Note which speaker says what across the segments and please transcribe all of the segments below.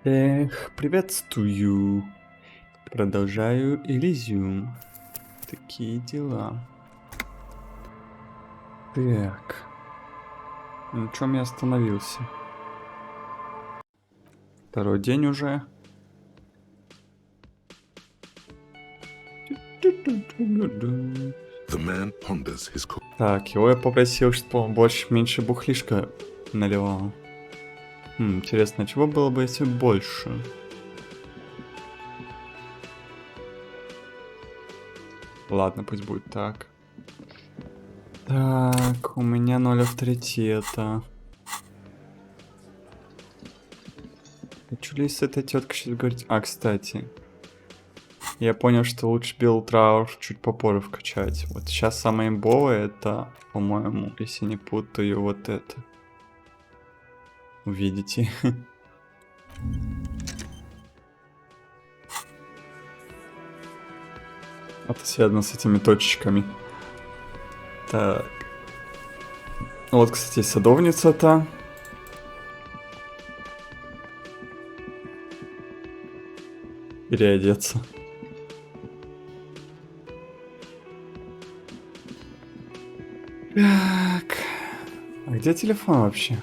Speaker 1: Приветствую. Продолжаю Elysium. Такие дела. Так. На чем я остановился? Второй день уже. Так, его я попросил, чтобы он больше-меньше бухлишка наливал. Интересно, чего было бы, если больше? Ладно, пусть будет так. Так, у меня 0 авторитета. Хочу ли с этой теткой сейчас говорить? А, кстати. Я понял, что лучше белый траур чуть попозже вкачать. Вот сейчас самое имбовое это, по-моему, если не путаю, вот это. Увидите. Это связано с этими точечками. Так. Вот, кстати, садовница-то. Переодеться. Так. А где телефон вообще?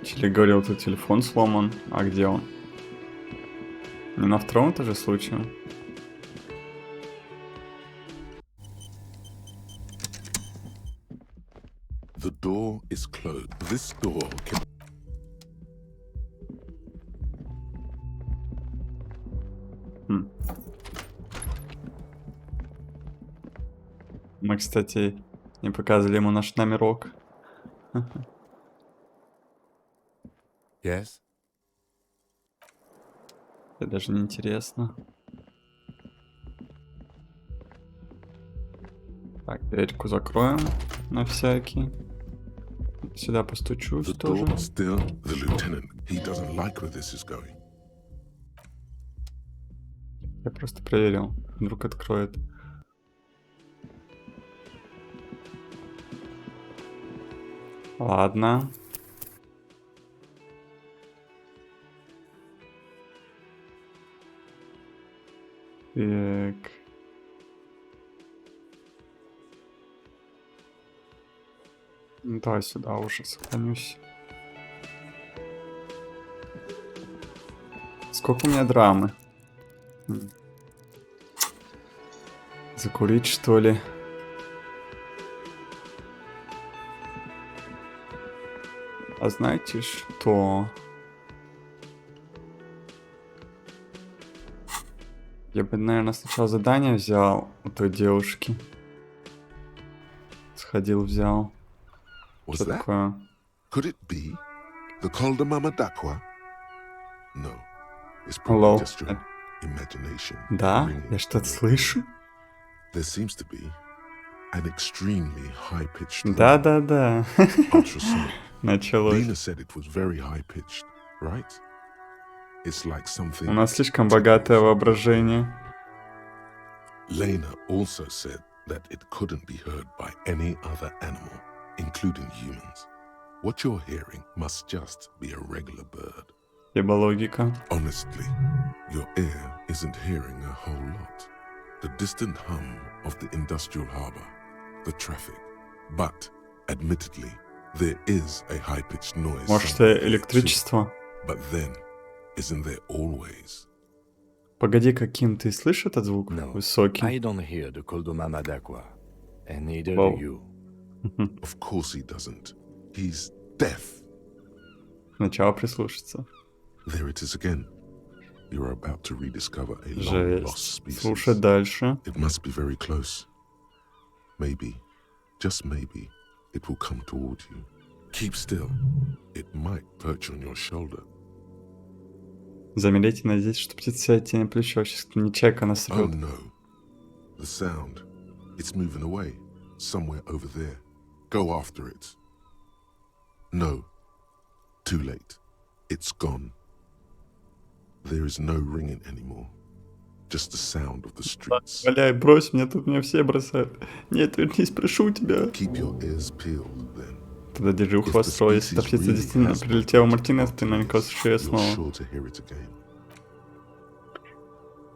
Speaker 1: Чили говорил, тут телефон сломан. А где он? Не на втором этаже случае?
Speaker 2: The door is closed. This door can...
Speaker 1: Мы, кстати, не показывали ему наш номерок.
Speaker 2: Yes?
Speaker 1: Это даже не интересно. Так, дверьку закроем на всякий. Сюда постучусь
Speaker 2: The
Speaker 1: тоже.
Speaker 2: door still. The lieutenant. He doesn't like where this is going.
Speaker 1: Я просто проверил. Вдруг откроет. Ладно. Так. Давай сюда уже сохранюсь. Сколько у меня драмы? Закурить, что ли? А знаете что? Я бы, наверное, сначала задание взял у той девушки. Сходил, взял.
Speaker 2: Was
Speaker 1: Что
Speaker 2: that?
Speaker 1: такое?
Speaker 2: Could it be the Koldamama Dakwa? No. It's
Speaker 1: Hello.
Speaker 2: probably just your imagination.
Speaker 1: Да?
Speaker 2: ringing
Speaker 1: Я что-то
Speaker 2: in your
Speaker 1: слышу?
Speaker 2: ear. There seems to be an extremely high-pitched
Speaker 1: Да-да-да.
Speaker 2: ultrasonic.
Speaker 1: Началось.
Speaker 2: Lena said it was very high-pitched, right? It's like something...
Speaker 1: У нас слишком богатое воображение.
Speaker 2: Lena also said that it couldn't be heard by any other animal, including humans. What you're hearing must just be a regular bird.
Speaker 1: Ибо логика.
Speaker 2: Honestly, your ear isn't hearing a whole lot. The distant hum of the industrial harbor, the traffic. But, admittedly, there is a high-pitched noise.
Speaker 1: Может,
Speaker 2: somewhere there
Speaker 1: электричество?
Speaker 2: too. But then, isn't there always?
Speaker 1: Погоди, каким ты слышишь этот звук?
Speaker 3: No,
Speaker 1: Высокий.
Speaker 3: I don't hear the Koldomama Dakwa, and neither
Speaker 1: Wow.
Speaker 3: do you.
Speaker 2: Of course he doesn't. He's deaf.
Speaker 1: Сначала прислушаться.
Speaker 2: There it is again. You're about to rediscover a long-lost
Speaker 1: Жесть.
Speaker 2: species.
Speaker 1: Слушай дальше.
Speaker 2: It must be very close. Maybe, just maybe, it will come toward you. Keep still. It might perch on your shoulder.
Speaker 1: Замерите, надеюсь, что птица тебе на плечо. Сейчас не чайка нас
Speaker 2: Oh
Speaker 1: рвет.
Speaker 2: no. The sound. It's moving away. Somewhere over there. Go after it. No. Too late. It's gone. There is no ringing anymore. Just the sound of the streets.
Speaker 1: Валяй, брось меня, тут меня все бросают. Нет, вернись, прошу тебя.
Speaker 2: Keep your ears peeled then.
Speaker 1: Тогда держи ухо востро, если та птица действительно прилетела в Мартинес, ты наверняка услышишь ее снова.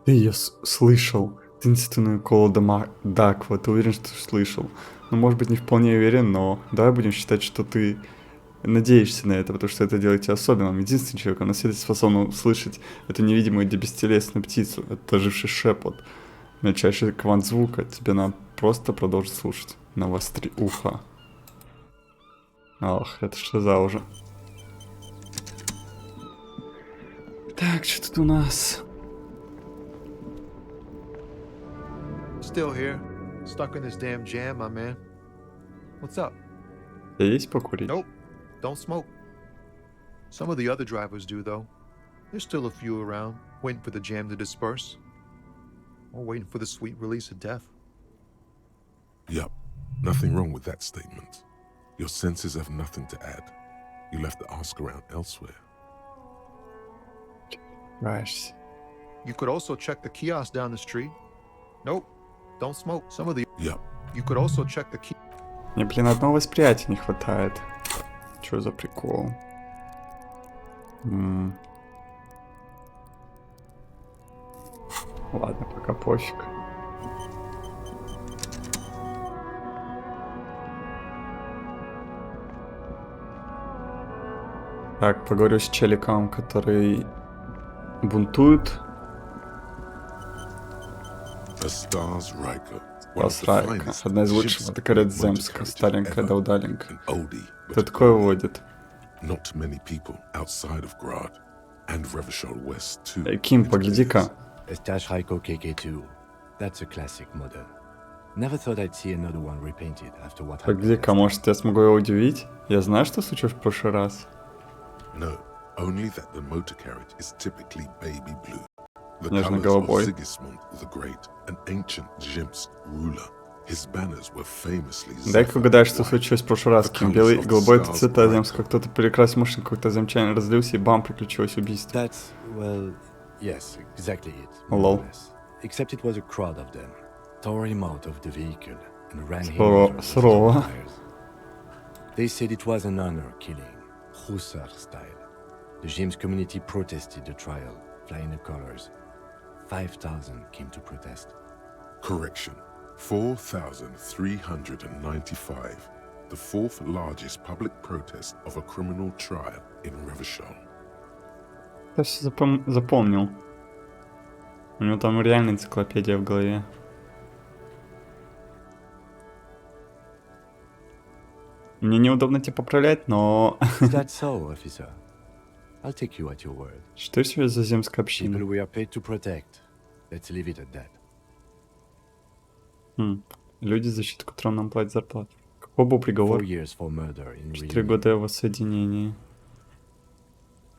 Speaker 1: Ты ее слышал. Единственную колоду Даква, ты уверен, что слышал? Ну, может быть, не вполне уверен, но давай будем считать, что ты надеешься на это, потому что это делает тебя особенным. Единственный человек на свете способен услышать эту невидимую для бестелесную птицу, это оживший шепот. Мельчайший квант звука, тебе надо просто продолжить слушать. Навостри ухо. Ох, это что за уже? Так, что тут у нас?
Speaker 4: Still here, stuck in this damn jam, my man. What's up?
Speaker 1: Есть покурить?
Speaker 4: Nope, don't smoke. Some of the other drivers do, though. There's still a few around, waiting for the jam to disperse. Or waiting for the sweet release of death.
Speaker 2: Yup, nothing wrong with that statement. Your senses have nothing to add. You left the ask around elsewhere.
Speaker 1: Right.
Speaker 4: You could also check the kiosk down the street. Nope, don't smoke. Some of the...
Speaker 2: Yup.
Speaker 4: You could also check the key...
Speaker 1: Мне, блин, одного восприятия не хватает. Чё за прикол? Ладно, пока пофиг. Так, поговорю с челиком, который бунтует. Стас Райка. Одна из лучших мотокарет Земска. Старенькая да удаленькая. Кто такое водит? Ким, погляди-ка.
Speaker 3: Stash Raiko KK2. That's a classic model. Never thought I'd see another one repainted after what happened.
Speaker 1: Погляди-ка, может, я смогу его удивить? Я знаю, что случилось в прошлый раз.
Speaker 2: No, only that the motor carriage is typically baby blue. The
Speaker 1: Нежно
Speaker 2: colors of
Speaker 1: голубой.
Speaker 2: Sigismund the Great, an ancient Zhimsk ruler. His banners were famously
Speaker 1: Дай-ка угадай, что случилось в прошлый раз. Ким, белый и голубой — это цвета земска. Кто-то перекрасил машину, какой-то земчанин разлился, и бам, приключилось убийство.
Speaker 3: That's, well, yes, exactly it.
Speaker 1: Lol.
Speaker 3: Except it was a crowd of them. Tore him out of the vehicle and ran him over with
Speaker 1: Сурово.
Speaker 3: tires. They said it was an honor killing, Hussar style. The James community protested the trial, flying the colors. 5,000 came to protest.
Speaker 2: Correction. 4,395. The fourth largest public protest of a criminal trial in Revachol.
Speaker 1: Я все запомнил. У него там реально энциклопедия в голове. Мне неудобно тебя поправлять, но...
Speaker 3: That's so, officer. I'll take you at your word.
Speaker 1: Что себе за земская
Speaker 3: People
Speaker 1: община?
Speaker 3: we are paid to protect. Let's leave it at that.
Speaker 1: Люди, защиту которым нам платят зарплату. Какой был приговор?
Speaker 3: 4 years for murder in
Speaker 1: 4
Speaker 3: Reunion.
Speaker 1: года его соединения.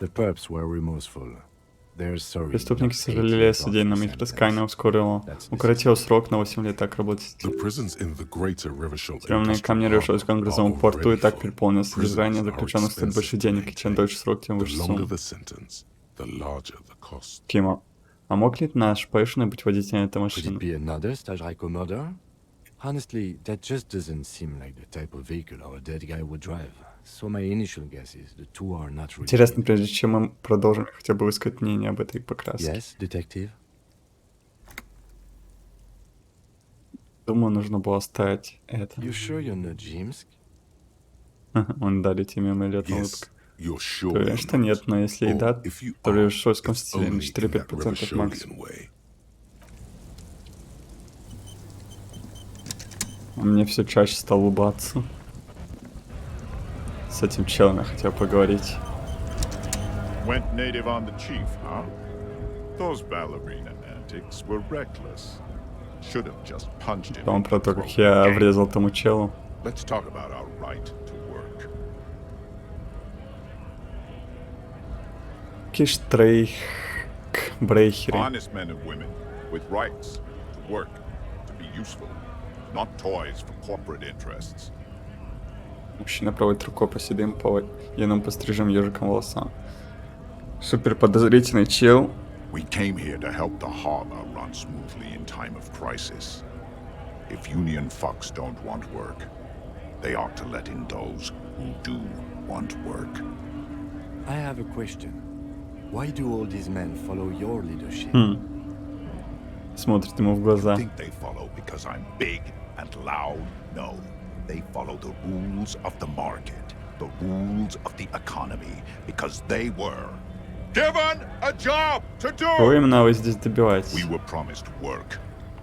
Speaker 3: The perps were remorseful. They're sorry.
Speaker 1: Преступники
Speaker 3: not
Speaker 1: сожалели о
Speaker 3: 8 years
Speaker 1: судейном,
Speaker 3: off
Speaker 1: их
Speaker 3: the
Speaker 1: раскаяние
Speaker 3: sentence.
Speaker 1: ускорило. Укоротил срок на 8 лет, так работать.
Speaker 2: The prisons in the greater Revachol
Speaker 1: Тюремные камни
Speaker 2: industrial
Speaker 1: Ревшольском
Speaker 2: harbor
Speaker 1: грузовом
Speaker 2: are
Speaker 1: порту и
Speaker 2: already
Speaker 1: так
Speaker 2: full.
Speaker 1: переполнены. Содержание
Speaker 2: Prisons are
Speaker 1: заключенных стоит больше
Speaker 2: expensive to
Speaker 1: денег, и чем
Speaker 2: maintain.
Speaker 1: дольше срок, тем
Speaker 2: The
Speaker 1: выше
Speaker 2: longer
Speaker 1: сумма.
Speaker 2: the sentence, the larger the cost.
Speaker 1: Кима, а мог ли наш повешенный быть водителем этой
Speaker 3: Could it
Speaker 1: машины?
Speaker 3: be another Staj Raiko murder? Honestly, that just doesn't seem like the type of vehicle our dead guy would drive. So my initial guess is the two are not related.
Speaker 1: Интересно, прежде чем мы продолжим, хотя бы высказать мнение об этой покраске.
Speaker 3: Yes, detective?
Speaker 1: Думаю, нужно было оставить это.
Speaker 3: You sure you're not Jimsk?
Speaker 1: Он дали тебе милет
Speaker 2: Yes,
Speaker 1: улыбка.
Speaker 2: you're sure.
Speaker 1: Уверен,
Speaker 2: you're
Speaker 1: что
Speaker 2: not.
Speaker 1: нет, но если и
Speaker 2: Or
Speaker 1: да,
Speaker 2: if you
Speaker 1: то в
Speaker 2: are,
Speaker 1: Ревшольском
Speaker 2: it's
Speaker 1: стиле на
Speaker 2: only in that
Speaker 1: 4-5% максимум.
Speaker 2: Revacholian way.
Speaker 1: Он мне все чаще стал улыбаться. С этим челом я хотел поговорить.
Speaker 5: Went native on the chief, huh? Those ballerina antics were reckless. Should have just punched him.
Speaker 1: Потом
Speaker 5: in
Speaker 1: про
Speaker 5: the
Speaker 1: то, как
Speaker 5: throat.
Speaker 1: я врезал тому челу.
Speaker 5: Let's talk about our right to work.
Speaker 1: Киштрейх брейхеры.
Speaker 5: Honest men and women with rights to work, to be useful, not toys for corporate interests.
Speaker 1: Мужчина проводит рукой по седым военным постриженным ежиком волосам. Супер подозрительный чел.
Speaker 5: We came here to help the harbor run smoothly in time of crisis. If union fucks don't want work, they ought to let in those who do want work.
Speaker 3: I have a question. Why do all these men follow your leadership?
Speaker 1: Смотрит ему в глаза.
Speaker 5: Think they follow because I'm big and loud? No. They follow the rules of the market, the rules of the economy, because they were given a job to
Speaker 1: Кого
Speaker 5: do.
Speaker 1: именно вы здесь добиваетесь?
Speaker 5: We were promised work.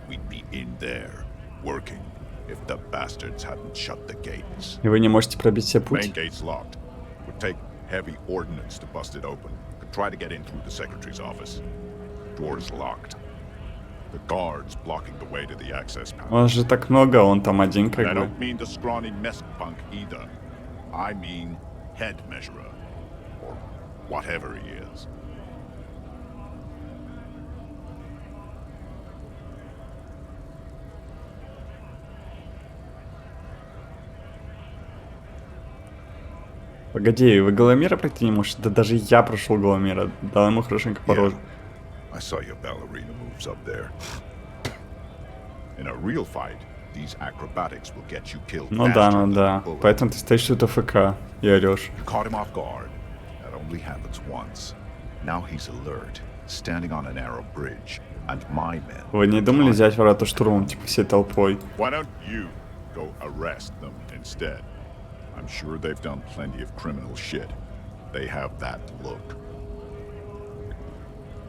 Speaker 5: We'd be in there, working, if the bastards hadn't shut the gates.
Speaker 1: И вы не можете пробить себе
Speaker 5: Main
Speaker 1: путь?
Speaker 5: gate's locked. Would take heavy ordnance to bust it open. Could try to get in through the secretary's office. Door's locked. The guards blocking the way to the access panel.
Speaker 1: Он же так много, он там один как
Speaker 5: I
Speaker 1: бы.
Speaker 5: don't mean the scrawny mess punk either. I mean head measurer. Or whatever he is.
Speaker 1: Погоди, вы Голомира пройти не можете? Да даже я прошел Голомира. Дал ему хорошенько по роже.
Speaker 5: I saw your ballerina moves up there. In a real fight, these acrobatics will get you killed
Speaker 1: Ну да,
Speaker 5: faster
Speaker 1: ну
Speaker 5: than
Speaker 1: да.
Speaker 5: a bullet.
Speaker 1: Поэтому ты стоишь тут АФК и орешь.
Speaker 5: You caught him off guard. That only happens once. Now he's alert, standing on a narrow bridge, and my men.
Speaker 1: Вы не думали взять ворота штурмом, типа всей толпой?
Speaker 5: Why don't you go arrest them instead? I'm sure they've done plenty of criminal shit. They have that look.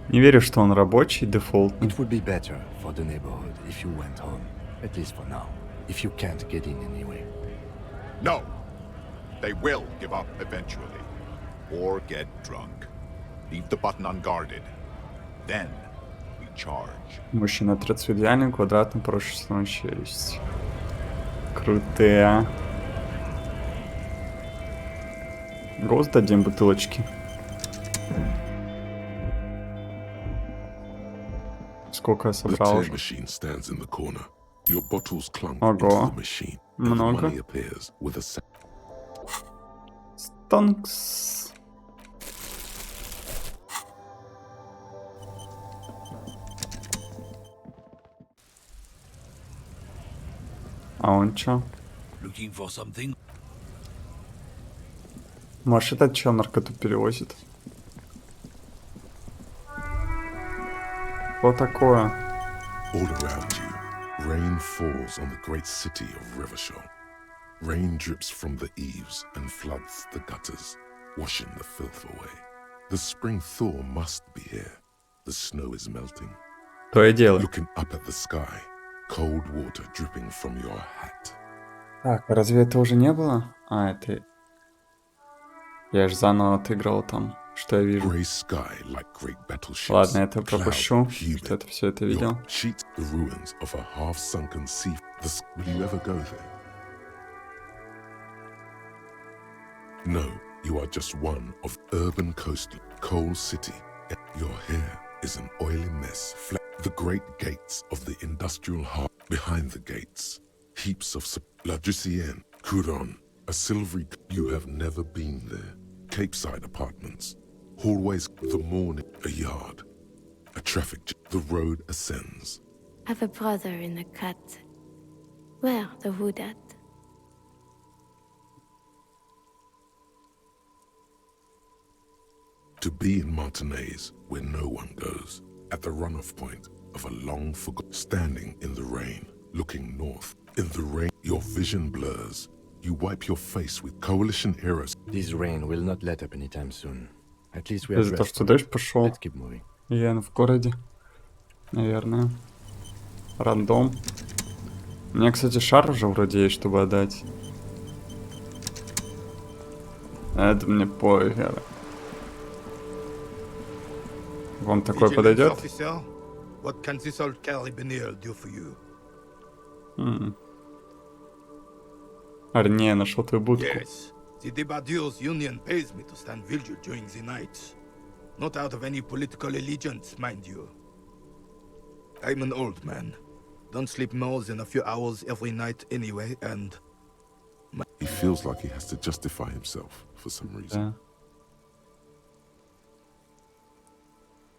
Speaker 1: Не верю, что он рабочий, дефолтный.
Speaker 3: It would be better for the neighborhood if you went home. At least for now. If you can't get in anyway.
Speaker 5: No! They will give up eventually. Or get drunk. Leave the button unguarded. Then we charge.
Speaker 1: Мужчина трется в идеальным квадратном прочерченном челюсть. Крутые. Гост дадим бутылочки. Сколько я
Speaker 2: The
Speaker 1: собрал?
Speaker 2: tear machine stands in the corner. Your bottles clunk
Speaker 1: Ого.
Speaker 2: into the machine. And
Speaker 1: Много.
Speaker 2: money appears with a sound.
Speaker 1: Стонкс. А он чё?
Speaker 6: Looking for something?
Speaker 1: Может, этот чё наркоту перевозит? Что такое?
Speaker 2: All around you, rain falls on the great city of Rivershore. Rain drips from the eaves and floods the gutters, washing the filth away. The spring thaw must be here. The snow is melting.
Speaker 1: То и дело.
Speaker 2: Looking up at the sky, cold water dripping from your hat.
Speaker 1: Так, разве это уже не было? А, это... Я ж заново отыграл там, что я вижу.
Speaker 2: Grey sky like great battleships.
Speaker 1: Ладно, это
Speaker 2: cloud
Speaker 1: пропущу,
Speaker 2: humid.
Speaker 1: что это все это видел.
Speaker 2: Your cheeks, the ruins of a half-sunken sea. Will you ever go there? No, you are just one of urban coastal coal city. Your hair is an oily mess. The great gates of the industrial heart. Behind the gates, heaps of La Ducienne, Couron, a silvery. You have never been there. Capeside apartments, hallways. The morning, a yard, a traffic. The road ascends.
Speaker 7: Have a brother in a cut. Where the wood at?
Speaker 2: To be in Martinez, where no one goes, at the runoff point of a long forgotten, standing in the rain, looking north. In the rain, your vision blurs. You wipe your face with coalition arrows.
Speaker 3: This rain will not let up anytime soon. At least we
Speaker 1: Я
Speaker 3: have
Speaker 1: за то,
Speaker 3: rest.
Speaker 1: что дождь пошел.
Speaker 3: Let's keep moving.
Speaker 1: Я в городе. Наверное. Рандом. У меня, кстати, шар уже вроде есть, чтобы отдать. Это мне похер. Вам такой подойдет?
Speaker 6: Officer, what can this old carabinier do for you?
Speaker 1: Арне, нашел твою будку.
Speaker 6: Yes, the Debardeurs Union pays me to stand vigil during the night. Not out of any political allegiance, mind you. I'm an old man. Don't sleep more than a few hours every night anyway, and...
Speaker 2: He feels like he has to justify himself for some reason.
Speaker 1: Да.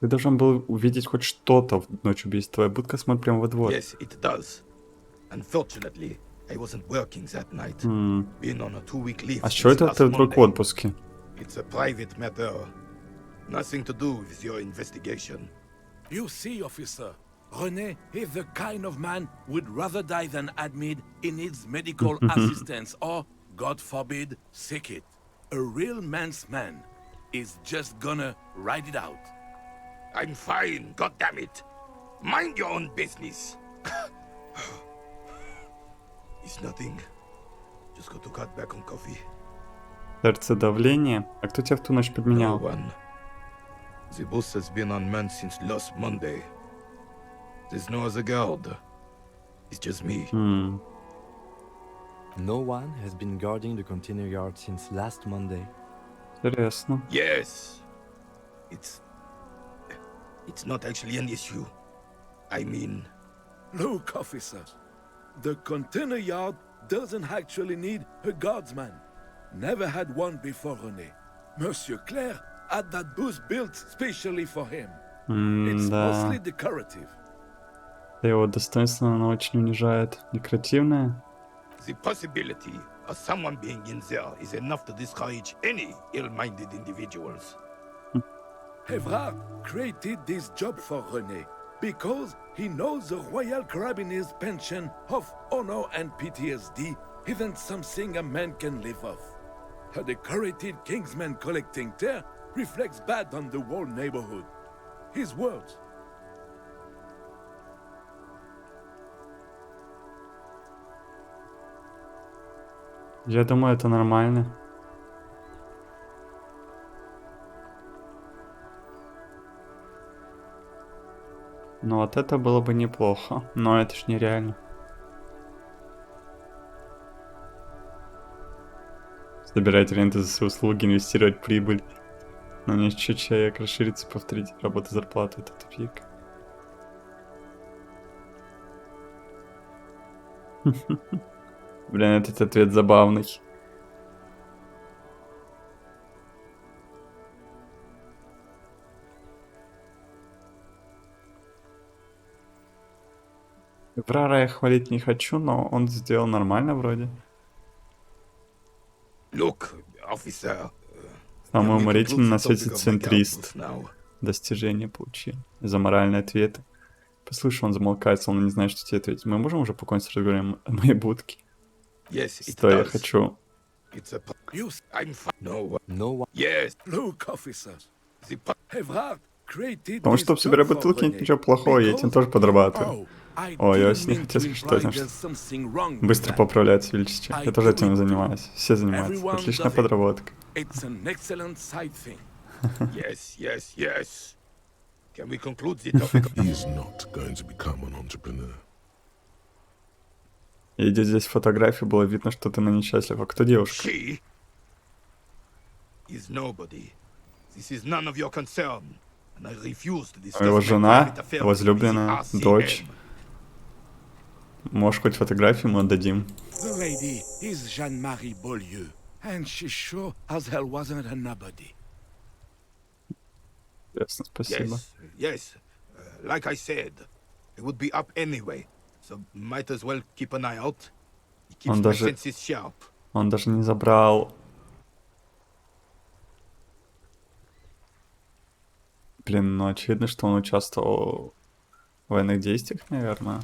Speaker 1: Ты должен был увидеть хоть что-то в ночь убийства. Твоя будка смотрит прямо во двор.
Speaker 6: Yes, it does. Unfortunately, I wasn't working that night. Been on a 2-week leave.
Speaker 1: А что это
Speaker 6: since
Speaker 1: ты
Speaker 6: last
Speaker 1: вдруг в
Speaker 6: Monday.
Speaker 1: отпуске?
Speaker 6: It's a private matter. Nothing to do with your investigation.
Speaker 8: You see, officer, René is the kind of man would rather die than admit he needs medical assistance or, God forbid, sick it. A real man's man is just gonna ride it out.
Speaker 6: I'm fine, goddammit. Mind your own business. It's nothing. Just got to cut back on coffee.
Speaker 1: Сердцедавление? А кто тебя в ту ночь
Speaker 6: No
Speaker 1: подменял?
Speaker 6: one. The boss has been unmanned since last Monday. There's no other guard. It's just me.
Speaker 3: No one has been guarding the container yard since last Monday.
Speaker 1: Интересно.
Speaker 6: Yes. It's not actually an issue. I mean,
Speaker 8: Look, officer, the container yard doesn't actually need a guardsman. Never had one before, René. Monsieur Claire had that booth built specially for him. It's mostly
Speaker 1: Да.
Speaker 8: decorative.
Speaker 1: Его достоинство, оно очень унижает. Декоративное?
Speaker 6: the possibility of someone being in there is enough to discourage any ill-minded individuals.
Speaker 8: Evrard created this job for René because he knows the Royal Carabiners' pension of honor and PTSD isn't something a man can live off. A decorated Kingsman collecting tear reflects bad on the whole neighborhood. His words.
Speaker 1: Я думаю, это нормально. Ну вот это было бы неплохо. Но это ж нереально. Собирать ренты за свои услуги, инвестировать прибыль. Но не чуть человек расширится, повторить работу, зарплату. Это тупик. Блин, этот ответ забавный. Эврара я хвалить не хочу, но он сделал нормально вроде.
Speaker 6: Look, officer.
Speaker 1: Самый уморительный на свете центрист. Достижение получил. За моральные ответы. Послушай, он замолкает, словно не знает, что тебе ответить. Мы можем уже покончить с разговором о моей будке?
Speaker 6: Yes, it
Speaker 1: Стой, я
Speaker 6: does.
Speaker 1: хочу.
Speaker 6: It's a
Speaker 8: You
Speaker 6: I'm no.
Speaker 3: No one.
Speaker 6: Yes,
Speaker 8: look, officers.
Speaker 6: the
Speaker 8: Evrard created
Speaker 1: Потому
Speaker 8: this
Speaker 1: что собирая
Speaker 8: job for
Speaker 1: бутылки нет
Speaker 8: René
Speaker 1: ничего плохого, я этим тоже подрабатываю. Ой, я очень не хотел сказать, что это быстро поправляется величество. Я тоже этим занимаюсь. Все занимаются. Отличная подработка.
Speaker 8: It's an excellent side thing.
Speaker 6: Yes. Can we conclude the topic?
Speaker 2: He is not going to become an entrepreneur.
Speaker 1: И здесь фотографии было видно, что ты на несчастлив. А кто девушка?
Speaker 6: She is nobody. This is none of your concern. And I refuse to discuss
Speaker 1: Его
Speaker 6: my
Speaker 1: жена,
Speaker 6: private affairs with
Speaker 1: возлюбленная,
Speaker 6: the RCM.
Speaker 1: дочь. Можешь хоть фотографию мы отдадим.
Speaker 8: The lady is Jeanne-Marie Beaulieu, and she sure as hell wasn't a nobody.
Speaker 1: Ясно, спасибо.
Speaker 6: Yes. Like I said, it would be up anyway. So might as well keep an eye out. It keeps
Speaker 1: Он
Speaker 6: my
Speaker 1: даже-
Speaker 6: senses sharp.
Speaker 1: Он даже не забрал... Блин, ну очевидно, что он участвовал в военных действиях, наверное.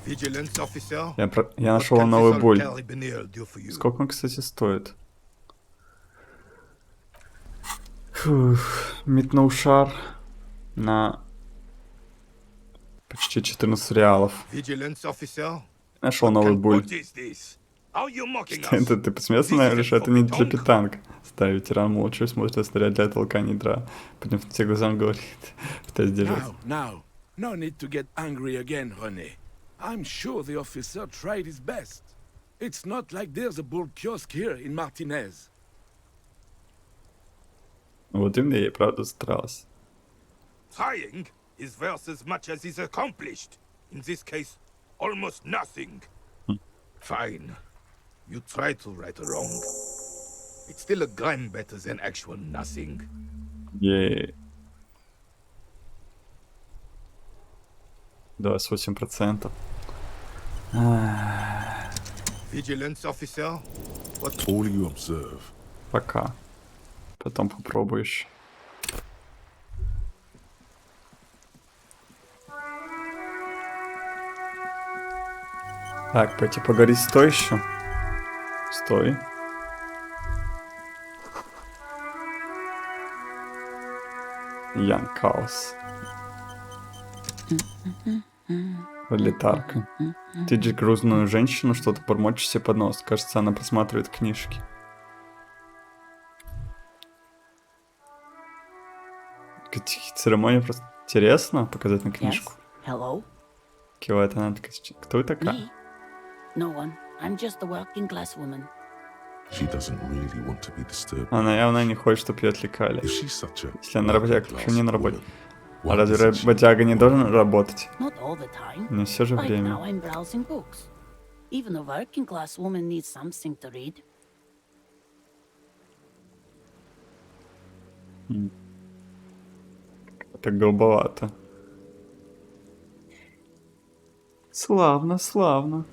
Speaker 6: Vigilance officer.
Speaker 1: Я
Speaker 6: What
Speaker 1: нашел
Speaker 6: can
Speaker 1: новый
Speaker 6: this
Speaker 1: буль.
Speaker 6: old carabiner do for you?
Speaker 1: Сколько он, кстати, стоит? Фух, метнул шар на почти 14 реалов.
Speaker 6: Vigilance officer.
Speaker 1: Нашел новый буль.
Speaker 6: What is this? Are you mocking
Speaker 1: Что
Speaker 6: us?
Speaker 1: это ты посмеялся, наверное, что это не для питанка? Старый ветеран молча смотрит, снаряд для толкания ядра. Подняв на тебя глазам, говорит, пытаясь держать.
Speaker 8: Now, no need to get angry again, René. I'm sure the officer tried his best. It's not like there's a bull kiosk here in Martinez.
Speaker 1: Вот именно я и правда старался.
Speaker 6: Trying is worth as much as is accomplished. In this case, almost nothing. Fine. You try to right a wrong. It's still a gram better than actual nothing.
Speaker 1: Ей. 28%.
Speaker 6: Vigilance officer? What?
Speaker 2: All you observe.
Speaker 1: Пока. Потом попробуешь. Так, пойти поговорить стой еще. Стой. Ян Каус. Пролетарка. Ты видишь грузную женщину, что-то бормочешь себе под нос. Кажется, она просматривает книжки. Церемония просто интересно показать на книжку.
Speaker 9: Hello?
Speaker 1: Кивает она, такая, кто вы такая?
Speaker 9: Me? No one. I'm just a working class woman.
Speaker 2: She doesn't really want to be disturbed.
Speaker 1: Она явно не хочет, чтобы ее отвлекали.
Speaker 2: If she's such a
Speaker 1: Если она работяга, почему не на работе?
Speaker 2: woman,
Speaker 1: А
Speaker 2: why
Speaker 1: разве
Speaker 2: isn't she?
Speaker 1: работяга не должен работать?
Speaker 9: Not all the time.
Speaker 1: Не все же
Speaker 9: Right now
Speaker 1: время.
Speaker 9: I'm browsing books. Even a working class woman needs something to read.
Speaker 1: Так голубовато. Славно, славно.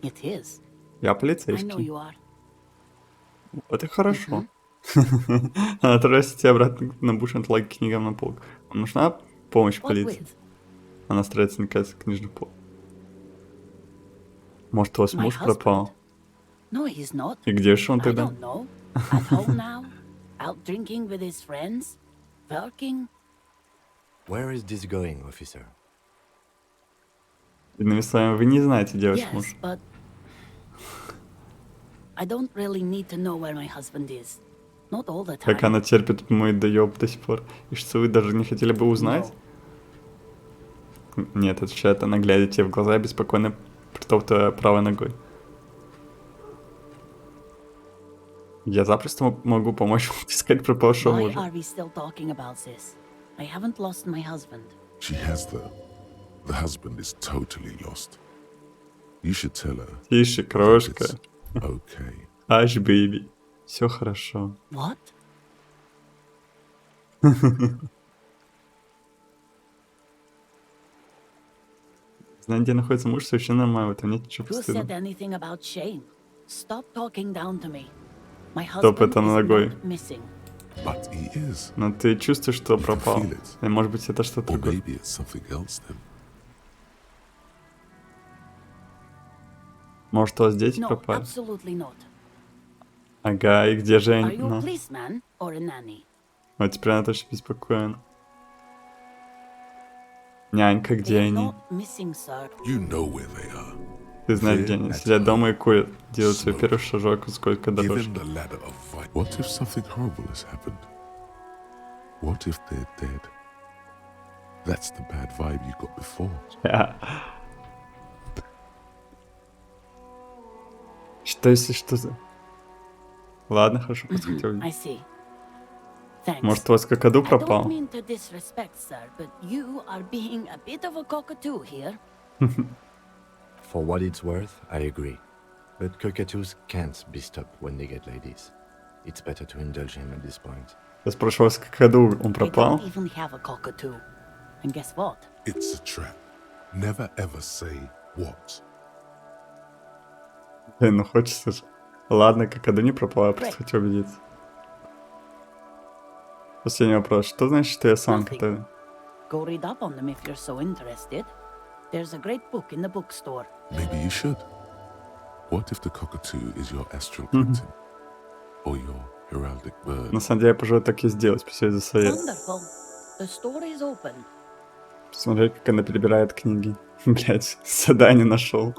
Speaker 9: It is.
Speaker 1: Я
Speaker 9: I know
Speaker 1: полицейский.
Speaker 9: you are.
Speaker 1: Вот и хорошо. Она отправляется тебя обратно на буш антологии к книгам на полку. Вам нужна помощь
Speaker 9: What
Speaker 1: полиции?
Speaker 9: with?
Speaker 1: Она старается не касаться книжных полок. Может, у вас
Speaker 9: My
Speaker 1: муж
Speaker 9: husband.
Speaker 1: пропал?
Speaker 9: No, he's not.
Speaker 1: И где же он
Speaker 9: I
Speaker 1: тогда?
Speaker 9: don't know. At home now? Out drinking with his friends? Working?
Speaker 3: Where is this going, officer?
Speaker 1: Иными словами, вы не знаете, где ваш
Speaker 9: Yes,
Speaker 1: муж.
Speaker 9: but I don't really need to know where my husband is. Not all the time.
Speaker 1: Как она терпит мой доеб до сих пор. И что вы даже не хотели бы узнать?
Speaker 9: No.
Speaker 1: Нет, отвечает она, глядя тебе в глаза, беспокойно притоптывая правой ногой. Я запросто могу помочь вам искать пропавшего
Speaker 9: Why
Speaker 1: мужа.
Speaker 9: are we still talking about this? I haven't lost my husband.
Speaker 2: She has though. The husband is totally lost. You should tell her
Speaker 1: Тише, крошка.
Speaker 2: it's okay.
Speaker 1: Аж, бэйби. Все хорошо.
Speaker 9: What?
Speaker 1: Знать, где находится муж, совершенно нормально. В этом нет ничего
Speaker 9: Who said
Speaker 1: постыдного.
Speaker 9: anything about shame? Stop talking down to me. My
Speaker 1: Стоп,
Speaker 9: husband
Speaker 1: это
Speaker 9: is
Speaker 1: ногой.
Speaker 9: not missing.
Speaker 2: But he is.
Speaker 1: Но ты чувствуешь, что
Speaker 2: You can
Speaker 1: пропал.
Speaker 2: feel it.
Speaker 1: И может быть это что-то
Speaker 2: Or
Speaker 1: другое.
Speaker 2: maybe it's something else then.
Speaker 1: Может, у вас дети
Speaker 9: No,
Speaker 1: пропали?
Speaker 9: absolutely not.
Speaker 1: Ага, и где же
Speaker 9: Are
Speaker 1: они?
Speaker 9: you a
Speaker 1: Ну.
Speaker 9: policeman or a nanny?
Speaker 1: Вот теперь она точно беспокоена. Нянька, где
Speaker 9: They're
Speaker 1: они?
Speaker 9: not missing, sir.
Speaker 2: You know where they are.
Speaker 1: Ты знаешь, где они? Сидят дома и курят. Делают свой первый шажок, сколько
Speaker 2: Given
Speaker 1: дорожки.
Speaker 2: the ladder of fight. What if something horrible has happened? What if they're dead? That's the bad vibe you got before.
Speaker 1: Что если что за... Ладно, хорошо, подхватил.
Speaker 9: I see. Thanks.
Speaker 1: Может, у вас какаду
Speaker 9: I don't
Speaker 1: пропал?
Speaker 9: mean to disrespect, sir, but you are being a bit of a cockatoo here.
Speaker 3: For what it's worth, I agree. But cockatoos can't be stopped when they get ladies. It's better to indulge him at this point.
Speaker 1: Я спрашивал, у вас какаду он
Speaker 9: I
Speaker 1: пропал?
Speaker 9: don't even have a cockatoo. And guess what?
Speaker 2: It's a trap. Never ever say what.
Speaker 1: Блин, ну хочется же. Ладно, какаду не пропал, я просто хотел убедиться. Последний вопрос. Что значит, что я сам
Speaker 9: Nothing.
Speaker 1: катаю?
Speaker 9: Go read up on them if you're so interested. There's a great book in the bookstore.
Speaker 2: Maybe you should. What if the cockatoo is your astral captain? Or your heraldic bird?
Speaker 1: На самом деле, я, пожалуй, так и сделать. Спасибо за совет.
Speaker 9: Wonderful. The store is open.
Speaker 1: Посмотреть, как она перебирает книги. Блять, задание нашел.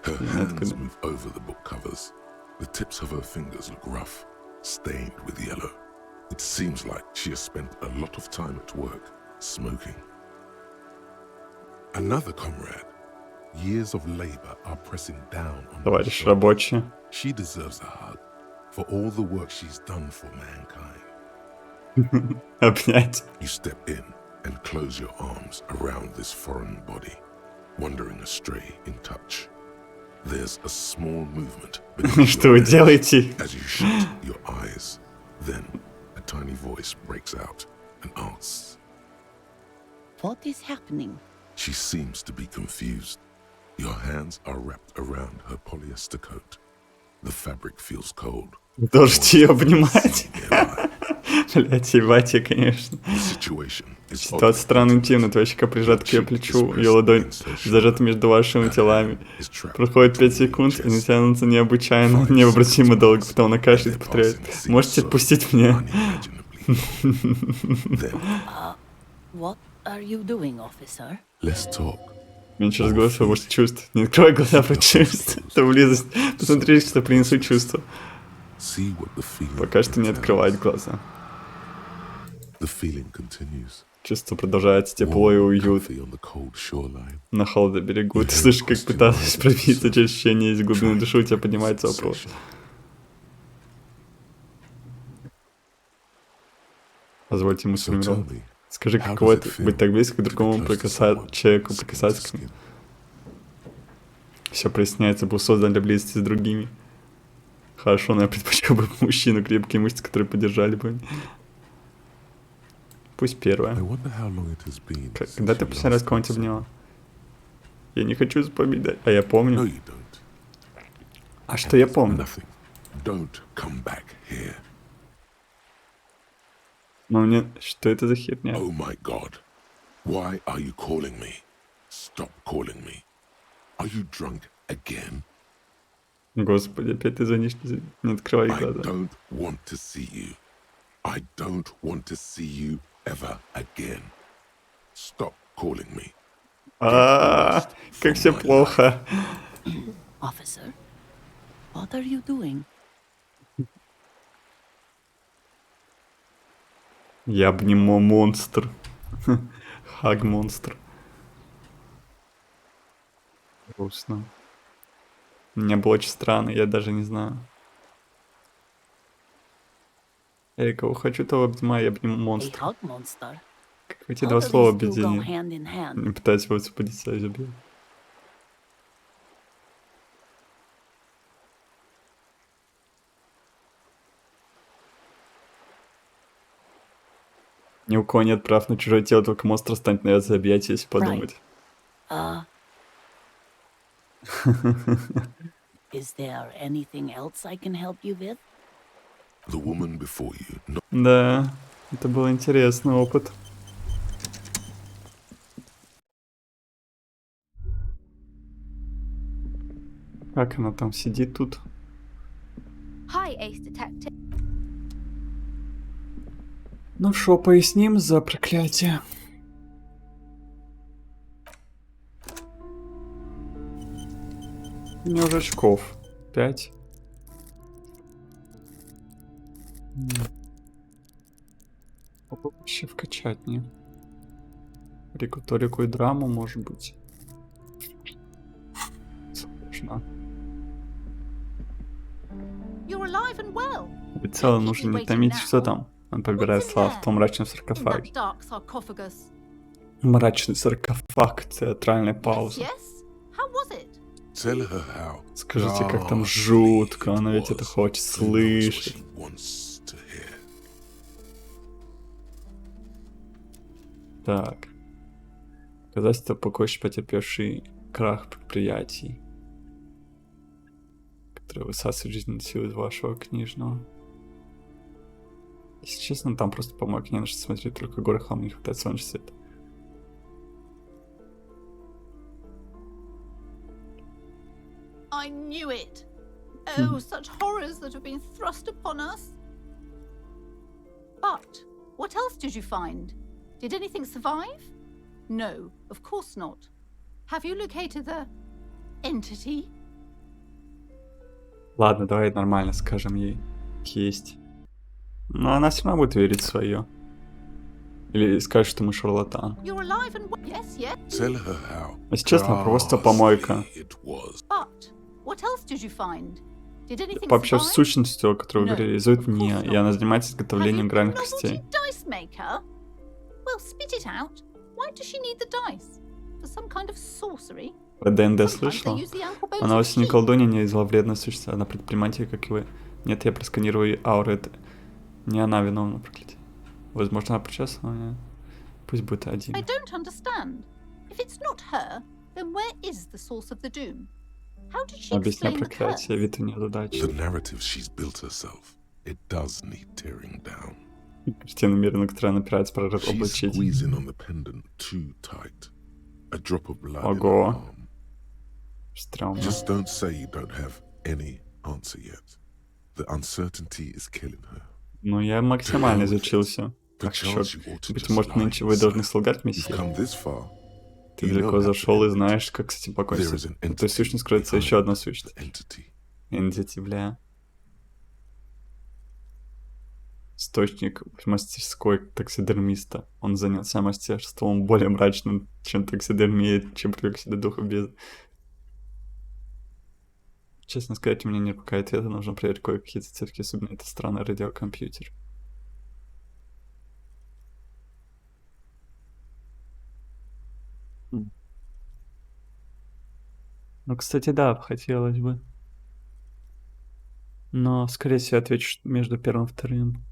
Speaker 2: Her
Speaker 1: Yeah, that's
Speaker 2: hands
Speaker 1: good.
Speaker 2: move over the book covers. The tips of her fingers look rough, stained with yellow. It seems like she has spent a lot of time at work, smoking. Another comrade. Years of labor are pressing down on her
Speaker 1: Товарищ
Speaker 2: shoulders.
Speaker 1: рабочий.
Speaker 2: She deserves a hug for all the work she's done for mankind.
Speaker 1: Обнять.
Speaker 2: You step in and close your arms around this foreign body, wandering astray in touch. There's a small movement beneath
Speaker 1: Что
Speaker 2: your
Speaker 1: вы
Speaker 2: legs
Speaker 1: делаете?
Speaker 2: as you shut your eyes. Then a tiny voice breaks out and asks.
Speaker 9: What is happening?
Speaker 2: She seems to be confused. Your hands are wrapped around her polyester coat. The fabric feels cold.
Speaker 1: Должен ее обнимать. Блять, ебать, конечно. Ситуация странно интимна. Твоя щека прижата к ее плечу, ее ладонь зажата между вашими телами. Проходит 5 секунд, и натянутся необычайно, невообразимо долго, потом она кашляет и повторяет. Можете отпустить меня?
Speaker 9: What are you doing, officer?
Speaker 2: Let's talk.
Speaker 1: Меньше разговаривай, может, чувств. Не открывай глаза про чувства. Это близость. Посмотри, что принесу чувства. Пока что не открывать глаза. Чувство продолжается, тепло и уют. На холодном берегу. Ты слышишь, как пыталась пробиться через ощущение из глубины души, у тебя поднимается вопрос. Позвольте ему сформировать. Скажи, каково это быть так близко к другому человеку, прикасаться к нему. Все проясняется, был создан для близости с другими. Хорошо, но я предпочел бы мужчину, крепкие мышцы, которые поддержали бы. Пусть первое. Когда ты последний раз кого-нибудь обняла? Я не хочу вспоминать. А я помню. А что я помню? Но мне... Что это за херня?
Speaker 2: Oh my God. Why are you calling me? Stop calling me. Are you drunk again?
Speaker 1: Господи, опять ты звонишь, не открывай глаза.
Speaker 2: I don't want to see you. I don't want to see you ever again. Stop calling me.
Speaker 1: Как все плохо.
Speaker 9: Officer, what are you doing?
Speaker 1: Я обниму монстр. Хаг монстр. Грустно. Мне было очень странно, я даже не знаю. Я кого хочу, того обнимаю, я обниму монстра. Как эти два слова объединить? Не пытаюсь его освободиться из убил. Ни у кого нет прав на чужое тело, только монстр станет на за объятия, если подумать.
Speaker 9: Is there anything else I can help you with?
Speaker 2: The woman before you.
Speaker 1: Да, это был интересный опыт. Как она там сидит тут?
Speaker 10: Hi, Ace Detective.
Speaker 1: Ну шо, поясним за проклятие. У меня уже очков 5. Вообще вкачать, не? Риторику и драму, может быть. Сложно. Ведь цело нужно не томить, что там. Он побирает слова в том мрачном саркофаге. Мрачный саркофаг, театральная пауза. Скажите, как там жутко, она ведь это хочет слышать. Так. Доказательство покойщик, потерпевший крах предприятий, которые высасывают жизненные силы из вашего книжного. Если честно, там просто помог, не на что смотреть, только горы хлам, не хватает солнечного света.
Speaker 10: I knew it. Oh, such horrors that have been thrust upon us. But what else did you find? Did anything survive? No, of course not. Have you located the entity?
Speaker 1: Ладно, давай нормально скажем ей. Есть. Но она все равно будет верить в свое. Или скажет, что мы шарлатан. Если честно, просто помойка. Пообщавшись с сущностью, о которой вы говорили, реализует мне, и она занимается изготовлением игральных костей. Про ДНД слышала? Она вовсе не колдунья, не зловредная сущность, она предприниматель, как и вы. Нет, я просканирую ей ауру, это не она виновна в проклятии. Возможно, она причастна, но нет. Пусть будет один.
Speaker 10: Then where is the source of the doom? How did she
Speaker 1: Объясняй
Speaker 10: explain the
Speaker 1: проклятие,
Speaker 10: curse?
Speaker 1: вид и неудачи.
Speaker 2: The narrative she's built herself, it does need tearing down.
Speaker 1: Картина мира, на которую она опирается,
Speaker 2: She's
Speaker 1: проработчить.
Speaker 2: squeezing on the pendant too tight. A drop of blood in her
Speaker 1: Ого.
Speaker 2: arm.
Speaker 1: Стрёмно.
Speaker 2: Just don't say you don't have any answer yet. The uncertainty is killing her.
Speaker 1: Ну, я максимально изучился. Ах,
Speaker 2: Perchance
Speaker 1: чёрт.
Speaker 2: you ought to
Speaker 1: Быть
Speaker 2: just
Speaker 1: может,
Speaker 2: lie
Speaker 1: нынче
Speaker 2: and
Speaker 1: вы
Speaker 2: say,
Speaker 1: должны солгать,
Speaker 2: You've
Speaker 1: месье.
Speaker 2: come this far.
Speaker 1: Ты
Speaker 2: You know
Speaker 1: далеко
Speaker 2: how
Speaker 1: зашел
Speaker 2: to
Speaker 1: и
Speaker 2: end it.
Speaker 1: знаешь, как с этим
Speaker 2: There
Speaker 1: покончить.
Speaker 2: is an
Speaker 1: В той
Speaker 2: entity
Speaker 1: сущности кроется еще
Speaker 2: behind
Speaker 1: одна
Speaker 2: the
Speaker 1: сущность.
Speaker 2: entity.
Speaker 1: Entity, бля. Источник мастерской таксидермиста. Он занялся мастерством более мрачным, чем таксидермия, чем привлек сюда духов без... Честно сказать, у меня нет пока ответа, нужно проверить кое-какие зацепки, особенно это странный радиокомпьютер. Ну, кстати, да, хотелось бы. Но, скорее всего, отвечу что между первым и вторым.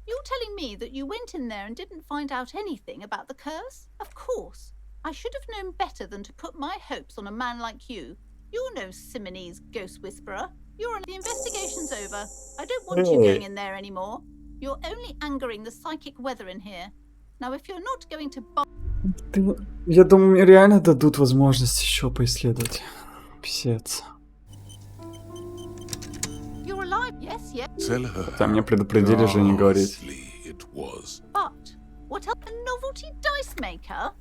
Speaker 10: You're telling me that you went in there and didn't find out anything about the curse? Of course. I should have known better than to put my hopes on a man like you. You're no Simonese ghost whisperer. The investigation's over. I don't want you going in there anymore. You're only angering the psychic weather in here. Now, if you're not going to
Speaker 1: Я думаю, мне реально дадут возможность еще поисследовать. Писец.
Speaker 10: You're alive, yes, yes.
Speaker 2: Tell her
Speaker 1: Там меня предупредили же не говорить.
Speaker 2: ghastly it was.
Speaker 10: But what else? A novelty dice maker?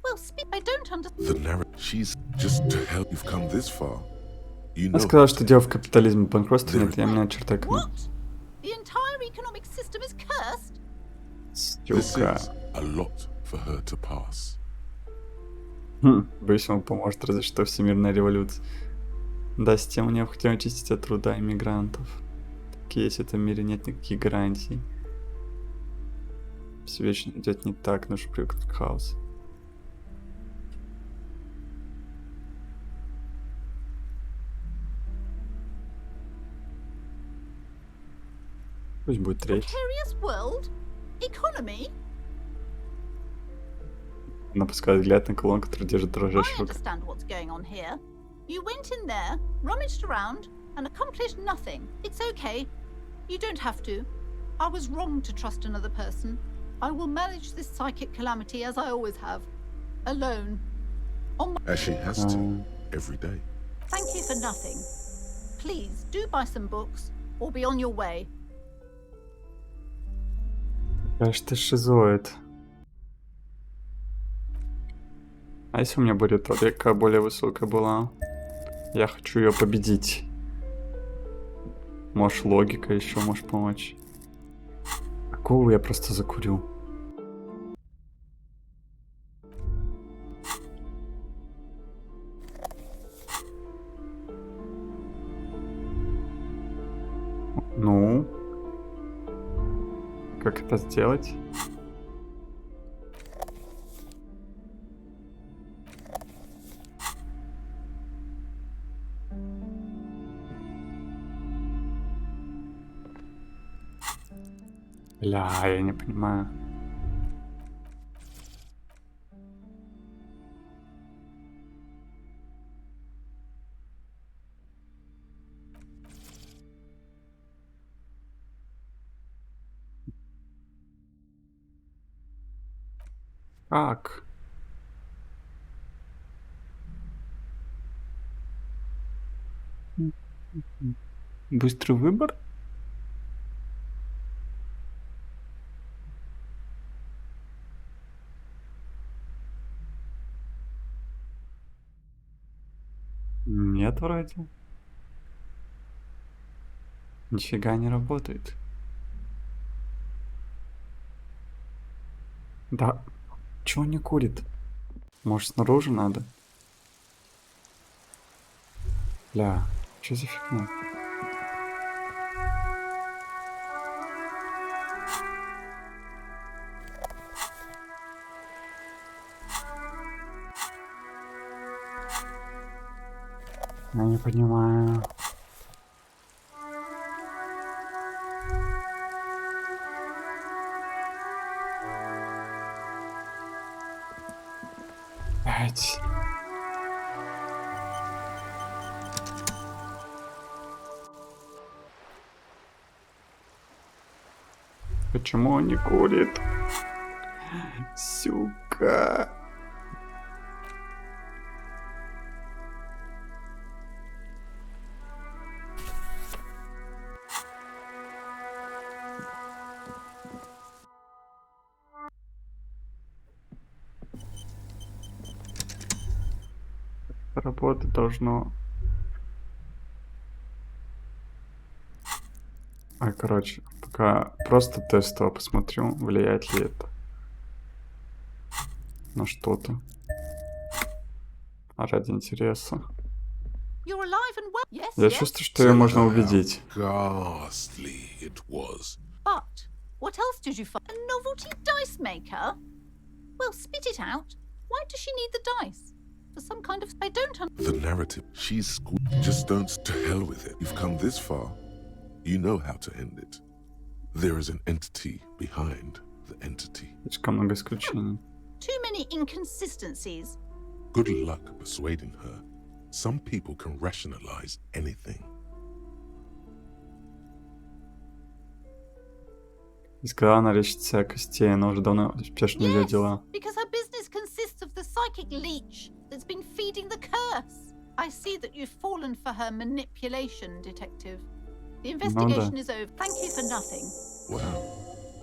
Speaker 10: Well, I don't understand.
Speaker 2: The narrative. She's just to help you've come this far. You
Speaker 1: Она
Speaker 2: know.
Speaker 1: сказала, что дело в капитализме, банкротстве нет, я меня чертакну.
Speaker 10: What? The entire economic system is cursed?
Speaker 2: This
Speaker 1: Стюка.
Speaker 2: is a lot for her to pass.
Speaker 1: Боюсь, ему поможет разве что всемирная революция. Да, систему необходимо очистить от труда иммигрантов. Так и есть в этом мире, нет никаких гарантий. Все вечно идет не так, нужно привыкнуть к хаосу. Пусть будет третий.
Speaker 10: Precarious world? Economy?
Speaker 1: Она пускает взгляд на колонку, который держит
Speaker 10: I
Speaker 1: дрожащего.
Speaker 10: understand what's going on here. You went in there, rummaged around, and accomplished nothing. It's okay. You don't have to. I was wrong to trust another person. I will manage this psychic calamity as I always have. Alone. On my...
Speaker 2: As she has to every day.
Speaker 10: Thank you for nothing. Please, do buy some books, or be on your way.
Speaker 1: Аж ты шизоид. А если у меня будет проверка более высокая была? Я хочу ее победить. Может, логика еще может помочь. Какого я просто закурю. Ну? Как это сделать? Бля, я не понимаю. Как? Быстрый выбор? Нет, вроде. Нифига не работает. Да. Чего он не курит? Может, снаружи надо? Бля, что за фигня? Я не понимаю. Почему он не курит? Сука. Работать должно. Короче, пока просто тестово посмотрю, влияет ли это на что-то. Ради интереса. Я чувствую, что ее можно убедить.
Speaker 2: Ghastly it was.
Speaker 10: But what else did you find? A novelty dice maker? Well, spit it out. Why does she need the dice? For some kind of... I don't...
Speaker 2: The narrative. Just don't... To hell with it. You've come this far. You know how to end it. There is an entity behind the entity.
Speaker 1: Слишком много исключений.
Speaker 10: Too many inconsistencies.
Speaker 2: Good luck persuading her. Some people can rationalize anything.
Speaker 1: Искала налечить всякости, она уже давно успешно ведет дела.
Speaker 10: Because her business consists of the psychic leech that's been feeding the curse. I see that you've fallen for her manipulation, detective. The investigation is over. Thank you for nothing.
Speaker 2: Wow.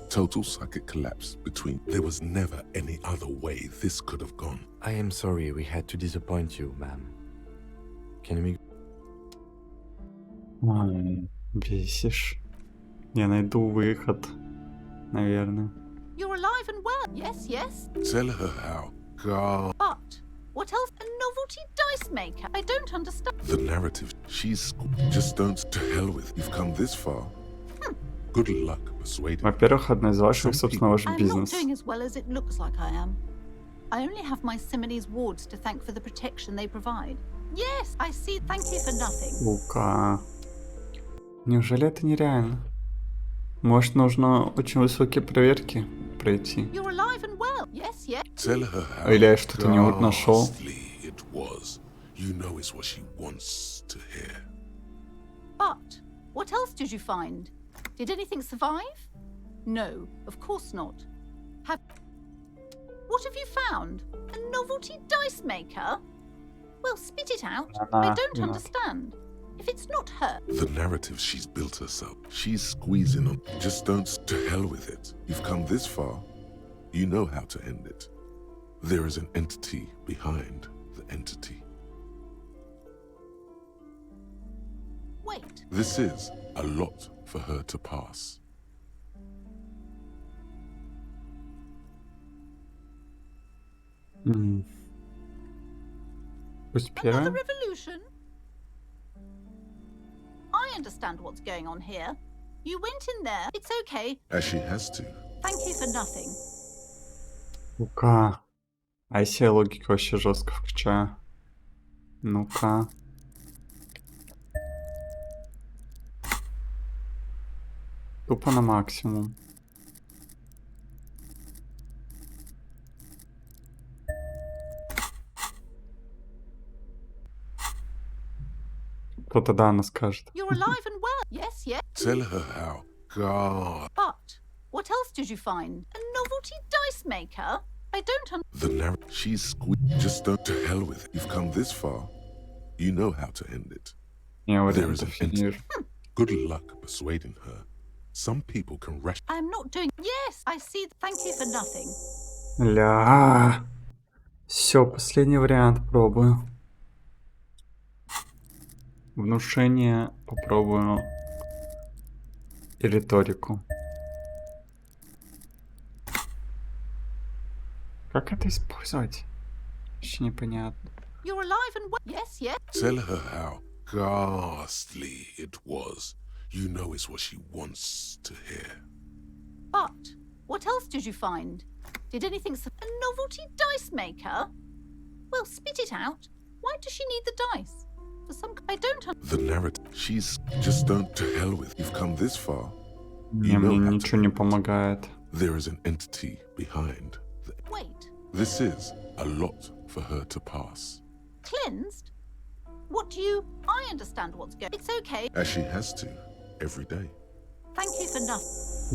Speaker 2: Total psychic collapse between... There was never any other way this could have gone.
Speaker 3: I am sorry we had to disappoint you, ma'am. Can we...
Speaker 1: Бесишь. Я найду выход, наверное.
Speaker 10: You're alive and well. Yes, yes.
Speaker 2: Tell her how. God.
Speaker 10: But what else? A novelty dice maker. I don't understand.
Speaker 2: The narrative. Just don't... To hell with. You've come this far. Good luck persuading.
Speaker 1: Во-первых, одна из ваших, собственно, ваш
Speaker 10: I'm
Speaker 1: бизнес.
Speaker 10: not doing as well as it looks like I am. I only have my Simone's wards to thank for the protection they provide. Yes, I see. Thank you for nothing.
Speaker 1: Сука. Неужели это нереально? Может, нужно очень высокие проверки пройти?
Speaker 10: You're alive and well. Yes, yes.
Speaker 2: Tell her how.
Speaker 1: Или я что-то не нашел?
Speaker 2: Ghastly it was. You know it's what she wants to hear.
Speaker 10: But what else did you find? Did anything survive? No, of course not. What have you found? A novelty dice maker? Well, spit it out. I don't understand. If it's not her...
Speaker 2: The narrative she's built herself. She's squeezing on. Just don't... To hell with it. You've come this far. You know how to end it. There is an entity behind the entity.
Speaker 10: Wait.
Speaker 2: This is a lot for her to pass.
Speaker 1: Пусть
Speaker 10: Another
Speaker 1: первая.
Speaker 10: revolution? I understand what's going on here. You went in there. It's okay.
Speaker 2: As she has to.
Speaker 10: Thank you for nothing.
Speaker 1: Ну-ка. А если я логику вообще жестко включаю? Ну-ка. Тупо на максимум. Кто-то да, она скажет.
Speaker 10: You're alive and well. Yes, yes.
Speaker 2: Tell her how. God.
Speaker 10: But what else did you find? A novelty dice maker? I don't
Speaker 2: The narrative. She's Just don't... To hell with it. You've come this far. You know how to end it.
Speaker 1: Я
Speaker 2: There is
Speaker 1: вариантов
Speaker 2: an
Speaker 1: не вижу.
Speaker 2: Good luck persuading her. Some people can rush.
Speaker 10: I'm not doing... Yes, I see. Thank you for nothing.
Speaker 1: Ля. Все, последний вариант пробую. Внушение попробую. И риторику. Как это использовать? Вообще непонятно.
Speaker 10: You're alive and well. Yes, yes.
Speaker 2: Tell her how ghastly it was. You know it's what she wants to hear.
Speaker 10: But what else did you find? Did anything... A novelty dice maker? Well, spit it out. Why does she need the dice? For some... I don't...
Speaker 2: The narrative. She's... Just don't... To hell with. You've come this far.
Speaker 1: Не, мне ничего не помогает.
Speaker 2: There is an entity behind.
Speaker 10: Wait.
Speaker 2: This is a lot for her to pass.
Speaker 10: Cleansed? What do you... I understand what's going... It's okay.
Speaker 2: As she has to, every day.
Speaker 10: Thank you for nothing.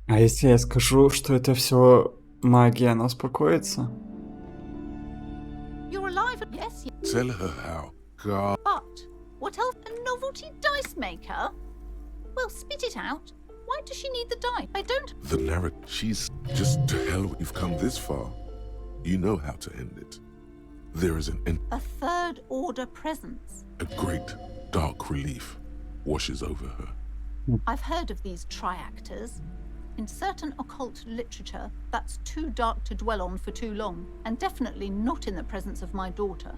Speaker 1: А если я скажу, что это все магия, она успокоится?
Speaker 10: You're alive. Yes,
Speaker 2: Tell her how. God.
Speaker 10: but what else? A novelty dice maker? Well, spit it out. Why does she need the die? I don't.
Speaker 2: The narrative. She's just to hell you've come this far. You know how to end it. There is
Speaker 10: A third order presence.
Speaker 2: a great dark relief washes over her.
Speaker 10: I've heard of these triactors. In certain occult literature, that's too dark to dwell on for too long, and definitely not in the presence of my daughter.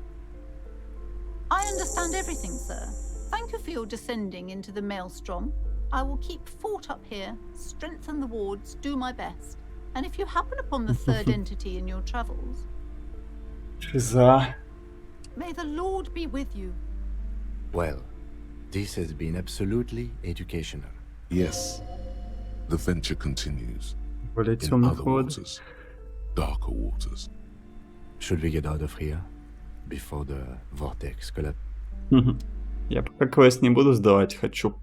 Speaker 10: I understand everything, sir. Thank you for your descending into the maelstrom. I will keep fort up here, strengthen the wards, do my best. And if you happen upon the third entity in your travels,
Speaker 1: Шиза.
Speaker 10: may the Lord be with you.
Speaker 3: Well, this has been absolutely educational.
Speaker 2: Yes. The venture continues.
Speaker 1: Более
Speaker 2: In
Speaker 1: темный
Speaker 2: other
Speaker 1: ход.
Speaker 2: waters. Darker waters.
Speaker 3: Should we get out of here before the vortex collapse?
Speaker 1: Я пока квест не буду сдавать, хочу.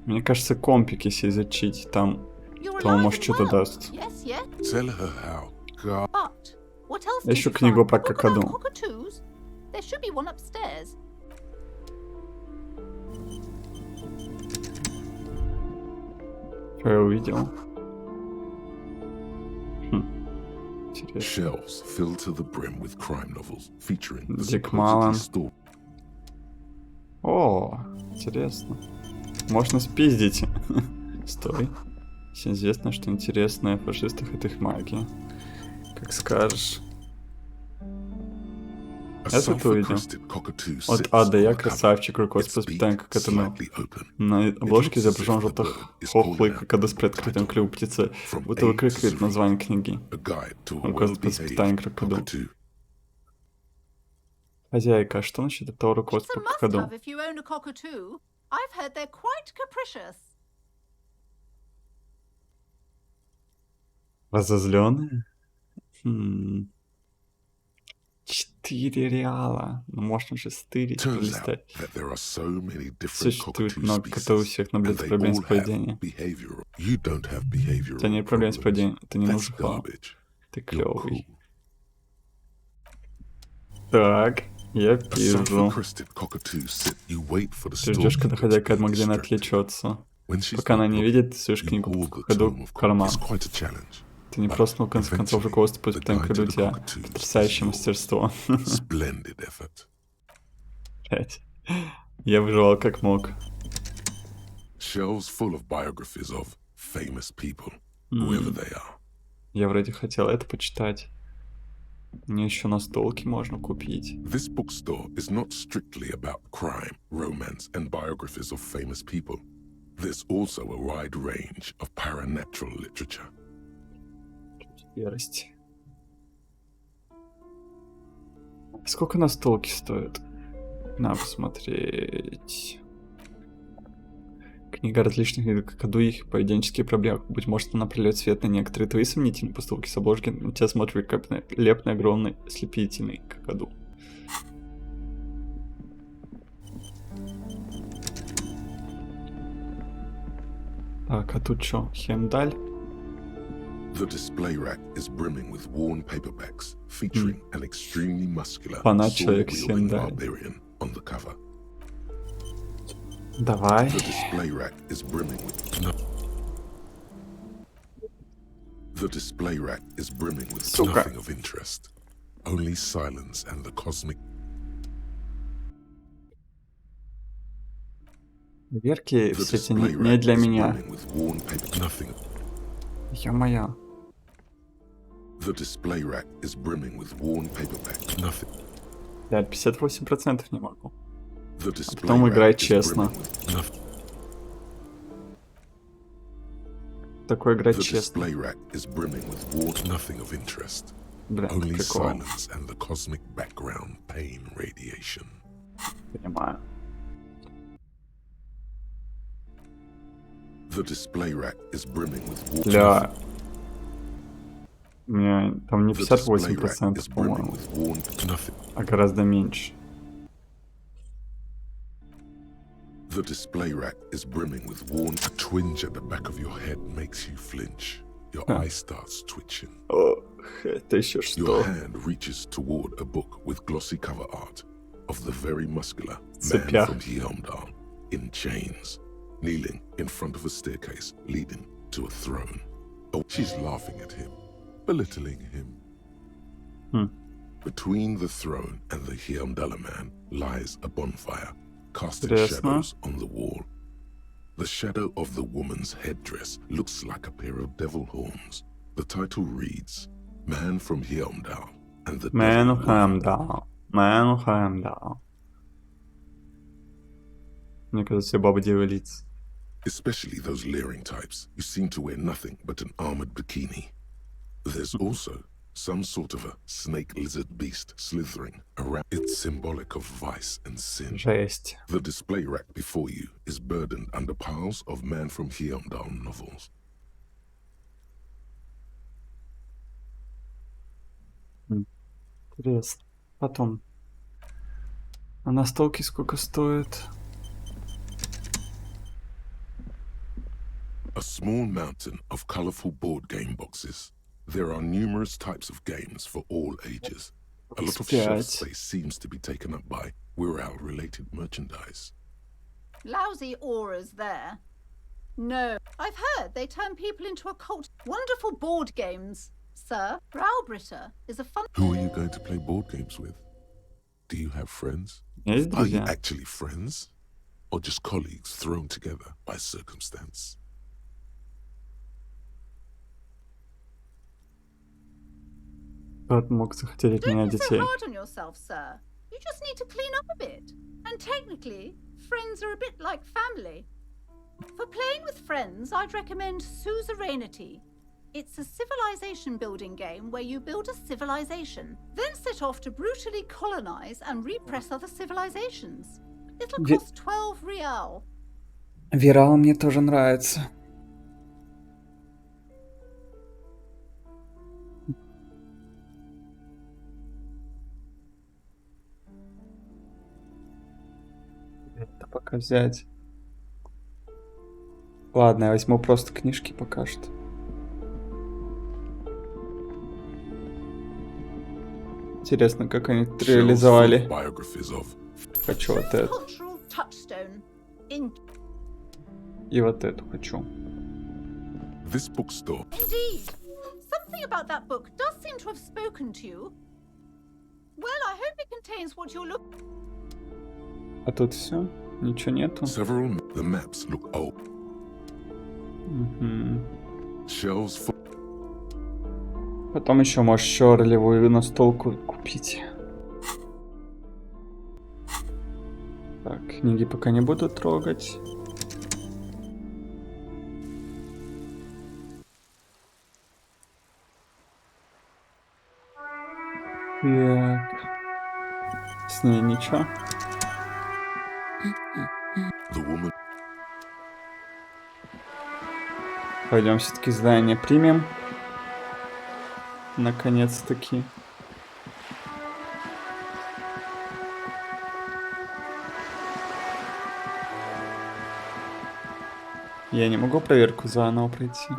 Speaker 1: Мне кажется, компик, если изучить, там,
Speaker 10: You're
Speaker 1: то
Speaker 10: alive
Speaker 1: может
Speaker 10: and
Speaker 1: что-то
Speaker 10: well.
Speaker 1: даст.
Speaker 10: Yes, yes.
Speaker 2: Tell her how. God.
Speaker 10: But what else
Speaker 1: Я
Speaker 10: did
Speaker 1: ищу
Speaker 10: you
Speaker 1: книгу
Speaker 10: find?
Speaker 1: по
Speaker 10: Crocodile
Speaker 1: какаду.
Speaker 10: cockatoos? There should be one upstairs.
Speaker 1: Что я увидел? Интересно.
Speaker 2: Shelves filled to the brim with crime novels featuring the
Speaker 1: Dick
Speaker 2: supposedly
Speaker 1: Mullen.
Speaker 2: story.
Speaker 1: О, интересно. Можно спиздить. Стой. Всем известно, что интересное в фашистах — это их магия. Как скажешь.
Speaker 2: A
Speaker 1: Я тут увидел.
Speaker 2: self-requested cockatoo
Speaker 1: От
Speaker 2: sits
Speaker 1: А до Я
Speaker 2: on the cover,
Speaker 1: красавчик, руководство
Speaker 2: its beak
Speaker 1: воспитания какаду.
Speaker 2: slightly open.
Speaker 1: На обложке
Speaker 2: looks as
Speaker 1: изображен
Speaker 2: if the
Speaker 1: желтых
Speaker 2: bird is
Speaker 1: хохлый
Speaker 2: calling out
Speaker 1: какаду с
Speaker 2: the
Speaker 1: приоткрытым
Speaker 2: title
Speaker 1: клювом птицы,
Speaker 2: From
Speaker 1: будто
Speaker 2: A
Speaker 1: выкрикивает
Speaker 2: to Z,
Speaker 1: название книги.
Speaker 2: A guide to a
Speaker 1: Руководство
Speaker 2: well-behaved
Speaker 1: воспитания какаду.
Speaker 2: cockatoo.
Speaker 1: Хозяйка, а что насчет этого
Speaker 10: It's
Speaker 1: руководства
Speaker 10: a
Speaker 1: какаду?
Speaker 10: must-have if you own a cockatoo. I've heard they're quite capricious.
Speaker 1: Разозленные? 4 реала. Ну, можно же стырить,
Speaker 2: Turns out
Speaker 1: пролистать.
Speaker 2: that there are so many different
Speaker 1: Существует
Speaker 2: cockatoo
Speaker 1: много котов, у
Speaker 2: species,
Speaker 1: всех
Speaker 2: and
Speaker 1: наблюдается
Speaker 2: they
Speaker 1: проблем с
Speaker 2: all have
Speaker 1: поведением.
Speaker 2: behavioral. You don't have behavioral
Speaker 1: У тебя нет проблем с
Speaker 2: problems.
Speaker 1: поведением, ты не
Speaker 2: That's
Speaker 1: нужен хлам.
Speaker 2: garbage.
Speaker 1: Ты
Speaker 2: You're
Speaker 1: клевый.
Speaker 2: cool.
Speaker 1: Так, я
Speaker 2: A
Speaker 1: вижу.
Speaker 2: self-requested cockatoo sit. You wait for the
Speaker 1: Ты ждешь, когда
Speaker 2: storekeeper to
Speaker 1: хозяйка
Speaker 2: be
Speaker 1: мгновенно
Speaker 2: distracted.
Speaker 1: отвлечется.
Speaker 2: When she's
Speaker 1: Пока она
Speaker 2: not
Speaker 1: не
Speaker 2: looking,
Speaker 1: видит, ты суешь
Speaker 2: you
Speaker 1: книгу
Speaker 2: hold
Speaker 1: по
Speaker 2: the
Speaker 1: ходу
Speaker 2: tome of
Speaker 1: в карман.
Speaker 2: It's quite a challenge.
Speaker 1: Ты не
Speaker 2: But
Speaker 1: просто научился концов
Speaker 2: eventually,
Speaker 1: руководства по
Speaker 2: the
Speaker 1: воспитанию
Speaker 2: guide to
Speaker 1: какаду, у
Speaker 2: the
Speaker 1: тебя
Speaker 2: cockatoos
Speaker 1: потрясающее
Speaker 2: is yours.
Speaker 1: мастерство.
Speaker 2: Splendid effort.
Speaker 1: Блять. Я выживал как мог.
Speaker 2: Shelves full of biographies of famous people, whoever they are.
Speaker 1: Я вроде хотел это почитать. Мне еще настолки можно купить.
Speaker 2: This bookstore is not strictly about crime, romance, and biographies of famous people. There's also a wide range of paranatural literature.
Speaker 1: Ярость. Сколько настолки стоят? Надо посмотреть. Книга различных видов какаду и их поведенческие проблемы. Быть может, она прольет свет на некоторые твои сомнительные поступки с обложки. На тебя смотрит великолепный, огромный, ослепительный какаду. Так, а тут что? Хемдаль?
Speaker 2: The display rack is brimming with worn paperbacks featuring an extremely muscular
Speaker 1: Фанат человек
Speaker 2: sword-wielding
Speaker 1: Хемдаль.
Speaker 2: barbarian on the cover.
Speaker 1: Давай.
Speaker 2: The display rack is brimming with The display rack is brimming with
Speaker 1: Сука.
Speaker 2: nothing of interest. Only silence and the cosmic.
Speaker 1: Проверки
Speaker 2: The
Speaker 1: все эти
Speaker 2: display
Speaker 1: не
Speaker 2: rack
Speaker 1: для
Speaker 2: is
Speaker 1: меня.
Speaker 2: brimming with worn paper. Nothing.
Speaker 1: Ё-моё.
Speaker 2: The display rack is brimming with worn paperbacks. Nothing.
Speaker 1: Я 58% не могу.
Speaker 2: The display
Speaker 1: потом
Speaker 2: rack
Speaker 1: играй
Speaker 2: is
Speaker 1: честно.
Speaker 2: brimming with nothing.
Speaker 1: Такой играть
Speaker 2: The
Speaker 1: честно.
Speaker 2: display rack is brimming with worn nothing of interest.
Speaker 1: Бля,
Speaker 2: Only
Speaker 1: какого?
Speaker 2: silence and the cosmic background pain radiation.
Speaker 1: Понимаю.
Speaker 2: The display rack is brimming with worn
Speaker 1: Бля. У меня там не
Speaker 2: The display rack
Speaker 1: 58%,
Speaker 2: is brimming
Speaker 1: по-моему,
Speaker 2: with worn nothing.
Speaker 1: а гораздо меньше.
Speaker 2: The display rack is brimming with worn. A twinge at the back of your head makes you flinch. Your eye starts twitching.
Speaker 1: Ох, это еще
Speaker 2: Your
Speaker 1: что?
Speaker 2: hand reaches toward a book with glossy cover art of the very muscular man
Speaker 1: Цепях.
Speaker 2: from Heimdall in chains, kneeling in front of a staircase leading to a throne. Oh, she's laughing at him, belittling him. Between the throne and the Heimdall man lies a bonfire, casting
Speaker 1: Интересно.
Speaker 2: shadows on the wall. The shadow of the woman's headdress looks like a pair of devil horns. The title reads, Man from Heimdall and the
Speaker 1: Man
Speaker 2: Devil
Speaker 1: of
Speaker 2: Woman.
Speaker 1: Heimdall. Man of Heimdall. Мне кажется, все бабы делают лица.
Speaker 2: Especially those leering types who seem to wear nothing but an armored bikini. There's also some sort of a snake lizard beast slithering around. It's symbolic of vice and sin.
Speaker 1: Жесть.
Speaker 2: The display rack before you is burdened under piles of Man from Heimdall novels.
Speaker 1: Интересно. Потом. А настолки сколько стоит?
Speaker 2: A small mountain of colorful board game boxes. There are numerous types of games for all ages. A lot of shelf
Speaker 1: Пять.
Speaker 2: space seems to be taken up by Wirral-related merchandise.
Speaker 10: Lousy auras there. No, I've heard they turn people into a cult. Wonderful board games, sir. Browbritter is a fun.
Speaker 2: Who are you going to play board games with? Do you have friends?
Speaker 1: Есть
Speaker 2: Are you
Speaker 1: друзья?
Speaker 2: actually friends? Or just colleagues thrown together by circumstance?
Speaker 1: Кто мог захотеть от меня
Speaker 10: Don't be so
Speaker 1: детей?
Speaker 10: hard on yourself, sir. You just need to clean up a bit. And technically, friends are a bit like family. For playing with friends, I'd recommend Suzerainty. It's a civilization building game where you build a civilization, then set off to brutally colonize and repress other civilizations. It'll
Speaker 1: Ve-
Speaker 10: cost 12 real.
Speaker 1: Вирал мне тоже нравится. Это пока взять. Ладно, я возьму просто книжки пока что. Интересно, как они это
Speaker 2: Shelves full
Speaker 1: реализовали.
Speaker 2: of biographies of
Speaker 1: Хочу вот эту.
Speaker 10: Cultural touchstone. In
Speaker 1: И вот эту хочу.
Speaker 2: this bookstore.
Speaker 10: Indeed. Something about that book does seem to have spoken to you. Well, I hope it contains what you're looking.
Speaker 1: А тут все? Ничего нету?
Speaker 2: The maps look old.
Speaker 1: Мгм.
Speaker 2: Shelves full.
Speaker 1: Потом еще можешь еще ролевую настолку купить. Так, книги пока не буду трогать. Так. С ней ничего.
Speaker 2: The woman.
Speaker 1: Пойдем все-таки задание примем. Наконец-таки. Я не могу проверку заново пройти.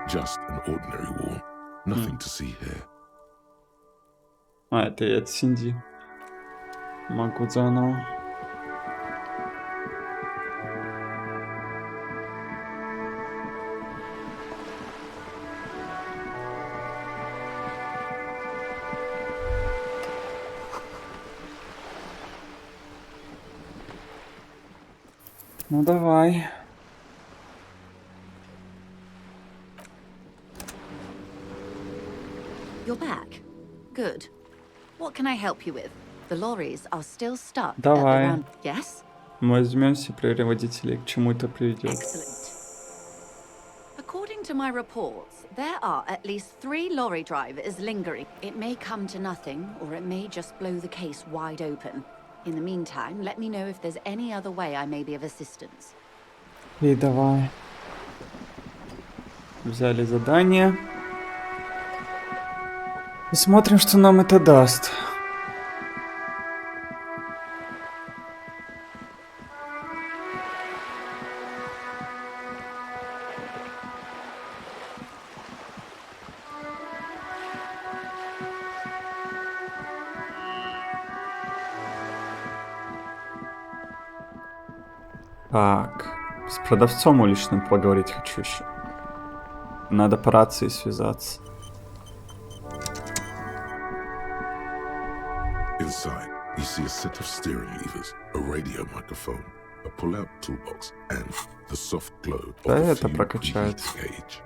Speaker 2: Just an ordinary wall. Nothing to see here.
Speaker 1: А, это я от Синди. Могу заново. Ну давай.
Speaker 11: You're back. Good. What can I help you with? The lorries are still stuck
Speaker 1: Давай.
Speaker 11: at the round. Yes?
Speaker 1: Мы возьмем все переводителей, к чему это приведет.
Speaker 11: Excellent. According to my reports, there are at least 3 lorry drivers lingering. It may come to nothing, or it may just blow the case wide open. In the meantime, let me know if there's any other way I may be of assistance.
Speaker 1: И давай. Взяли задание. Посмотрим, что нам это даст. Так, с продавцом уличным поговорить хочу еще. Надо по рации связаться.
Speaker 2: Inside, you see a set of steering levers, a radio microphone, a pull-out toolbox, and the soft glow of
Speaker 1: Да,
Speaker 2: the
Speaker 1: это
Speaker 2: fuel
Speaker 1: прокачается.
Speaker 2: preheat gauge.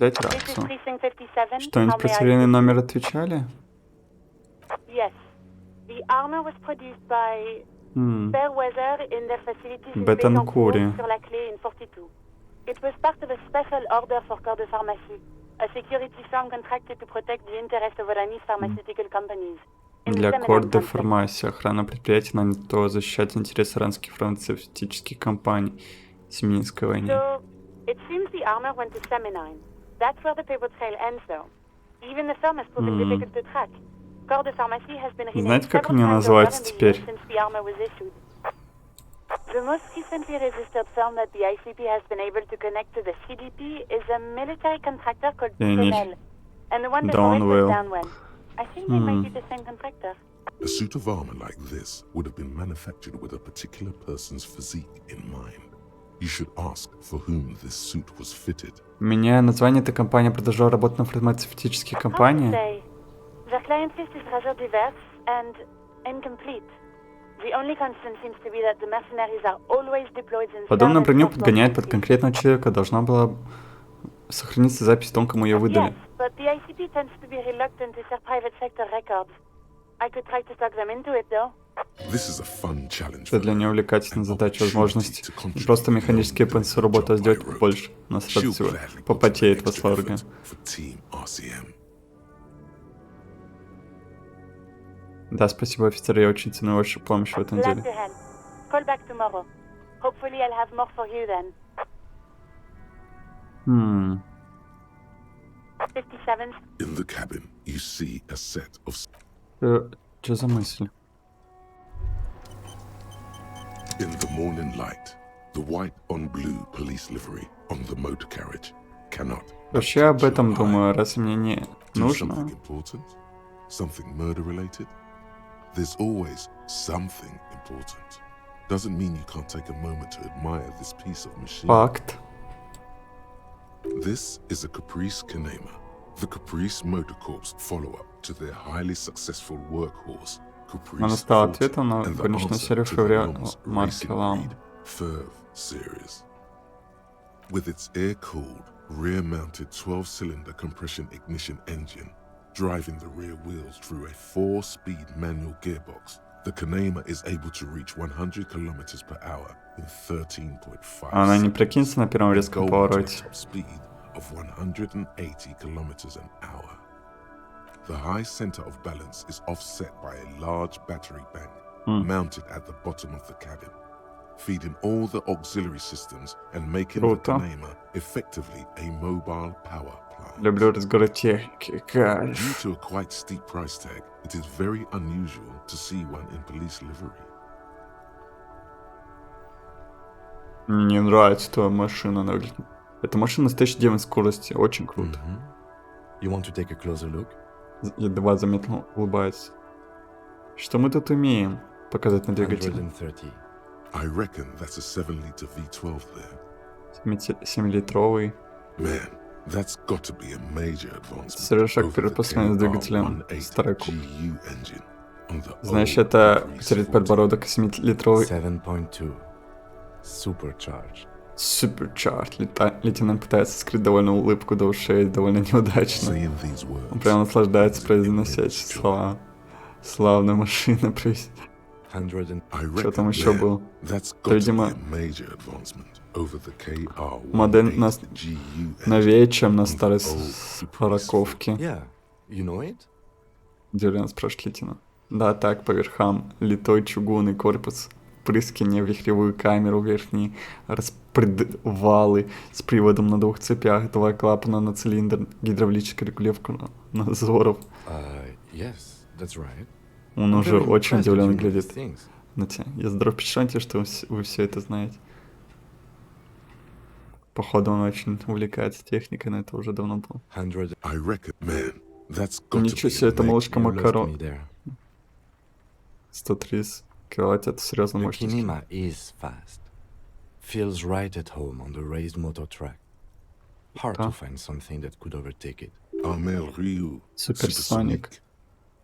Speaker 1: Дайте рацию. Что-нибудь про серийный номер отвечали? Бетанкури.
Speaker 12: It was part of a special order for Corps de Pharmacie, a security firm contracted to protect the interests of Oranese pharmaceutical companies.
Speaker 1: Для Corps de Pharmacie охрана предприятий нанято защищать интересы иранских фармацевтических компаний в Семинской войне.
Speaker 12: So, it seems the armor went to Seminine. That's where the paper trail ends, though. Even the firm has proven difficult to track. Corps de Pharmacie has been renamed
Speaker 1: Знаете, как
Speaker 12: several
Speaker 1: они
Speaker 12: times
Speaker 1: называются
Speaker 12: over in the
Speaker 1: теперь?
Speaker 12: years since the armor was issued. The most recently registered firm that the ICP has been able to connect to the CDP is a military contractor called Brunel, and the one before it was Downwell. I think they might be the same contractor.
Speaker 2: A suit of armor like this would have been manufactured with a particular person's physique in mind. You should ask for whom this suit was fitted.
Speaker 1: Меня название этой компании продолжала работать на фармацевтические компании.
Speaker 12: Their client list is rather diverse and incomplete. The only constant seems to be that the mercenaries are always deployed in
Speaker 1: Подобную броню подгоняет под конкретного человека. Должна была сохраниться запись о том, кому ее выдали.
Speaker 12: Yes, but the ICP tends to be reluctant to share private sector records. I could try to talk them into it, though.
Speaker 2: This is a fun challenge.
Speaker 1: Это для нее увлекательная задача, возможность не просто механически выполнить свою работу, а сделать побольше. У нас сразу всего попотеет восторга. Да, спасибо, офицер, я очень ценю вашу помощь в этом деле.
Speaker 12: Call back tomorrow. Hopefully I'll have more for you then. 57.
Speaker 2: In the cabin, you see a set of...
Speaker 1: Что за мысль?
Speaker 2: In the morning light, the white on blue police livery on the motor carriage cannot...
Speaker 1: Вообще об этом думаю, раз мне не нужно.
Speaker 2: Something important? Something murder related? There's always something important. Doesn't mean you can't take a moment to admire this piece of machinery.
Speaker 1: Факт.
Speaker 2: This is a Caprice Kanema, the Caprice Motor Corps follow-up to their highly successful workhorse, Caprice
Speaker 1: Она стала
Speaker 2: 40,
Speaker 1: ответом на
Speaker 2: and the
Speaker 1: конечную
Speaker 2: answer
Speaker 1: серию
Speaker 2: to the
Speaker 1: фаворитов
Speaker 2: Long's
Speaker 1: марки
Speaker 2: racing
Speaker 1: Лам.
Speaker 2: breed, Ferv series. With its air-cooled, rear-mounted 12-cylinder compression ignition engine, driving the rear wheels through a 4-speed manual gearbox, the Kanema is able to reach 100 km per hour in 13.5
Speaker 1: Она не
Speaker 2: seconds.
Speaker 1: прикинется на первом резком повороте.
Speaker 2: Speed of 180 km an hour. The high center of balance is offset by a large battery bank mounted at the bottom of the cabin, feeding all the auxiliary systems and making the Kanema effectively a mobile power plant.
Speaker 1: Люблю разговоры техники, кайф.
Speaker 2: Due to a quite steep price tag, it is very unusual to see one in police livery.
Speaker 1: Мне нравится твоя машина, она выглядит. Эта машина настоящий демон скорости, очень круто.
Speaker 3: You want to take a closer look?
Speaker 1: Едва заметно улыбается. Что мы тут умеем? Показать на двигателе.
Speaker 3: 130.
Speaker 2: I reckon that's a 7-liter V12 there.
Speaker 1: 7-литровый.
Speaker 2: Man, that's got to be a major advancement.
Speaker 1: Серый шаг вперед по сравнению с двигателем старой куб. Знаешь, это потерять подбородок 7-литровый.
Speaker 3: 7.2. Supercharged.
Speaker 1: Supercharged. Лейтенант пытается скрыть довольно улыбку до ушей, довольно неудачно. Он прямо наслаждается, произнося эти слова. Славная машина, Что там еще было? Это, видимо, модель новее, чем на старой сороковке. Удивленно спрашивает лейтенант. Да, так, по верхам. Литой чугунный корпус. Впрыскивание в вихревую камеру, верхние распредвалы с приводом на 2 цепях, 2 клапана на цилиндр, гидравлическая регулировка назоров.
Speaker 3: Yes, that's right.
Speaker 1: Он уже очень удивленно глядит на тебя. Я здорово впечатлен, что вы все это знаете. Походу, он очень увлекается техникой, но это уже давно было. Ничего себе, это малышка Макарон. 130 киловатт, это серьезно
Speaker 3: The
Speaker 1: мощность.
Speaker 3: Kinema is fast. Feels right at home on the raised motor track. Hard to find something that could overtake it.
Speaker 1: Суперсоник.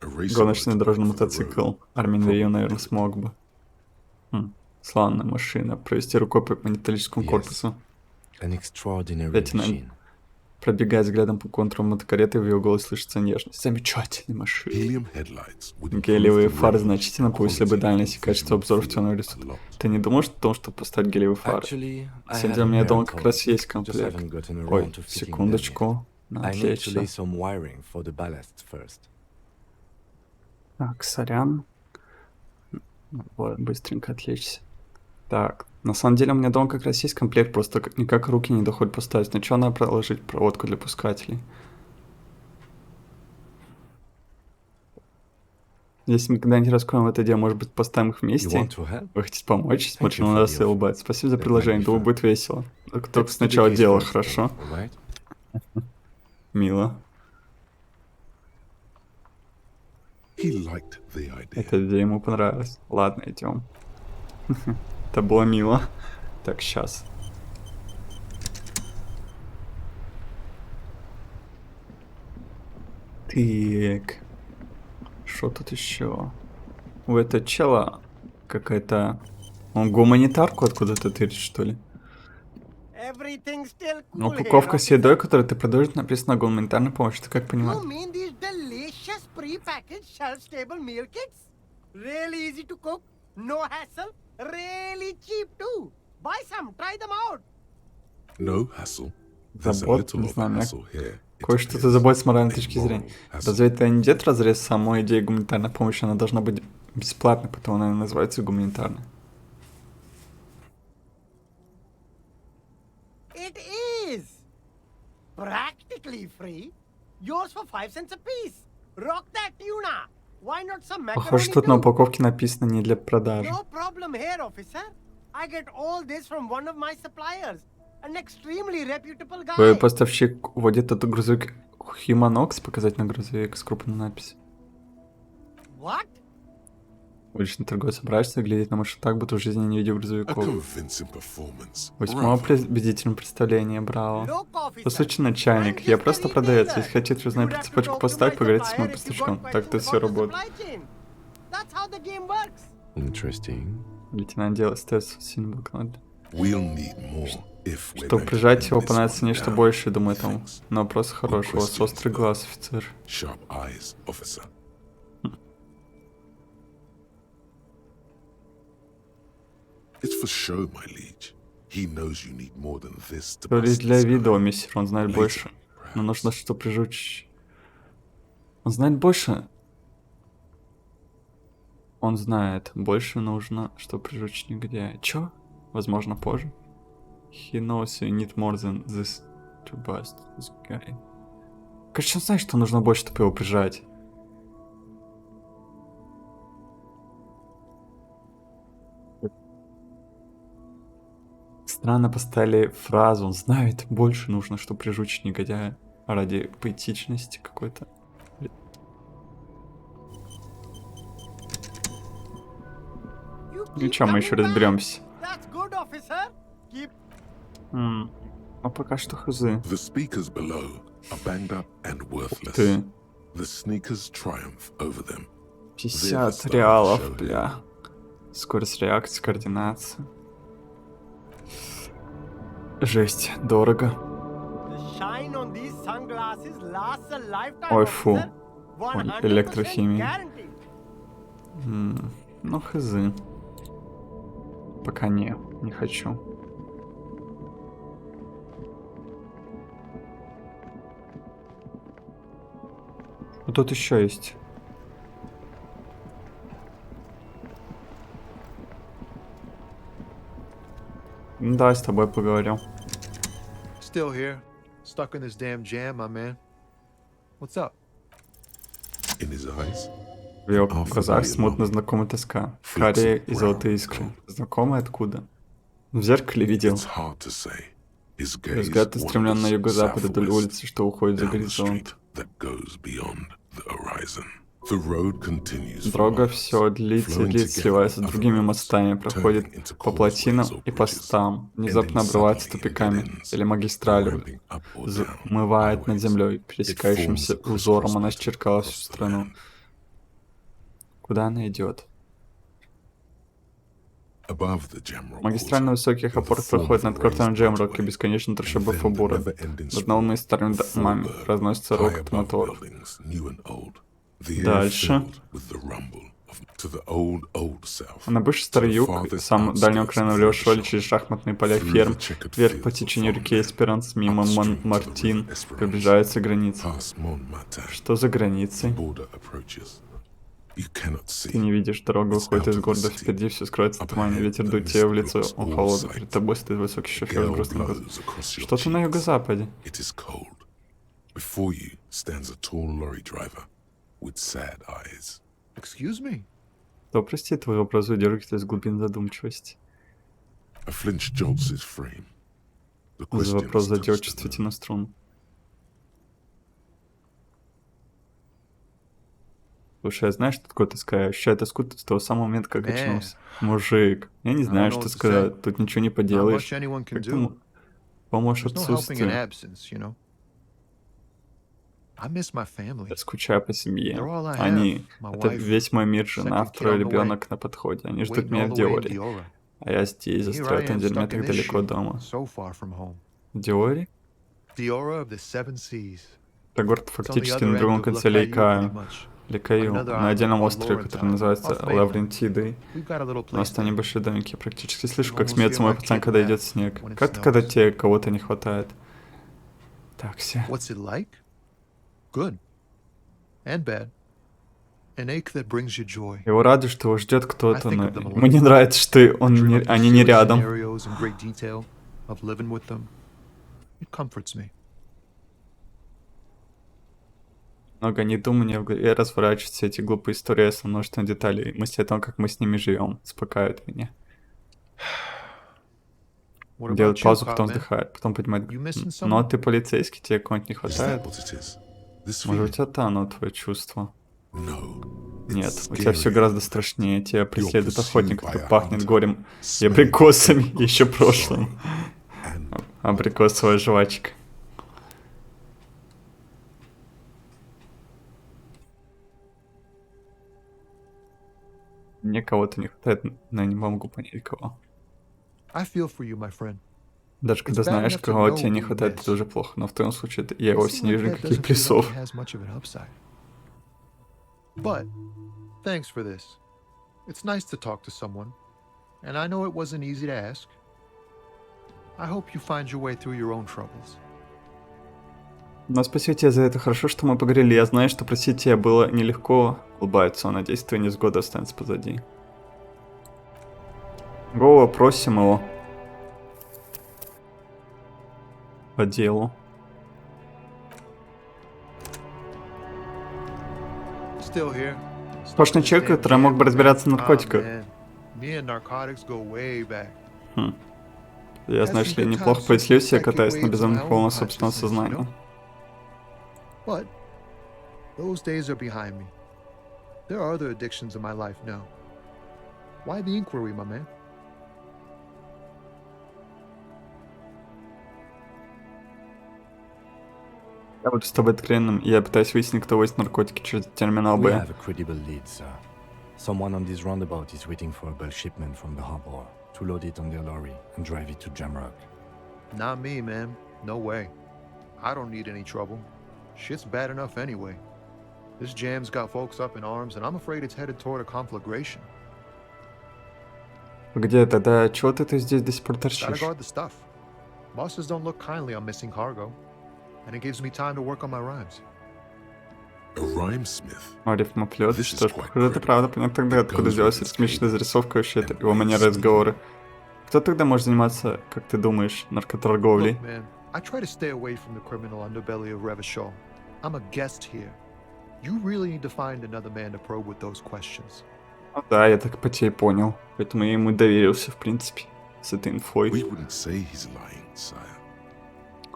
Speaker 1: Гоночный дорожный мотоцикл. Армин Рию, наверное, смог бы. Славная машина. Провести рукой по металлическому корпусу.
Speaker 3: An extraordinary
Speaker 1: Пятина.
Speaker 3: machine.
Speaker 1: Пробегая взглядом по контуру мотокареты, в ее голосе слышится нежность. Замечательный машина. Гелиевые фары значительно повысили бы дальность и качество обзоров в темном лесу. Ты не думал о том, чтобы поставить гелиевые фары? Сегодня у меня дома как раз есть комплект. Ой, секундочку. Надо отвлечься. Так, сорян. Вот, быстренько отвлечься. Так, на самом деле у меня дома как раз есть комплект, просто никак руки не доходят поставить. Сначала надо проложить проводку для пускателей. Если мы когда-нибудь раскроем это дело, может быть, поставим их вместе? Вы хотите помочь? Смотрю на нас и улыбается. Спасибо за предложение, думаю, будет весело. Только сначала дело, хорошо? Мило. Эта идея ему понравилась. Ладно, идем. Это было мило. Так, сейчас. Так. Что тут еще? У этого чела какая-то... Он гуманитарку откуда-то тырит, что ли? Упаковка с едой, которую ты продаешь, написано гуманитарная помощь. Ты как понимаешь? Забот, не знаю, меня кое-что ты заботит с моральной точки зрения. Разве это не идет вразрез с самой идеей гуманитарной помощи? Она должна быть бесплатной, потому она называется гуманитарной. Похоже, тут на упаковке написано не для продажи. Твой поставщик вводит этот грузовик Химанокс, показать на грузовик с крупной надписью. Уличный торговец обращается и глядит на машину так, будто в жизни не видел грузовиков. 8-го убедительное представление, браво. По сути, начальник, я просто продавец. Если хотите узнать про цепочку поставок, поговорите с моим поставщиком. Так это все работает. Лейтенант делает тест в синем блокноте. Чтобы прижать его, понадобится нечто большее, думаю, там. Но вопрос хороший, у вас острый глаз, офицер. То лишь для вида, мистер, он знает больше. Но нужно что прижучь. Он знает больше. Он знает, больше нужно, что прижучь негодяя. Чё? Возможно, позже. He knows you need more than this to bust this guy. Конечно, он знает, что нужно больше, чтобы его прижать. Странно поставили фразу. Он знает, больше нужно, чтобы прижучить негодяя. Ради поэтичности какой-то. Ну чё, мы еще разберемся. А пока что хз. Ух ты. 50 реалов, бля. Скорость реакции, координация. Жесть, дорого. Ой, фу. Ой, электрохимия. Ну, хз. Пока не хочу. Вот тут еще есть. Да, с тобой поговорим.
Speaker 4: Still here, stuck in this damn jam, my man. What's up?
Speaker 1: В его глазах смутно знакомая тоска. Карие и золотые искры. Знакомый откуда? В зеркале видел. Взгляд устремлен на юго-запад вдоль улицы, что уходит за горизонт. Дорога все длится и длится, сливается с другими мостами, проходит по плотинам и постам, внезапно обрывается тупиками или магистралью, взмывает над землей, пересекающимся узором, она исчеркала всю страну. Куда она идет? Магистраль на высоких опорах проходит над кварталом Джемрок и бесконечно трущобы Фабура. Над новыми и старыми домами разносится рокот моторов. Дальше. На бывший старый юг, сам дальнего края Лешоли, через шахматные поля ферм, вверх по течению реки Эсперанс, мимо Мартин, приближается граница. Что за границей? Ты не видишь, дорога уходит из города, впереди все скроется в тумане, ветер дует тебе в лицо, он холодный, перед тобой стоит высокий шофер с грустным глазом. Что-то на юго-западе.
Speaker 4: Excuse me?
Speaker 1: Кто, прости, твой образ удерживает из глубин задумчивости? За вопрос задел чувствительную струну. Слушай, я знаю, что такое тоска? Я ощущаю тоску с того самого момента, как очнулся. Мужик, я не знаю, что сказать. Тут ничего не поделаешь. Как ты поможешь отсутствию? Я скучаю по семье. Они — это весь мой мир, жена, второй ребенок на подходе. Они ждут меня в Диоре. А я здесь, застрял в этом дерьме так далеко дома. В Диоре? Это город фактически на другом конце Ликаю, на отдельном острове, который называется Лаврентидой. У нас там небольшие домики. Я практически слышу, как смеется мой пацан, когда идет снег. Как то, когда тебе кого-то не хватает? Такси. Его радует, что его ждет кто-то, но ему не нравится, что они не рядом. Много недумания в голове, разворачивают все эти глупые истории со множеством деталей. Мысли о том, как мы с ними живем, успокаивают меня. Делает паузу, потом вздыхает, потом поднимает. Ну а ты полицейский, тебе кого-нибудь не хватает? Может быть, это оно, твое чувство? Нет, у тебя все гораздо страшнее. Тебя преследует охотник, который пахнет горем и абрикосами, еще прошлым. Абрикосовая жвачка. Мне кого-то не хватает, но я не могу понять кого. Даже когда знаешь, кого тебе не хватает, это уже плохо. Но в твоем случае я вовсе не вижу никаких плюсов. Но спасибо тебе за это. Хорошо, что мы поговорили. Я знаю, что просить тебя было нелегко. Улыбается он. Надеюсь, твои невзгоды останутся позади. Гоу, просим его. По делу. Сплошный человек, который мог бы разбираться в наркотиках. Я, знаешь ли, неплохо повеселюсь, я катаюсь на безумных волнах собственного сознания. Я буду с тобой откровенным, и я пытаюсь выяснить, кто возит наркотики через терминал Б.
Speaker 3: Someone on this roundabout is waiting for a bulk shipment from the harbor to load it on their lorry and drive it to Jamrock.
Speaker 4: Not me, man. No way. I don't need any trouble. Shit's bad enough anyway. This jam's got folks up in arms, and I'm afraid it's headed toward a conflagration.
Speaker 1: Где тогда? Чего ты здесь до сих пор торчишь?
Speaker 4: Gotta guard the stuff. Bosses don't look kindly on missing cargo, and it gives me time to work on my rhymes.
Speaker 1: Рифмоплет. Что ж, похоже, это правда. Понятно тогда, откуда взялась ритмичная зарисовка, вообще это его манера разговора. Кто тогда может заниматься, как ты думаешь, наркоторговлей? Ну да, я так по тебе понял. Поэтому я ему доверился, в принципе, с этой инфой.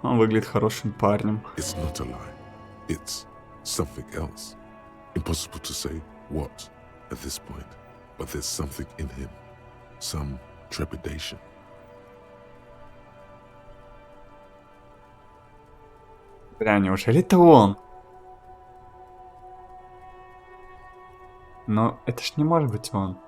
Speaker 1: Он выглядит хорошим парнем.
Speaker 2: Impossible to say what at this point, but there's something in him, some trepidation.
Speaker 1: Бля, неужели это он? Но это ж не может быть он.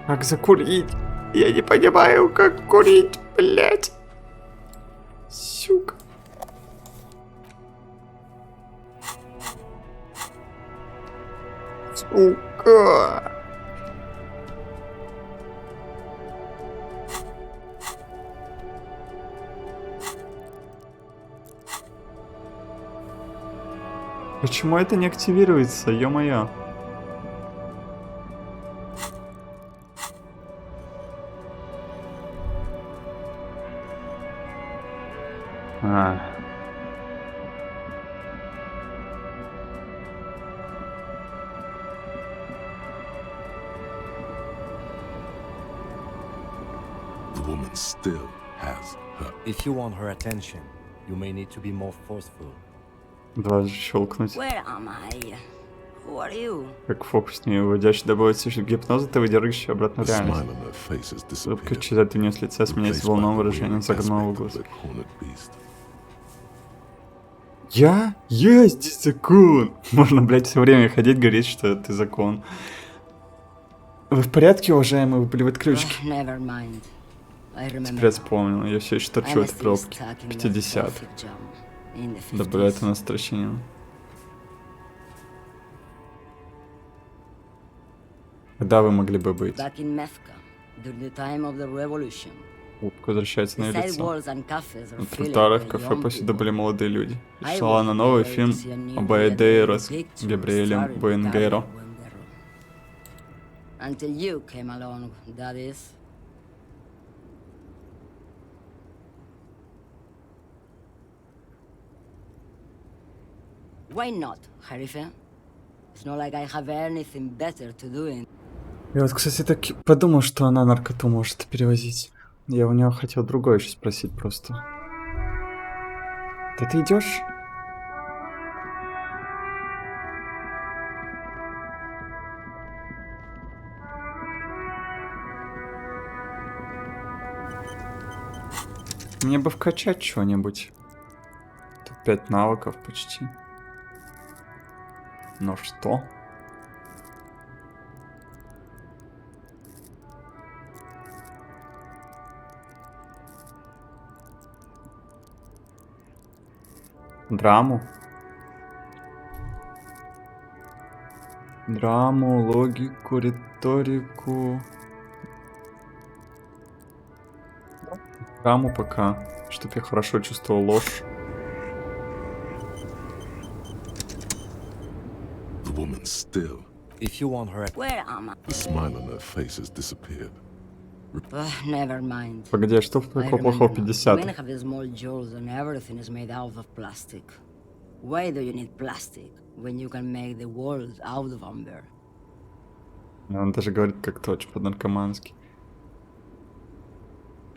Speaker 1: Как закурить? Я не понимаю, как курить, блять. Сука. Сука. Почему это не активируется, ё-моё?
Speaker 2: The woman still has her.
Speaker 3: If you want her attention, you may need to be more forceful.
Speaker 1: Два щелкнуть.
Speaker 11: Where am I? Who are you?
Speaker 1: Как фокуснее, выводящий добавить гипноза, ты выдергиваешь обратно в реальность. Улыбка через эту не с лица сменяется волновым выражением загнанного глаза. Я здесь закон. Можно, блядь, все время ходить, говорить, что ты закон. Вы в порядке, уважаемые? Вы были в отключке? Теперь я вспомнил, я все еще торчу от пробки. 50. Добавляет у нас стращение. Когда вы могли бы быть? Улыбка возвращается на ее лицо. На тротуарах в кафе повсюду были молодые люди. И шла на новый фильм об Эйдеро с Габриэлем Буэнгеро.
Speaker 11: Why not, Harife? It's not like I have anything better to do in.
Speaker 1: Я вот, кстати, так подумал, что она наркоту может перевозить. Я у нее хотел другое еще спросить просто. Да ты идешь? Мне бы вкачать что-нибудь. Тут 5 навыков почти. Но что? Драму? Драму, логику, риторику. Драму пока, чтобы я хорошо чувствовал ложь.
Speaker 2: Woman still.
Speaker 3: If you want her,
Speaker 11: Where am I?
Speaker 2: The smile on her face has disappeared.
Speaker 11: Never mind.
Speaker 1: Погоди, а что такого плохого в 50?
Speaker 11: Men have small jaws and everything is made out of plastic. Why do you need plastic when you can make the world out of amber?
Speaker 1: Он даже говорит как точно по-наркомански.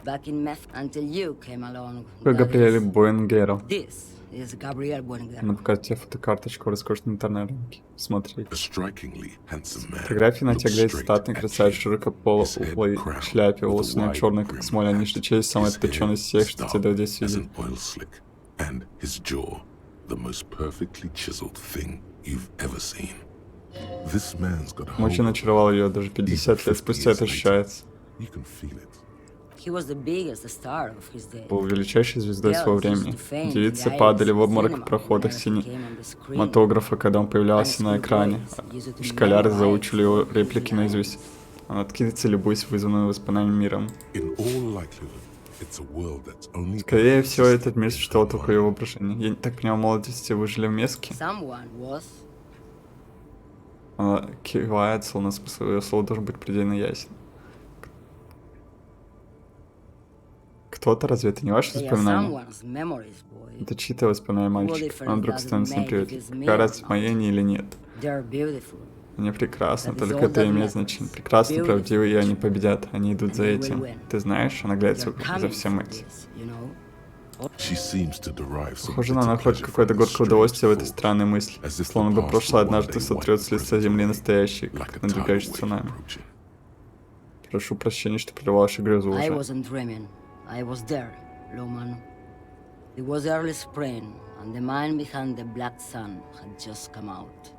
Speaker 11: Back in meth until you came along.
Speaker 1: Габриэль Буэнгеро.
Speaker 11: This is Gabriel Buenger.
Speaker 1: На показе фотокарточку роскошной интернет-рынке. Смотри.
Speaker 2: A strikingly handsome man.
Speaker 1: Фотографии на тебе
Speaker 2: looks
Speaker 1: глядит
Speaker 2: straight
Speaker 1: статный
Speaker 2: at
Speaker 1: красавец
Speaker 2: you.
Speaker 1: в широкополой
Speaker 2: His head crowned
Speaker 1: шляпе,
Speaker 2: with a
Speaker 1: волосы у него
Speaker 2: wide
Speaker 1: черные, как
Speaker 2: brim
Speaker 1: смоль, они
Speaker 2: hat.
Speaker 1: челюсть самая
Speaker 2: His
Speaker 1: точёная из
Speaker 2: hair
Speaker 1: всех, что
Speaker 2: is
Speaker 1: тебе доводилось
Speaker 2: dark as
Speaker 1: видеть.
Speaker 2: an oil slick, and his jaw the most perfectly chiseled thing you've ever seen. This man's got a hold
Speaker 1: Мужчина очаровал ее, даже 50 лет спустя это ощущается.
Speaker 2: You can feel it.
Speaker 11: He was the biggest star of his day.
Speaker 1: Был величайшей звездой своего времени. Девицы падали в обморок в проходах синематографа, когда он появлялся на экране. Школяры заучили его реплики наизусть. Он откидывается, любуясь вызванным воспоминанием миром.
Speaker 2: In all likelihood, it's a world that's only
Speaker 1: Скорее всего, этот мир существовал только в ее воображении. Я так понимаю, в молодости вы жили в Меске?
Speaker 11: Someone was.
Speaker 1: Она кивает, словно смысл ее слова должен быть предельно ясен. Кто-то, разве это не ваши воспоминания?
Speaker 11: Someone's memories, boy.
Speaker 1: Это чьи-то воспоминания мальчика. Он вдруг становится неприветливым. Какая разница, мои они или нет?
Speaker 11: They're beautiful.
Speaker 1: Они прекрасны, только это имеет значение. Прекрасны, правдивы, и они победят. Они идут за этим. Ты знаешь, она глядит за всем этим. Похоже, она находит какое-то горькое удовольствие в этой странной мысли. Словно бы прошлое однажды сотрет с лица земли настоящий, как надвигающийся цунами. Прошу прощения, что прервал вашу грезу уже.
Speaker 13: It was early spring, and the man behind the black sun had just come out.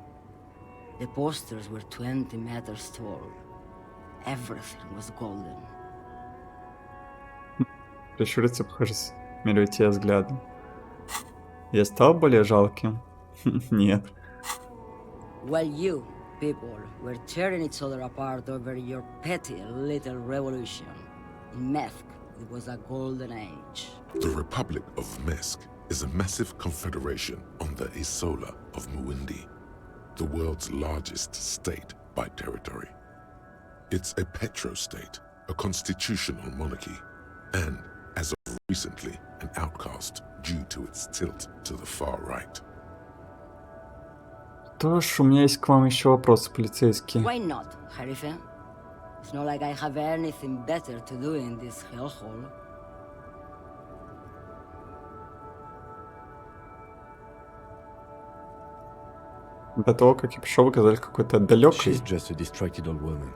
Speaker 13: The posters were 20 meters tall. Everything was golden.
Speaker 1: Прищуриться, похоже, смиривать тебя взглядом. Я стал более жалким? Нет.
Speaker 13: While you, people, were tearing each other apart over your petty little revolution, in Methk, it was a golden age.
Speaker 2: The Republic of Mesk is a massive confederation on the Isola of Muindi, the world's largest state by territory. It's a petro-state, a constitutional monarchy, and, as of recently, an outcast due to its tilt to the far right.
Speaker 1: Что ж, у меня есть к вам еще вопросы, полицейские.
Speaker 13: Why not, Harife? It's not like I have anything better to do in this hellhole.
Speaker 1: До того, как я пришел, вы казались какой-то далекой.
Speaker 3: She's just a distracted old woman.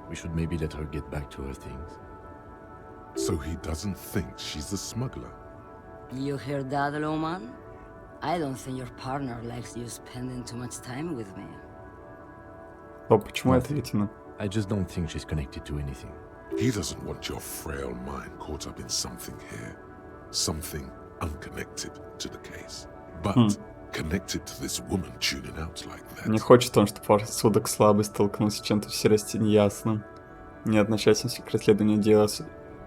Speaker 3: We should maybe let her get back to her things.
Speaker 2: So he doesn't think she's a smuggler.
Speaker 13: You hear that, Loman? I don't think your partner likes you spending too much time with me.
Speaker 1: То почему это лейтенант?
Speaker 3: I just don't think she's connected to anything.
Speaker 2: He doesn't want your frail mind caught up in something here. Something unconnected to the case. But connected to this woman tuning out like that.
Speaker 1: Не хочет он, чтобы рассудок слабый столкнулся с чем-то в серости неясным. Не одночасность к расследованию дела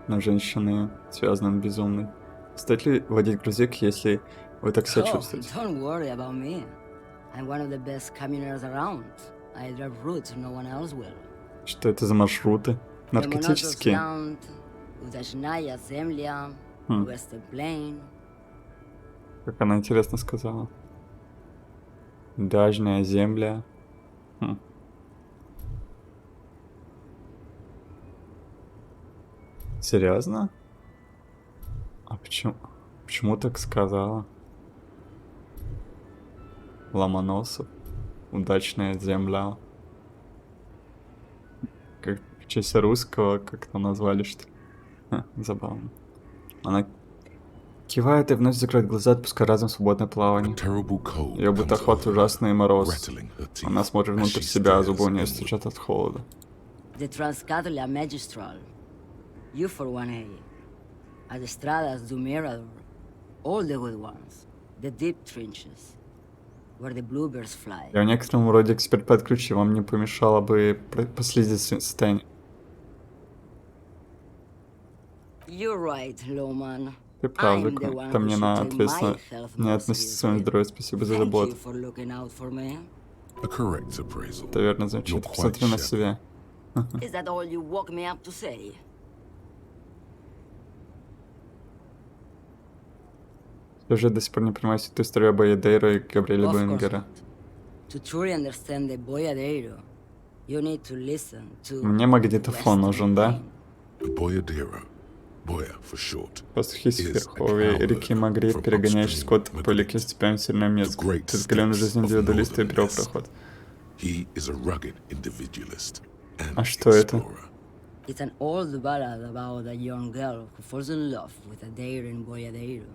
Speaker 1: на женщины, связанным безумной. Стоит ли водить грузовик, если вы так себя чувствуете?
Speaker 13: Don't worry about me. I'm one of the best communers around. I drive routes no one else will.
Speaker 1: Что это за маршруты? Наркотические? Как она интересно сказала. Дажная земля. Серьезно? А почему так сказала? Ломоносов. Удачная земля. Как в честь русского как-то назвали, что ли. Забавно. Она кивает и вновь закроет глаза, отпуская разум в свободное плавание. Ее будто охватывает ужасный мороз. Она смотрит внутрь себя, а зубы у нее стучат от холода.
Speaker 13: You for 1A. Adestradas do Mirador. All the good ones. The deep trenches. Where the bluebirds fly.
Speaker 1: Я в некотором роде эксперт по отключи. Вам не помешало бы последить состояние.
Speaker 13: You're right, Loman.
Speaker 1: Ты прав, это мне надо ответственно не относиться к своему здоровью. Спасибо за заботу. Это верно звучит. Посмотри на себя.
Speaker 13: Is that all you woke me up to say?
Speaker 1: Я уже до сих пор не понимаю всю эту историю об Боядейро и Габриэле Буэнгера. Мне магнитофон нужен, да? Пастухи с верховой реки Магри, перегоняющий скот по реке степям северным мест. Ты взглянул жизнь индивидуалиста и первопроход. А что это?
Speaker 13: It's an old ballad about a young girl who falls in love with a dare in Boyadeiro.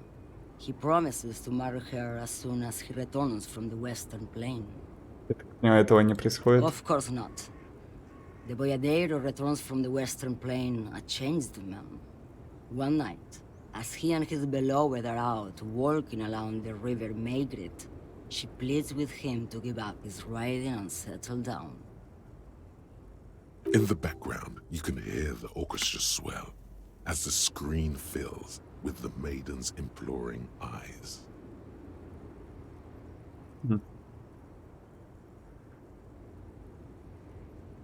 Speaker 13: He promises to marry her as soon as he returns from the western plain.
Speaker 1: Этого не происходит?
Speaker 13: Of course not. The Boyadeiro returns from the western plain a changed man. One night, as he and his beloved are out walking along the river Maigret, she pleads with him to give up his riding and settle down.
Speaker 2: In the background, you can hear the orchestra swell as the screen fills with the maiden's imploring eyes.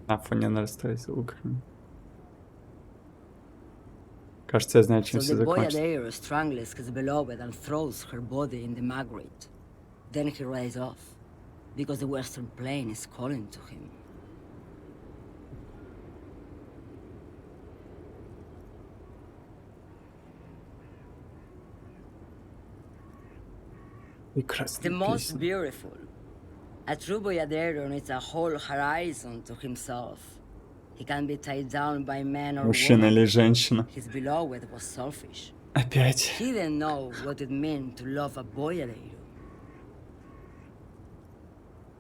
Speaker 1: На фоне нарастает звук. Кажется, я знаю, чем все закончится.
Speaker 13: So the Boyadeiro strangles his beloved and throws her body in the Magritte. Then he rides off. because the Western Plain is calling to him. The most beautiful. A true boyadero needs a whole horizon to himself. He can be tied down by man or
Speaker 1: Мужчина или женщина.
Speaker 13: His beloved was selfish.
Speaker 1: Опять.
Speaker 13: He didn't know what it meant to love a boyadero.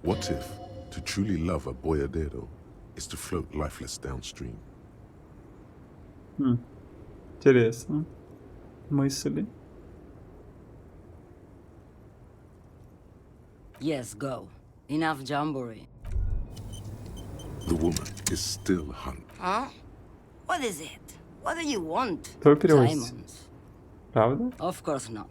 Speaker 2: What if to truly love a boyadero is to float lifeless downstream?
Speaker 1: Интересно. Мысли.
Speaker 13: Yes, go. Enough jamboree.
Speaker 2: The woman is still hunt.
Speaker 13: Huh? What is it? What do you want?
Speaker 1: Кто переводит?
Speaker 13: Diamonds.
Speaker 1: Правда?
Speaker 13: Of course not.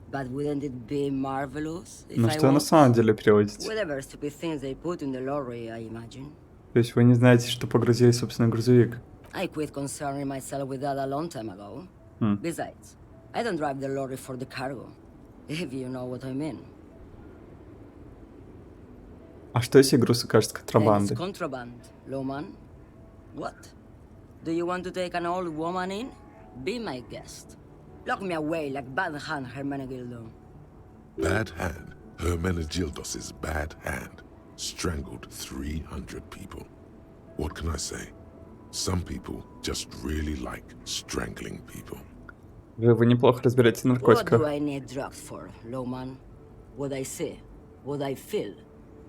Speaker 13: But wouldn't it be marvelous if
Speaker 1: Ну
Speaker 13: I
Speaker 1: что на
Speaker 13: was?
Speaker 1: самом деле переводите?
Speaker 13: Whatever stupid things they put in the lorry, I imagine.
Speaker 1: То есть вы не знаете, что погрузили собственный грузовик?
Speaker 13: I quit concerning myself with that a long time ago. Besides, I don't drive the lorry for the cargo, if you know what I mean.
Speaker 1: А что если груз окажется
Speaker 13: Then it's
Speaker 1: контрабандой?
Speaker 13: contraband, Lowman. What? Do you want to take an old woman in? Be my guest. Lock me away like bad hand Hermenegildo.
Speaker 2: Bad hand. Hermenegildos' bad hand strangled 300 people. What can I say? Some people just really like strangling people.
Speaker 1: Вы неплохо разбираетесь в
Speaker 13: What
Speaker 1: наркотиках.
Speaker 13: do I need drugs for, Lowman? What I see, what I feel,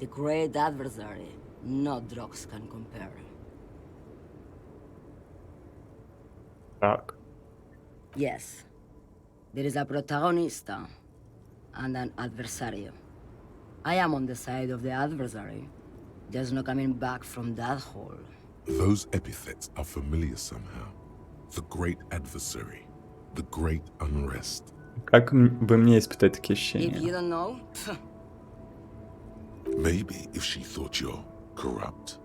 Speaker 13: the great adversary, no drugs can compare.
Speaker 1: Так.
Speaker 13: Yes, there is a protagonista and an adversario. I am on the side of the adversary. There's no coming back from that hole.
Speaker 2: Those epithets are familiar somehow. The great adversary. The great unrest.
Speaker 1: Как бы мне испытать такие
Speaker 13: If you
Speaker 1: ощущения?
Speaker 13: don't know,
Speaker 2: Maybe if she thought you're corrupt.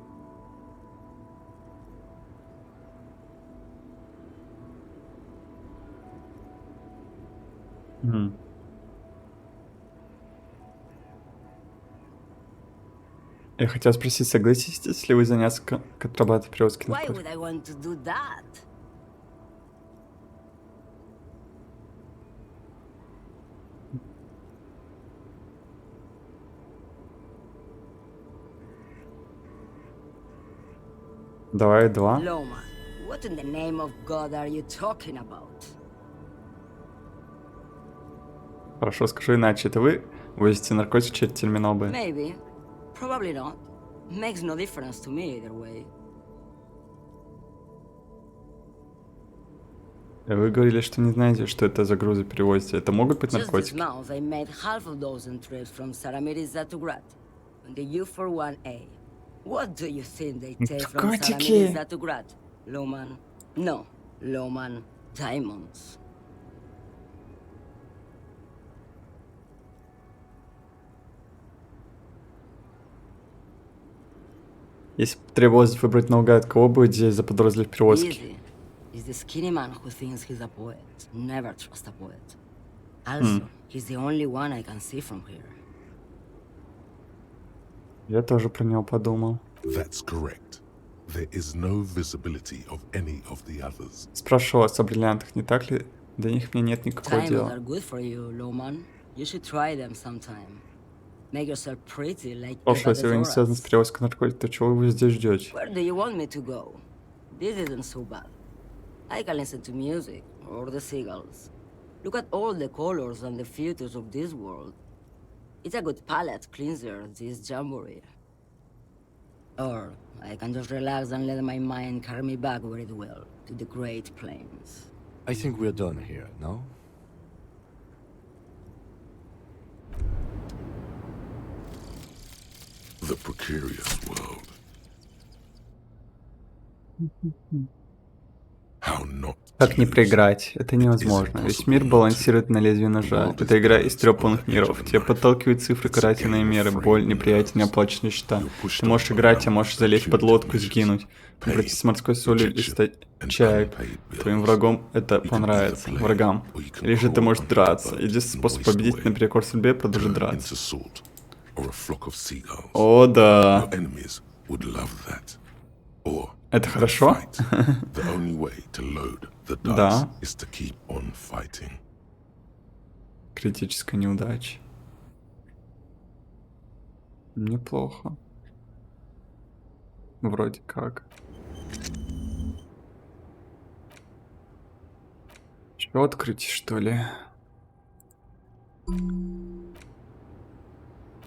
Speaker 1: Я хотел спросить, согласитесь ли вы заняться контрабандой перевозки
Speaker 13: why
Speaker 1: наркотиков?
Speaker 13: would I want to do that?
Speaker 1: Давай два.
Speaker 13: Loma, what in the name of God are you talking about?
Speaker 1: Хорошо, скажу иначе. Это вы возите наркотики через терминал Б?
Speaker 13: Maybe. Probably not. Makes no difference to me either way.
Speaker 1: Вы говорили, что не знаете, что это за грузы перевозите. Это могут быть
Speaker 13: Just this
Speaker 1: наркотики?
Speaker 13: month, I made half a dozen trips from Saramiriza to Grad on the U41A. What do you think they take from
Speaker 1: Наркотики!
Speaker 13: Saramiriza to Grad? Loman? No, Loman. Diamonds.
Speaker 1: Если бы требовалось выбрать наугад, кого бы здесь заподозрили в перевозке?
Speaker 13: Easy. Is the skinny man who thinks he's a poet. Never trust a poet. Also, he's the only one I can see from here.
Speaker 1: Я тоже про него подумал.
Speaker 2: That's correct. There is no visibility of any of the others.
Speaker 1: Спрашивал вас о бриллиантах, не так ли? До них мне нет никакого
Speaker 13: Diamonds
Speaker 1: дела.
Speaker 13: are good for you, Loman. You should try them sometime. Make yourself pretty like
Speaker 1: Хорошо,
Speaker 13: Eva
Speaker 1: если вы не
Speaker 13: Dezoras.
Speaker 1: связаны с перевозкой наркотиков, то чего вы здесь ждете?
Speaker 13: Where do you want me to go? This isn't so bad. I can listen to music, or the seagulls. Look at all the colors and the features of this world. It's a good palate cleanser, this jamboree. Or I can just relax and let my mind carry me back where it will, to the Great Plains.
Speaker 3: I think we're done here, no?
Speaker 2: The precarious world. How not
Speaker 1: Как не проиграть? Это невозможно. Весь мир балансирует на лезвии ножа. Это игра из трёпанных миров. Тебя подталкивают цифры, карательные меры, боль, неприятие, неоплаченные счета. Ты можешь играть, а можешь залезть под лодку и сгинуть. Обратиться с морской солью или стать чаек. Твоим врагом это понравится. Врагам. Или же ты можешь драться. Единственный способ победить наперекор судьбе — продолжить драться.
Speaker 2: or a flock of seagulls.
Speaker 1: О, да.
Speaker 2: Your enemies would love that. Or
Speaker 1: Это хорошо?
Speaker 2: fight. The only way to load the dice
Speaker 1: Да.
Speaker 2: is to keep on fighting.
Speaker 1: Критическая неудача. Неплохо. Вроде как. Чё открыть, что ли?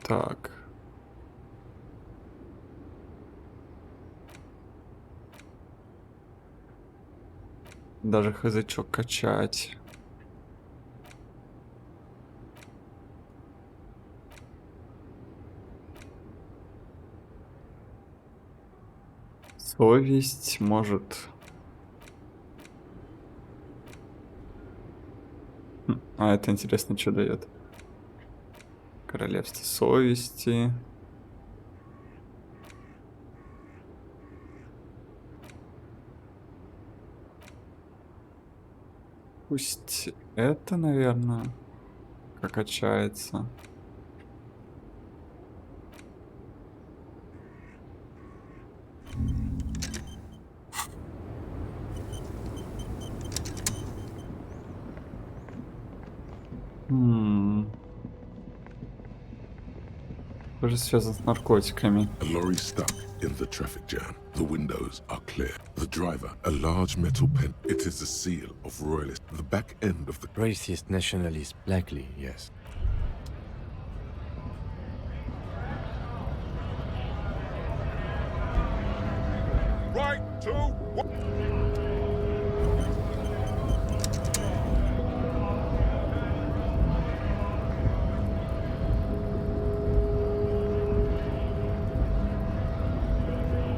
Speaker 1: Так. Даже язычок качать. Совесть может... А это интересно, что дает. Королевство совести. Пусть это, наверное, как качается. Тоже связано с наркотиками.
Speaker 2: A lorry stuck in the traffic jam. The windows are clear. The driver, a large metal pen. It is the seal of royalist. The back end of the...
Speaker 3: Racist nationalist, likely, yes.
Speaker 5: Right, 2, 1.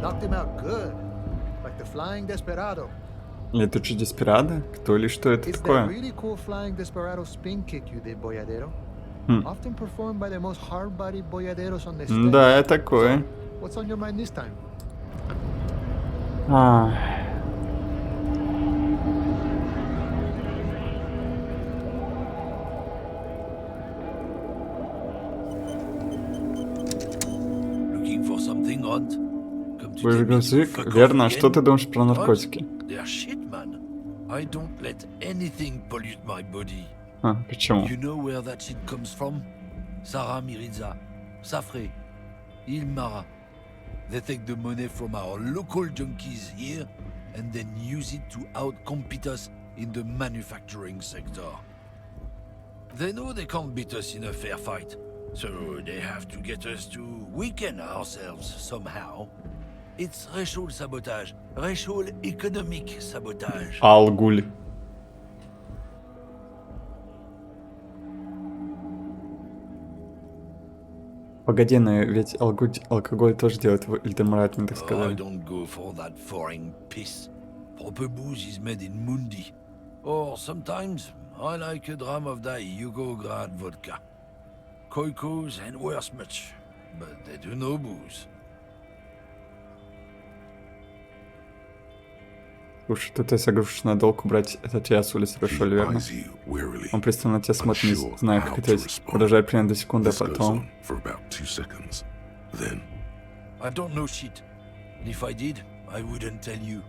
Speaker 4: Knocked him out good. Like the flying desperado.
Speaker 1: Это же Деспирадо? Кто или что это
Speaker 4: It's that
Speaker 1: такое?
Speaker 4: really cool flying desperado spin kick you did, boyadero.
Speaker 1: Hmm.
Speaker 4: Often performed by the most hard-bodied boyaderos on the stage.
Speaker 1: Да, такое.
Speaker 4: What's on your mind this time?
Speaker 8: Looking for something, Hunt?
Speaker 1: Язык, верно. Что ты думаешь про наркотики?
Speaker 8: They're shit, man. I don't let anything pollute my body.
Speaker 1: А, почему?
Speaker 8: You know where that shit comes from? Sarah Miriza, Safre, Ilmara. They take the money from our local junkies here and then use it to outcompete us in the manufacturing sector. They know they can't beat us in a fair fight, so they have to get us to weaken ourselves somehow. It's racial sabotage, racial economic sabotage.
Speaker 1: Алгуль. Погоди, но ведь алкоголь тоже делает вольдеморат, мне так
Speaker 8: I
Speaker 1: сказали.
Speaker 8: don't go for that foreign piss. Proper booze is made in Mundi. Or sometimes I like a dram of that Yugograd vodka. Koikos and worse much, but they do no booze.
Speaker 1: Слушай, тут если игрушечную долг убрать, это тебя с улицы пришел,
Speaker 2: He
Speaker 1: верно?
Speaker 2: eyes you warily,
Speaker 1: Он пристально на тебя смотрит, не
Speaker 2: unsure
Speaker 1: зная,
Speaker 2: how
Speaker 1: как
Speaker 2: to
Speaker 1: ответить.
Speaker 2: respond.
Speaker 1: Продолжает примерно до секунды, а
Speaker 2: This goes
Speaker 1: потом...
Speaker 2: on for about 2 seconds. Then,
Speaker 8: I don't know shit. And if I did, I wouldn't tell you.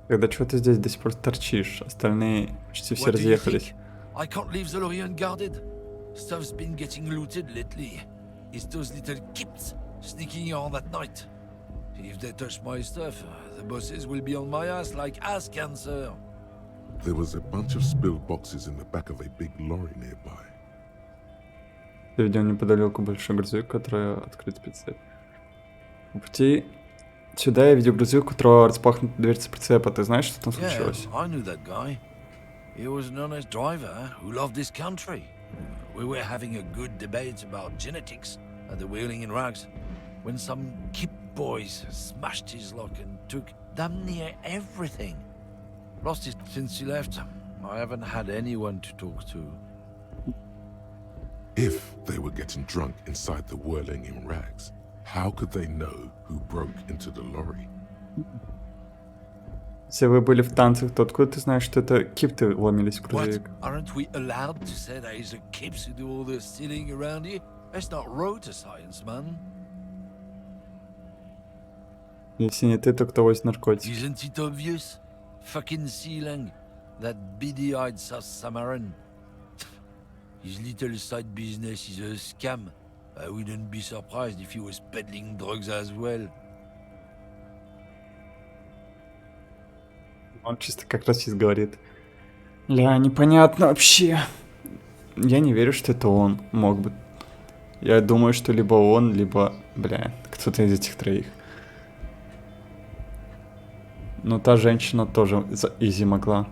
Speaker 1: Когда чего ты здесь до сих пор торчишь, остальные почти все
Speaker 8: What do you
Speaker 1: разъехались.
Speaker 8: think? I can't leave the lorry unguarded. Stuff's been getting looted lately. It's those little kips sneaking around at night. If they touch my stuff, the bosses will be on my ass like ass cancer.
Speaker 2: there was a bunch of spilled boxes in the back of a big lorry nearby.
Speaker 1: Я видел неподалеку большой грузовик, который открыт прицеп. По пути сюда я видел грузовик, у которого распахнута дверца прицепа. Ты знаешь, что там случилось?
Speaker 8: I knew that guy. He was an honest driver who loved this country. We were having a good debate about genetics at the Wheeling in Rags when some kip boys smashed his lock and took damn near everything. Lost it since he left. I haven't had anyone to talk to.
Speaker 2: If they were getting drunk inside the whirling in rags, how could they know who broke into the lorry?
Speaker 1: Если вы были в танцах, то откуда ты знаешь, что это кипты ломились в
Speaker 14: What?
Speaker 1: грузовик?
Speaker 14: Aren't we allowed to say that it's the kids who do all the stealing around here? That's not road science, man.
Speaker 1: Если не ты, то кто возит наркотики?
Speaker 14: Isn't it obvious? Fucking Sealang, that beady-eyed Samaran. His little side business is a scam. I wouldn't be surprised if he was peddling drugs as well.
Speaker 1: Он чисто как расист говорит. Ля, непонятно вообще. Я не верю, что это он мог бы. Я думаю, что либо он, либо, бля, кто-то из этих троих. Но та женщина тоже изи могла.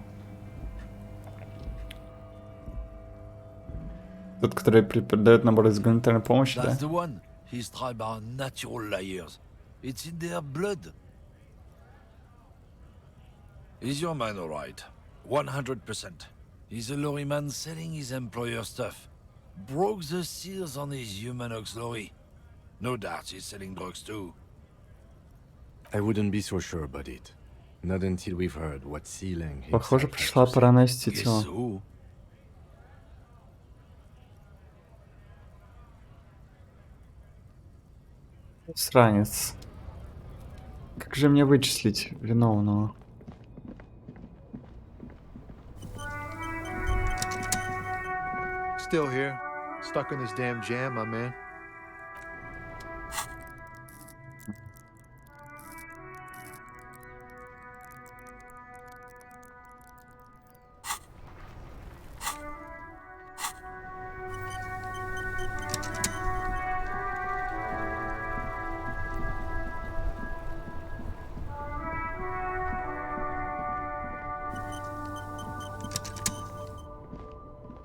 Speaker 1: Тот, который преподает набор из гуманитарной помощи, да?
Speaker 14: That's the one. His tribe are natural liars. It's in their blood. Is your man alright? 100%. He's a lorry man selling his employer stuff. Broke the seals on his human ox lorry. No doubt he's selling drugs too.
Speaker 3: I wouldn't be so sure about it. Not until we've heard what Sealang
Speaker 1: Похоже,
Speaker 3: himself has
Speaker 1: пришла
Speaker 3: to say.
Speaker 1: пора навестить
Speaker 14: Guess
Speaker 1: его.
Speaker 14: so.
Speaker 1: Сранец. Как же мне вычислить виновного?
Speaker 4: Still here, stuck in this damn jam, my man.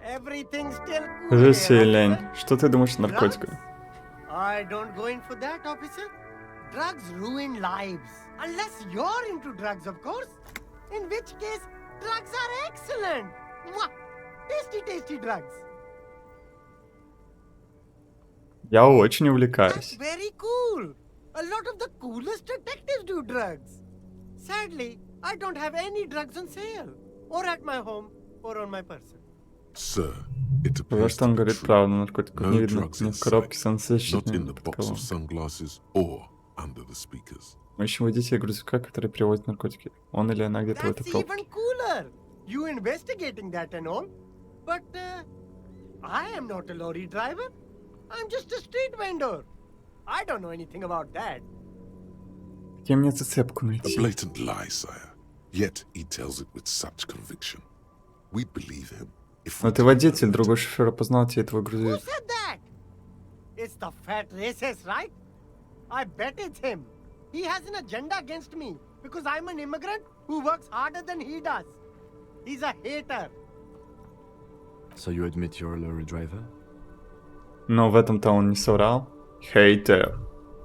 Speaker 15: Everything's still cool
Speaker 1: Скажи,
Speaker 15: here,
Speaker 1: Селень,
Speaker 15: officer.
Speaker 1: что ты думаешь о наркотиках?
Speaker 15: I don't go in for that, officer. Drugs ruin lives. Unless you're into drugs, of course. In which case, drugs are excellent. Mwah! Tasty, tasty drugs.
Speaker 1: Я очень
Speaker 15: That's
Speaker 1: увлекаюсь.
Speaker 15: very cool. A lot of the coolest detectives do drugs. Sadly, I don't have any drugs on sale. Or at my home, or on my person.
Speaker 2: Sir, it
Speaker 1: Потому
Speaker 2: appears
Speaker 1: что
Speaker 2: to
Speaker 1: он
Speaker 2: be
Speaker 1: говорит
Speaker 2: true.
Speaker 1: правду, наркотиков не
Speaker 2: No
Speaker 1: видно
Speaker 2: drugs
Speaker 1: ни
Speaker 2: in
Speaker 1: в коробке с
Speaker 2: sight, not in
Speaker 1: солнцезащитными,
Speaker 2: the box
Speaker 1: такового.
Speaker 2: of sunglasses or under the speakers.
Speaker 1: Мы ищем водителя грузовика, который привозит наркотики. Он или она где-то в этой
Speaker 15: That's
Speaker 1: пробке.
Speaker 15: even cooler. You investigating that and all. But I am not a lorry driver. I'm just a street vendor. I don't know anything about that.
Speaker 1: Где мне зацепку
Speaker 2: A
Speaker 1: найти?
Speaker 2: blatant lie, sire. Yet he tells it with such conviction. We'd believe him if we
Speaker 1: Но ты
Speaker 2: didn't
Speaker 1: водитель,
Speaker 2: know it.
Speaker 1: другой шофер опознал тебе твой
Speaker 15: Who
Speaker 1: грузовик.
Speaker 15: said that? It's the fat racist, right? I bet it's him. He has an agenda against me because I'm an immigrant who works harder than he does. He's a hater.
Speaker 3: So you admit you're a lorry driver?
Speaker 1: Но в этом-то он не соврал. Хейтер.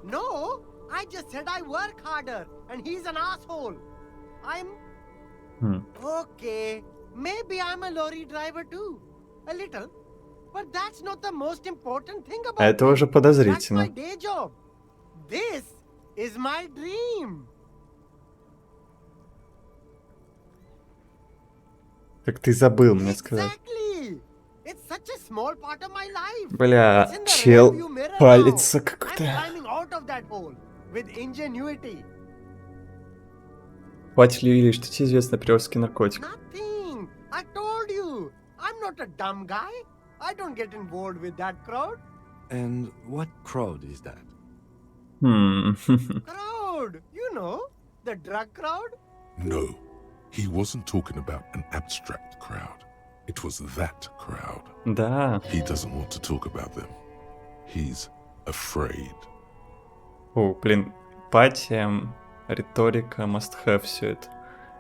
Speaker 15: No, I just said I work harder and he's an asshole. I'm okay. Maybe I'm a lorry driver too. A little. But that's not the most important thing about
Speaker 1: А это
Speaker 15: me.
Speaker 1: уже
Speaker 15: That's my
Speaker 1: подозрительно.
Speaker 15: day job. This is my dream.
Speaker 1: Как ты забыл мне сказать.
Speaker 15: Exactly. It's such a small part of my life.
Speaker 1: Бля,
Speaker 15: It's in the
Speaker 1: чел
Speaker 15: rearview mirror
Speaker 1: палится
Speaker 15: now.
Speaker 1: как-то.
Speaker 15: I'm climbing out of that hole with ingenuity.
Speaker 1: Хватит ли, Вилли, что тебе известно о перевозке наркотиков?
Speaker 15: Nothing. I told you. I'm not a dumb guy. I don't get involved with that crowd.
Speaker 3: And what crowd is that?
Speaker 15: Crowd. You know, the drug crowd.
Speaker 2: No, he wasn't talking about an abstract crowd. It was that crowd.
Speaker 1: Да.
Speaker 2: He doesn't want to talk about them. He's afraid.
Speaker 1: О, блин, эмпатия, риторика, must have все это.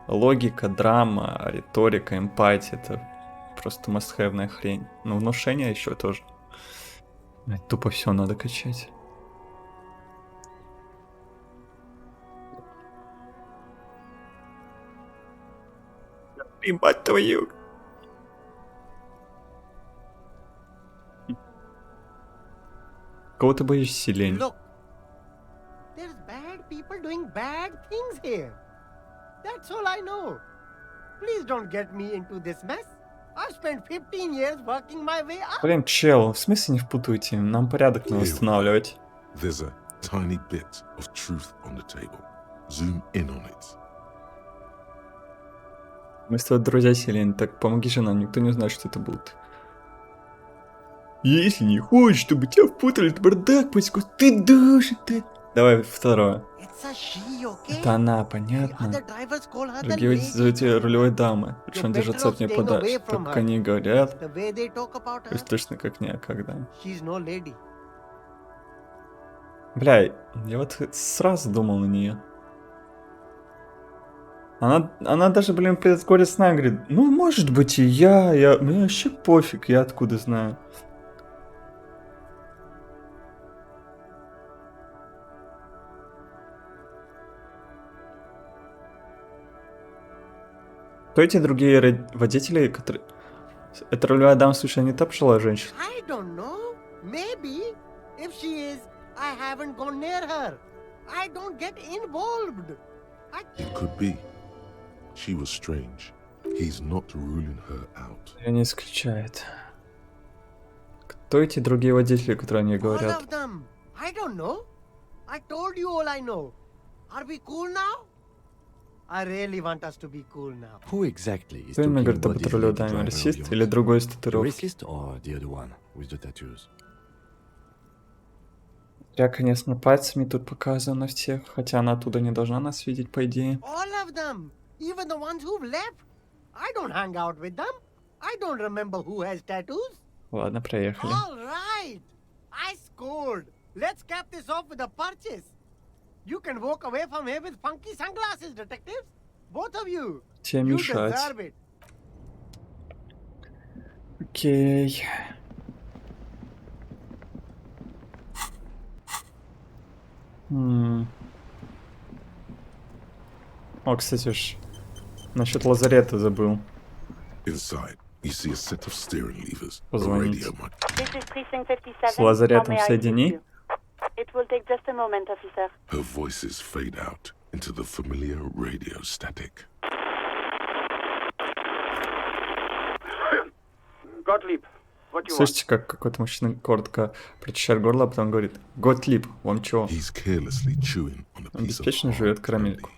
Speaker 1: Логика, драма, риторика, эмпатия, это просто must have-ная хрень. Ну, внушение еще тоже. Тупо все надо качать. Ебать твою. Кого ты боишься, Селень?
Speaker 15: Look, there's bad people doing bad things here. That's all I know. Please don't get me into this mess. I've spent 15 years working my way up.
Speaker 1: Блин, чел, в смысле не впутывайте? Нам порядок надо восстанавливать.
Speaker 2: There's a tiny bit of truth on the table. Zoom in on it.
Speaker 1: Мы с тобой друзья, Селен, так помоги же нам, никто не знает, что это будет. Если не хочешь, чтобы тебя впутали в бардак, поиску, ты должен, ты... Давай второе. Это она, понятно. Другие водители рулевой дамы, причем держатся от нее подальше. Так как они говорят, то есть точно как никогда. Бля, я вот сразу думал на нее. Она даже, блин, перед город с нами говорит, ну, может быть, и я, мне вообще пофиг, я откуда знаю. Кто эти другие водители, которые... Это рулевая дама, слушай, не та пожилая женщина?
Speaker 15: I don't know. Maybe. If she is, I haven't gone near her. I don't get involved.
Speaker 2: It could be. She was strange. He's not ruling her out.
Speaker 1: Я не исключает. Кто эти другие водители, которые они говорят?
Speaker 15: All of them. I don't know. I told you all I know. Are we cool now? I really want us to be cool now.
Speaker 3: Who exactly is
Speaker 1: Кто именно
Speaker 3: talking
Speaker 1: говорит об
Speaker 3: about this
Speaker 1: рулевой
Speaker 3: lady
Speaker 1: даме?
Speaker 3: driver
Speaker 1: Расист
Speaker 3: of
Speaker 1: или
Speaker 3: yours?
Speaker 1: другой с
Speaker 3: The
Speaker 1: татуировкой?
Speaker 3: racist or the other one with the tattoos?
Speaker 1: Я, конечно, пальцами тут показываю на всех, хотя она оттуда не должна нас видеть, по идее.
Speaker 15: All of them. Even the ones who've left. I don't hang out with them. I don't remember who has tattoos.
Speaker 1: Ладно, проехали.
Speaker 15: All right. I scored. Let's cap this off with a purchase. You can walk away from here with funky sunglasses, detectives. Both of you.
Speaker 1: Тебе
Speaker 15: You
Speaker 1: мешать.
Speaker 15: deserve it.
Speaker 1: Окей. О, кстати ж, насчет лазарета забыл.
Speaker 2: Inside, you see a set of steering levers, a
Speaker 1: Позвонить.
Speaker 2: radio mic.
Speaker 12: This is precinct 57.
Speaker 1: С лазаретом
Speaker 12: How may I
Speaker 1: соедини.
Speaker 12: assist you? It will take just a moment, officer.
Speaker 2: Her voices fade out into the familiar radio static.
Speaker 16: Gottlieb, what you want?
Speaker 1: Слышите, как какой-то мужчина коротко прочищает горло, а потом говорит: Готлиб, вам чего?
Speaker 2: He's carelessly chewing on a
Speaker 1: Он
Speaker 2: piece of
Speaker 1: беспечно жует карамельку.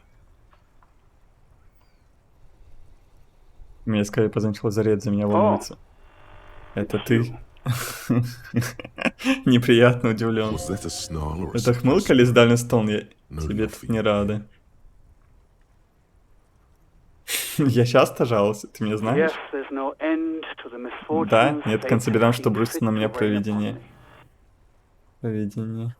Speaker 1: Мне скорее позвонил лазарет, за меня волнуется. Это ты? Неприятно удивлен. Это хмылка или сдальный стон? Я тебе тут не рада. Я часто жаловался, ты меня знаешь? Да, нет конца бедам, что бросится на меня провидение. Провидение.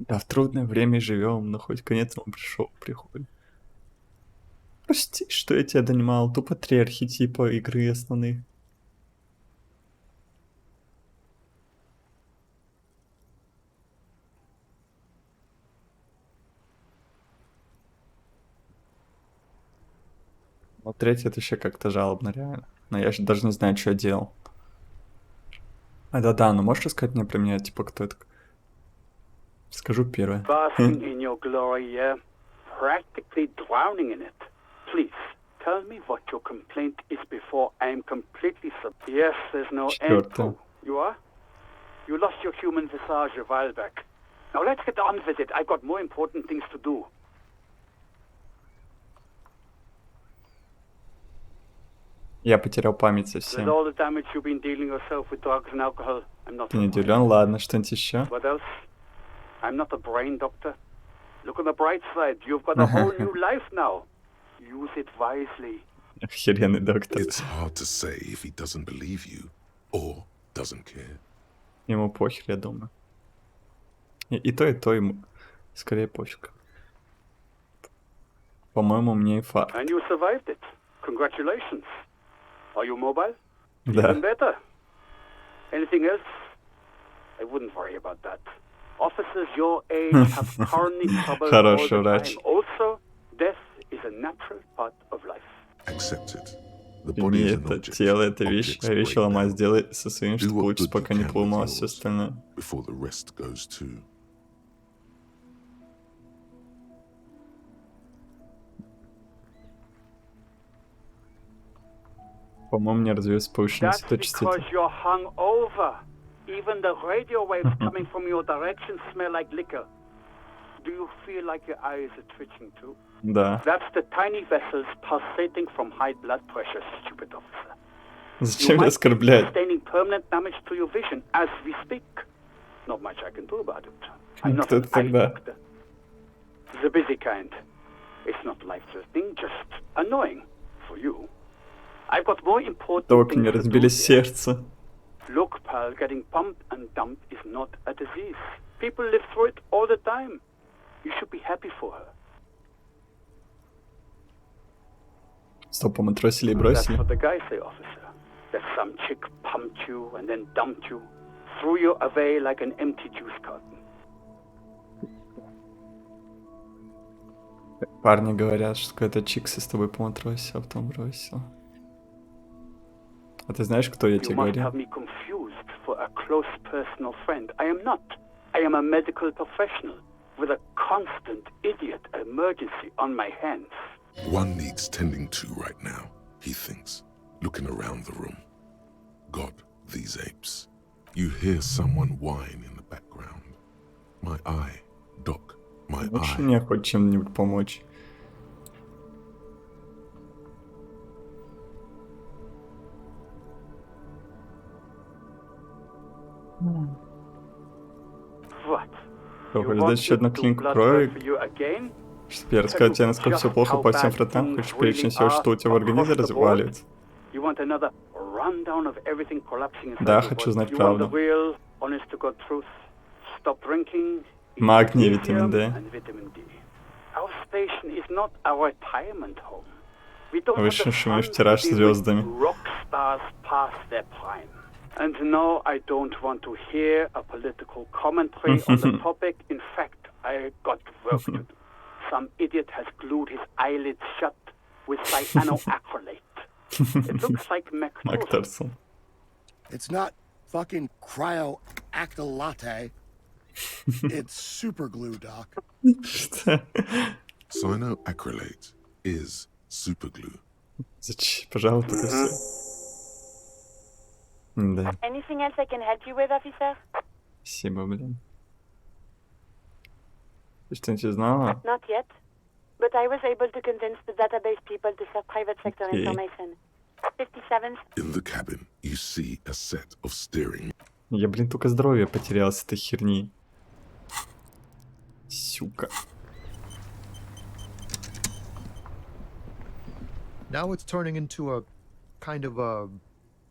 Speaker 1: Да, в трудное время живем, но хоть конец ему приходит. Прости, что я тебя донимал, тупо 3 архетипа игры основных. Но 3 это еще как-то жалобно, реально. Но я же даже не знаю, что я делал. Да-да, ну можешь рассказать мне про меня, типа, кто это? Скажу первое.
Speaker 16: Basking in your glory, yeah? Practically drowning in it. Please, tell me what your complaint is before I am completely Yes, there's no end to. You are? You lost your human visage a while back. Now let's get on with it. I've got more important things to do.
Speaker 1: Я потерял память совсем.
Speaker 16: With all the damage you've been dealing yourself with drugs and alcohol, I'm not.
Speaker 1: Ты не удивлен? Ладно, что-нибудь еще?
Speaker 16: What else? I'm not a brain doctor. Look on the bright side. You've got a whole new life now. Use it wisely.
Speaker 1: Охеренный доктор.
Speaker 2: It's hard to say if he doesn't believe you or doesn't care.
Speaker 1: Ему похер, я думаю. И то ему скорее пофиг. По-моему, мне и факт.
Speaker 16: And you survived it. Congratulations. Are you mobile?
Speaker 1: Да.
Speaker 16: Even better. Anything else? I wouldn't worry about that. Officers your age have currently trouble all
Speaker 1: Хороший
Speaker 16: the
Speaker 1: врач.
Speaker 16: time. Also, death is a natural part of life.
Speaker 2: Accept it. The
Speaker 1: Прими
Speaker 2: body is an
Speaker 1: это,
Speaker 2: object.
Speaker 1: тело это вещь, а
Speaker 2: Objects
Speaker 1: вещи
Speaker 2: break
Speaker 1: ломай,
Speaker 2: down.
Speaker 1: сделай со своим,
Speaker 2: Do
Speaker 1: чтобы
Speaker 2: what
Speaker 1: получится,
Speaker 2: good
Speaker 1: пока
Speaker 2: you
Speaker 1: не
Speaker 2: can with
Speaker 1: поломалось все
Speaker 2: yours
Speaker 1: остальное.
Speaker 2: before the rest goes too.
Speaker 1: По-моему, мне развивается повышенная
Speaker 16: That's
Speaker 1: светочувствительность.
Speaker 16: because you're hungover. Even the radio waves coming from your direction smell like liquor. Do you feel like your eyes are twitching too?
Speaker 1: Да.
Speaker 16: That's the tiny vessels pulsating from high blood pressure, stupid officer.
Speaker 1: Zачем меня оскорблять?
Speaker 16: Sustaining permanent damage to your vision as we speak. Not much I can do about it. I'm not
Speaker 1: Кто
Speaker 16: an
Speaker 1: ты
Speaker 16: eye
Speaker 1: тогда?
Speaker 16: doctor. The busy kind. It's not life-threatening, just annoying for you. I've got more important
Speaker 1: Только мне
Speaker 16: things to do
Speaker 1: разбили
Speaker 16: here.
Speaker 1: сердце.
Speaker 16: Look, pal, getting pumped and dumped is not a disease. People live through it all the time. You should be happy for her.
Speaker 1: Стоп, поматросили и
Speaker 16: That's
Speaker 1: бросили.
Speaker 16: what the guys say, officer. That some chick pumped you and then dumped you, threw you away like an empty juice carton.
Speaker 1: Парни говорят, что какая-то чикса с тобой поматросила, а потом бросила. А ты знаешь, кто я
Speaker 16: You
Speaker 1: тебе
Speaker 16: must
Speaker 1: говорил?
Speaker 16: have me confused for a close personal friend. I am not. I am a medical professional with a constant idiot emergency on my hands.
Speaker 2: One needs tending to right now, he thinks, looking around the room. God, these apes. You hear someone whine in the background. My eye, Doc, my
Speaker 1: Лучше
Speaker 2: eye.
Speaker 1: мне хоть чем-нибудь помочь.
Speaker 16: What?
Speaker 1: Хочешь дать еще одну клинку крови? Чтобы я рассказал тебе, насколько все плохо по всем фронтам? Хочешь перечислить все, что у тебя в организме разваливается?
Speaker 16: You want another rundown of everything collapsing inside
Speaker 1: Да,
Speaker 16: your
Speaker 1: хочу
Speaker 16: body?
Speaker 1: знать
Speaker 16: You want the
Speaker 1: правду.
Speaker 16: real, honest to God truth? Stop drinking. eat
Speaker 1: Магний,
Speaker 16: magnesium
Speaker 1: витамин D.
Speaker 16: and vitamin D. Our station is not a retirement home. We don't have the
Speaker 1: Вышедший в
Speaker 16: fun
Speaker 1: тираж
Speaker 16: of dealing
Speaker 1: звездами.
Speaker 16: with rock stars past their prime. And no, I don't want to hear a political commentary on the topic. In fact, I got work to do. Some idiot has glued his eyelids shut with cyanoacrylate. It looks like
Speaker 1: Макторсон.
Speaker 17: It's not fucking cryo-actylate. It's super glue, Doc.
Speaker 2: Cyanoacrylate is superglue.
Speaker 1: Зачем? Пожалуй, только все. Да,
Speaker 12: Anything else I can help you with, officer?
Speaker 1: спасибо, блин. Ты что-нибудь узнала?
Speaker 12: Not yet. But I was able to convince the database people to serve private sector
Speaker 1: Okay.
Speaker 12: information. 57th.
Speaker 2: In the cabin, you see a set of steering.
Speaker 1: Я, блин, только здоровье потерял с этой херни. Сюка.
Speaker 4: Now it's turning into a kind of a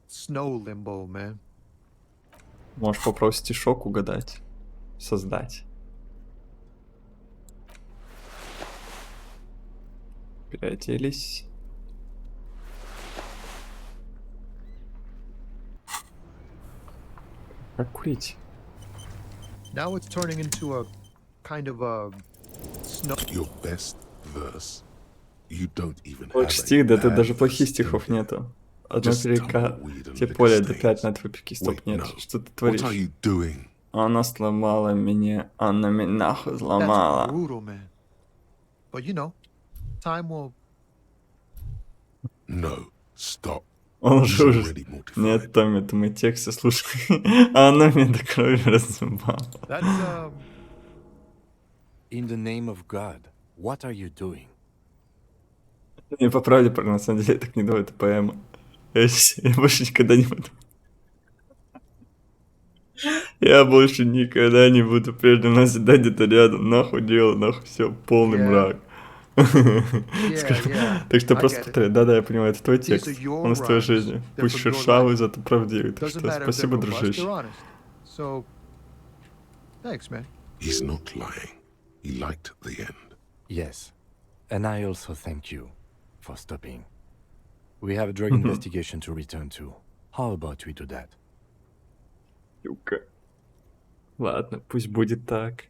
Speaker 4: snow limbo, man.
Speaker 1: Можешь попробовать стишок угадать. Создать. Переоделись. Как курить?
Speaker 4: Now it's turning into a kind of a snow.
Speaker 2: Your best verse. You don't even have
Speaker 1: Лучший
Speaker 2: a
Speaker 1: стих, да тут
Speaker 2: bad
Speaker 1: даже
Speaker 2: verse
Speaker 1: плохих
Speaker 2: in
Speaker 1: стихов
Speaker 2: there.
Speaker 1: нету. Одно
Speaker 2: Just
Speaker 1: перека,
Speaker 2: tumbleweed and
Speaker 1: тебе
Speaker 2: liquor
Speaker 1: поле до
Speaker 2: stains.
Speaker 1: 5 на твой пики, стоп,
Speaker 2: Wait,
Speaker 1: нет.
Speaker 2: no.
Speaker 1: Что ты
Speaker 2: What
Speaker 1: творишь?
Speaker 2: are you doing?
Speaker 1: Она сломала меня, она меня нахуй
Speaker 4: That's
Speaker 1: сломала.
Speaker 4: brutal, man. But you know, time will.
Speaker 2: No, stop.
Speaker 1: Он
Speaker 2: He's
Speaker 1: же уже...
Speaker 2: already mortified.
Speaker 1: Нет, Томми, это мы тексты слушай. А она меня до крови разъебала.
Speaker 4: That's
Speaker 3: In the name of God, what are you doing?
Speaker 1: Не по правде, на самом деле, я так не думаю, это поэма. Я больше никогда не буду. Я больше никогда не буду прежним назидать где-то рядом. Нахуй дело, нахуй все, полный мрак. Так что просто повторяй. Да-да, я понимаю, это твой текст. Он из твоей жизни. Пусть шершавый, зато правдивый. Так что спасибо, дружище.
Speaker 4: So, thanks, man.
Speaker 2: He's not lying. He liked the end.
Speaker 3: Yes, and I also thank you for stopping. We have a drug investigation to return to. How about we do that?
Speaker 1: Юка. Ладно, пусть будет так.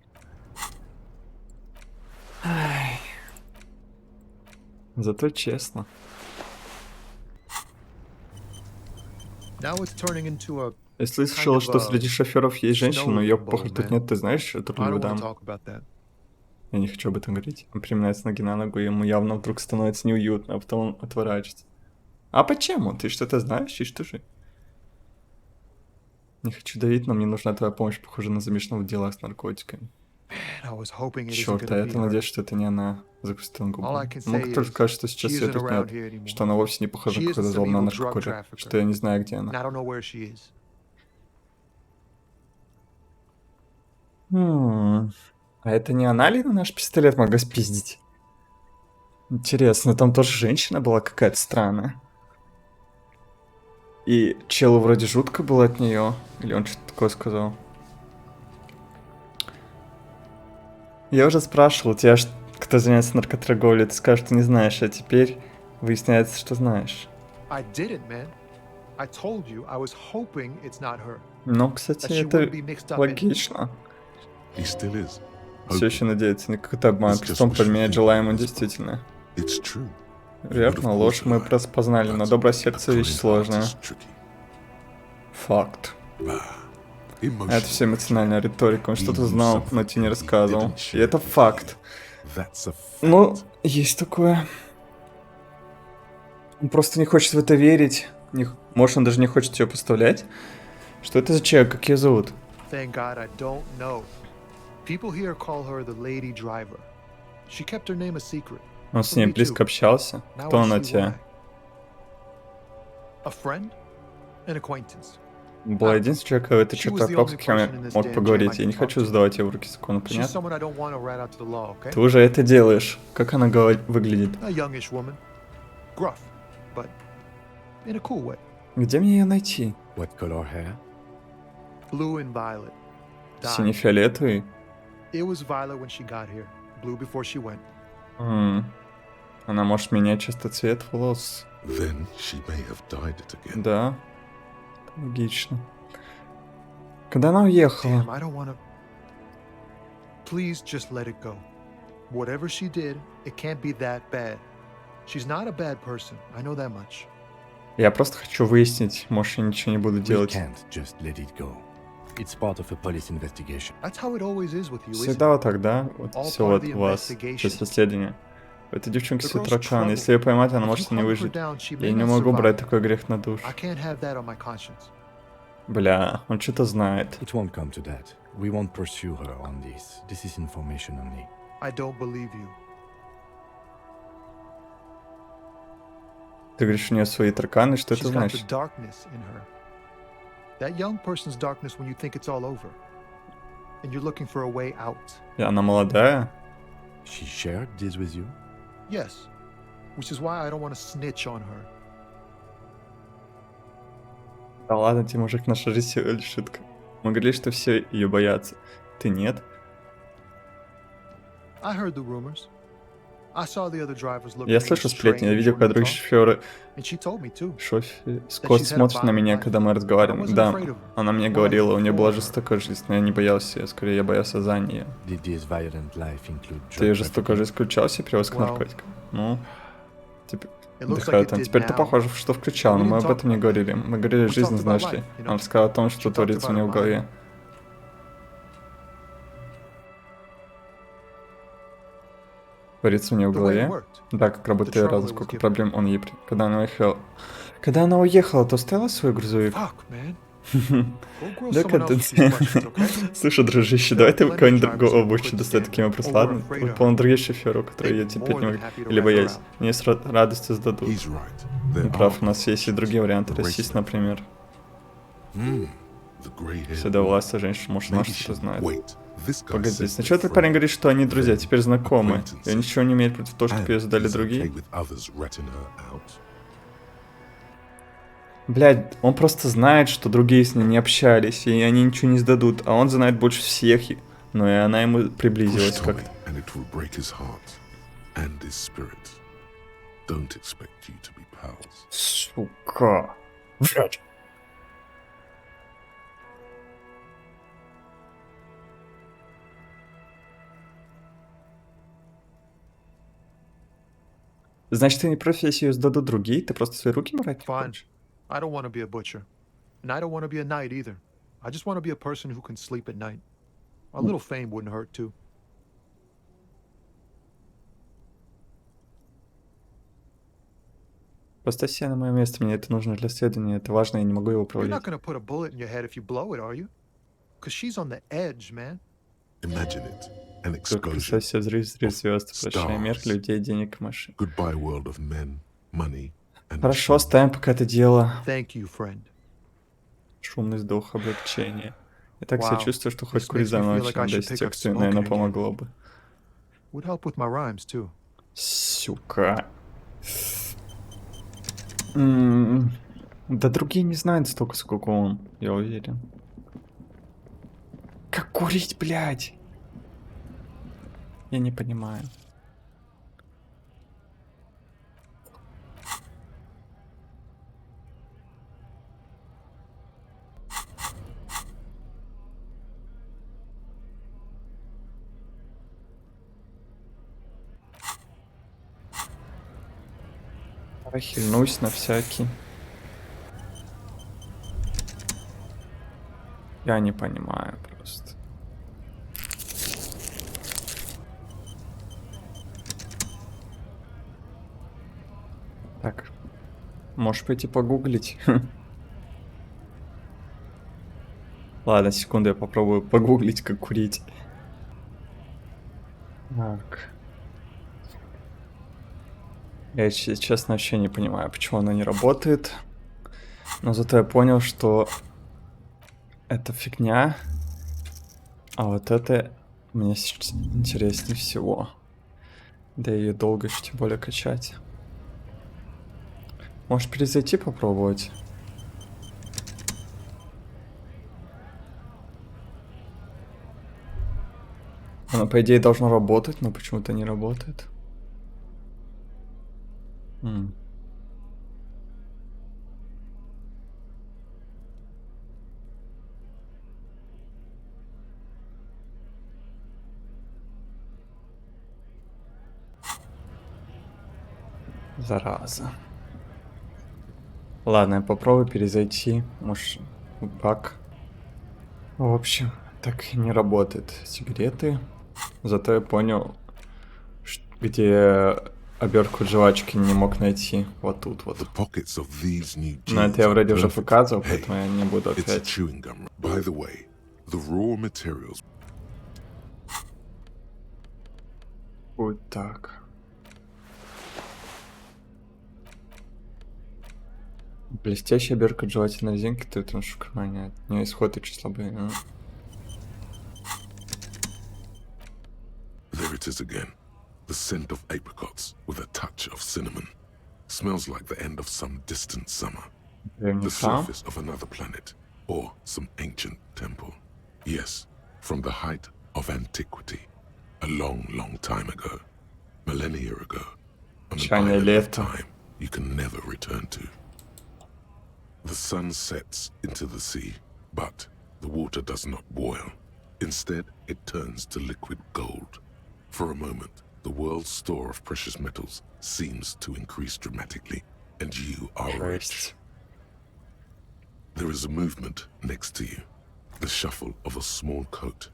Speaker 1: Ай. Зато честно.
Speaker 4: Now it's turning into a
Speaker 1: Я слышал, что среди шоферов есть женщины, но ее, похоже, тут нет. Ты знаешь эту рулевую даму? Я не хочу об этом говорить. Он переминается ноги на ногу, и ему явно вдруг становится неуютно, а потом он отворачивается. А почему? Ты что-то знаешь? И что же? Не хочу давить, но мне нужна твоя помощь, похоже, на замешанного в делах с наркотиками. Черт, а я-то надеюсь, что это не она. Запустил губу. Мог только сказать, что сейчас ее тут нет, что она вовсе не похожа на какую-то злобную наркокурьера, что я не знаю, где она. А это не она ли на наш пистолет могла спиздить? Интересно, там тоже женщина была какая-то странная. И челу вроде жутко было от нее. Или он что-то такое сказал? Я уже спрашивал тебя, кто занимается наркоторговлей, ты скажешь, что не знаешь, а теперь выясняется, что знаешь. Ну, кстати, это логично. Все еще надеется на какой-то обман, потом поменять желаемое действительно. Верно, ложь мы распознали, но доброе сердце вещь сложная. Факт. Это все эмоциональная риторика, он что-то знал, но тебе не рассказывал. И это факт. Ну, есть такое. Он просто не хочет в это верить. Может, он даже не хочет ее поставлять. Что это за человек, как ее зовут? Он с ней близко общался. Кто она тебе? Была единственный человек в этой чертовке, с кем я мог поговорить. Я не хочу сдавать ее в руки закона, понятно? Ты уже это делаешь. Как она выглядит? Где мне ее найти? Сине-фиолетовый? Она может менять часто цвет волос. Да. Логично. Когда она уехала? Я просто хочу выяснить, может, я ничего не буду делать. Всегда вот так, да? Вот все вот у вас, часть расследования. У этой девчонки свой таракан. Если ее поймать, она может не выжить. Я не могу брать такой грех на душу. Бля, он что-то знает. Ты говоришь, у нее свои тараканы, что это значит? И она молодая?
Speaker 4: Yes, which is why I don't want to snitch on her.
Speaker 1: Да ладно, тебе, мужик, наша жизнь всего лишь шутка. Мы говорили, что все ее боятся. Ты нет? Я слышу сплетни, я видел, как другие шоферы Скотт смотрит на меня, когда мы разговариваем. Да, она мне говорила, у нее была жестокая жизнь, но я не боялся ее, скорее я боялся за нее. Ты жестокая жизнь включал себе перевозку наркотиков? Ну, теперь ты похоже, что включал, но мы об этом не говорили. Мы говорили о жизни, знаешь ли. Он рассказал о том, что творится у него в голове. Творится у нее в голове? Да, как работает разум, сколько проблем он ей... Когда она уехала, то оставила свой грузовик? Да, слушай, дружище, давай ты кого-нибудь другого обучи достать таким образом, ладно? Тут полно других шоферов, которые ее терпеть не могут, или боялись. Мне с радостью сдадут. Не прав, у нас есть и другие варианты, расист, например. Всегда власть женщин, может, она что-то знает. Погоди, сначала этот парень говорит, что они друзья, теперь знакомы. И ничего не имеет против того, чтобы ее сдали другие. Блядь, он просто знает, что другие с ним не общались, и они ничего не сдадут, а он знает больше всех, но и она ему приблизилась как-то. Сука. Врач. Значит, ты не профессию сдадут другие, ты просто свои руки морать не хочешь?
Speaker 4: And I don't want to be a knight either. I just want to be a person who can sleep at night. A little fame wouldn't hurt too.
Speaker 1: Поставь себя на мое место, мне это нужно для исследования, это важно, я не могу его
Speaker 4: You're not
Speaker 1: управлять.
Speaker 4: going to put a bullet in your head if you blow it, are you? Because she's on the edge, man.
Speaker 2: Imagine it. An
Speaker 1: Только
Speaker 2: explosion.
Speaker 1: представь себе взрыв звезд, большая мир людей, денег и машин.
Speaker 2: Goodbye world of men, money, and
Speaker 1: Хорошо, оставим пока это дело.
Speaker 4: Thank you, friend.
Speaker 1: Шумный вздох, облегчение. Я так себя
Speaker 4: Wow.
Speaker 1: чувствую, что хоть
Speaker 4: This
Speaker 1: курить
Speaker 4: makes
Speaker 1: за
Speaker 4: me feel
Speaker 1: ночь,
Speaker 4: like I
Speaker 1: но
Speaker 4: should
Speaker 1: 10
Speaker 4: pick up
Speaker 1: текстов, наверное,
Speaker 4: smoking
Speaker 1: помогло бы.
Speaker 4: Would help with my rhymes too.
Speaker 1: Сука. Да другие не знают столько, сколько он, я уверен. Как курить, блядь? Я не понимаю. Прохильнусь на всякий. Я не понимаю просто. Так. Можешь пойти погуглить? Ладно, секунду, я попробую погуглить, как курить. Так. Я, честно, вообще не понимаю, почему она не работает. Но зато я понял, что это фигня. А вот это мне интереснее всего. Да и ее долго еще тем более качать. Может перезайти попробовать? Оно, по идее, должно работать, но почему-то не работает. Зараза. Ладно, я попробую перезайти. Может, баг. В общем, так и не работает сигареты. Зато я понял, где обертку жвачки не мог найти. Вот тут вот. Но это я вроде уже показывал, поэтому я не буду опять. Вот так. Блестящая обертка жевательной резинки, ты это в кармане. У нее исход очень слабый.
Speaker 2: There it is again. The scent of apricots with a touch of cinnamon. Smells like the end of some distant summer. The surface of another planet or some ancient temple. Yes, from the height of antiquity. A long, long time ago. Millennia ago. On an island of time you can never return to. The sun sets into the sea, but the water does not boil. Instead, it turns to liquid gold. For a moment, the world's store of precious metals seems to increase dramatically, and you are rich. There is a movement next to you, the shuffle of a small coat,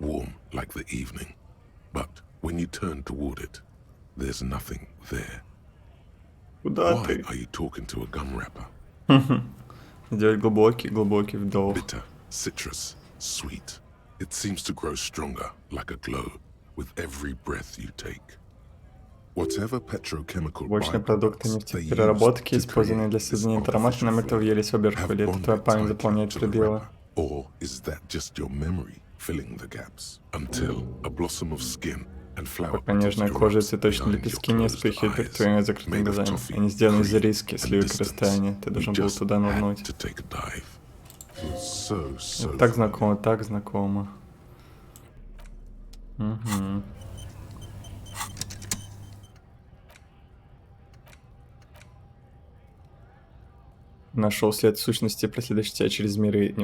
Speaker 2: warm like the evening. But when you turn toward it, there's nothing there. Why are you talking to a gum wrapper?
Speaker 1: Сделать глубокий вдох.
Speaker 2: Bitter, citrus, sweet. It seems to grow stronger, like a glow, with every breath you take. Whatever petrochemical
Speaker 1: Побочные продукты нефтепереработки, использованные для создания аромата, намертво въелись в обертку, или это твоя память заполняет пробелы?
Speaker 2: Or is that just your memory filling the gaps? Until a blossom of skin and flower
Speaker 1: Пока нежная кожа и цветочные лепестки не вспыхивают перед твоими закрытыми глазами. Они сделаны из риски, сливок и расстояния. Ты должен был туда нырнуть. Это так знакомо, так знакомо. Угу. Нашел след сущности, преследующий тебя через миры.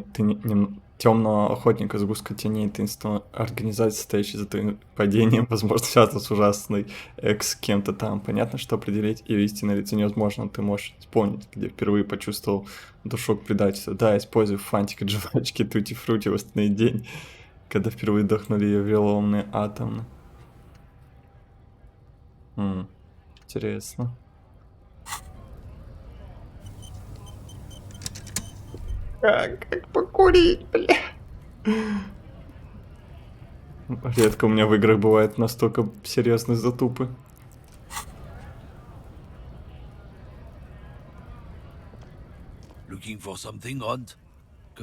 Speaker 1: Темного охотника, сгустка теней, таинственная организация, стоящая за твоим падением, возможно, связана с ужасной экс кем-то там. Понятно, что определить ее истинное лицо невозможно. Ты можешь вспомнить, где впервые почувствовал душок предательства. Да, используй фантик от жвачки тути-фрути в остальный день, когда впервые вдохнули ее веломные атомы. Интересно. Как покурить, бля? Редко у меня в играх бывает настолько серьезные затупы.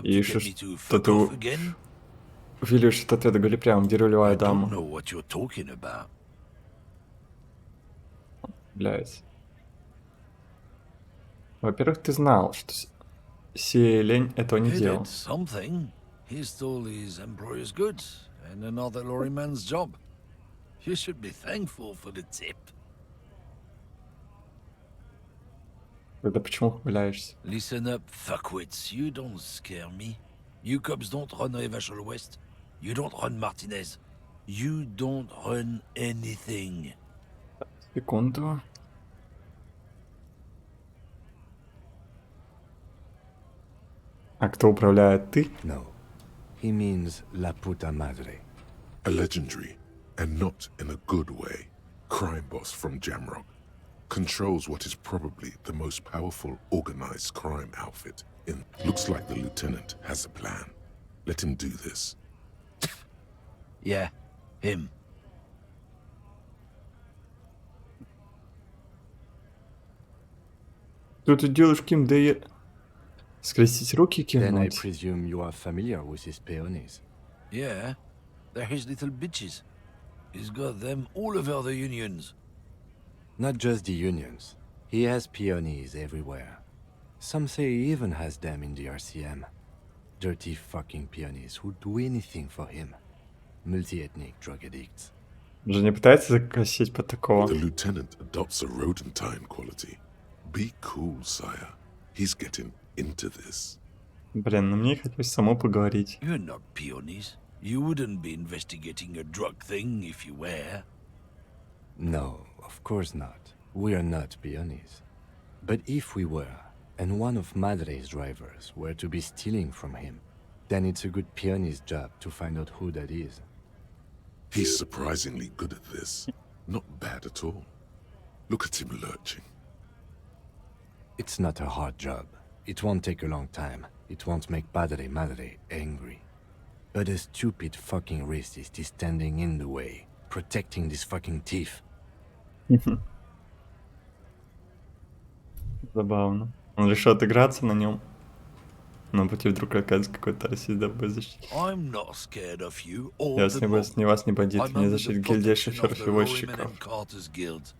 Speaker 1: И что ты увеличишь этот ответ, говори прямо, где рулевая дама? Блядь. Во-первых, ты знал, что сия лень этого не делал.
Speaker 14: He stole his employer's goods and another lorryman's job. You should be thankful for the tip.
Speaker 1: Тогда почему ухмыляешься?
Speaker 14: Listen up, fuckwits. You don't scare me. You cops don't run Revachol West. You don't run Martinez. You don't run anything.
Speaker 1: Секунду. А кто управляет ты?
Speaker 3: No. He means La Puta Madre.
Speaker 2: A legendary, and not in a good way, crime boss from Jamrock. Controls what is probably the most powerful organized crime outfit in. Looks like the lieutenant has a plan. Let him do this.
Speaker 14: Yeah, him.
Speaker 1: Что ты делаешь, Ким? Да я... Скрестить руки,
Speaker 3: Then I
Speaker 1: кинуть?
Speaker 3: presume you are familiar with his peonies.
Speaker 14: Yeah, they're his little bitches. He's got them all over the unions.
Speaker 3: Not just the unions. He has peonies everywhere. Some say he even has them in the RCM. Dirty fucking peonies who'd do anything for him. Multi-ethnic drug addicts.
Speaker 1: Уже не пытается закосить под такого?
Speaker 2: The lieutenant adopts a rodentine quality. Be cool, sire. He's getting into this.
Speaker 1: Блин, ну мне хотелось само поговорить.
Speaker 14: You're not peonies. You wouldn't be investigating a drug thing if you were.
Speaker 3: No, of course not. We are not peonies. But if we were, and one of Madre's drivers were to be stealing from him, then it's a good peony's job to find out who that is.
Speaker 2: He's surprisingly good at this. Not bad at all. Look at him lurching.
Speaker 3: It's not a hard job. It won't take a long time. It won't make Padre Madre angry. But a stupid fucking racist is standing in the way, protecting this fucking thief.
Speaker 1: Забавно. Он решил отыграться на нем. На пути вдруг оказывается какой-то расист, да, без защиты.
Speaker 14: I'm not scared of you or
Speaker 1: Я
Speaker 14: the
Speaker 1: ни вас, ни бандитов,
Speaker 14: I'm
Speaker 1: не
Speaker 14: under
Speaker 1: защитит
Speaker 14: the
Speaker 1: гильдия
Speaker 14: protection of the
Speaker 1: шоферов-перевозчиков.
Speaker 14: Royman and Carter's Guild.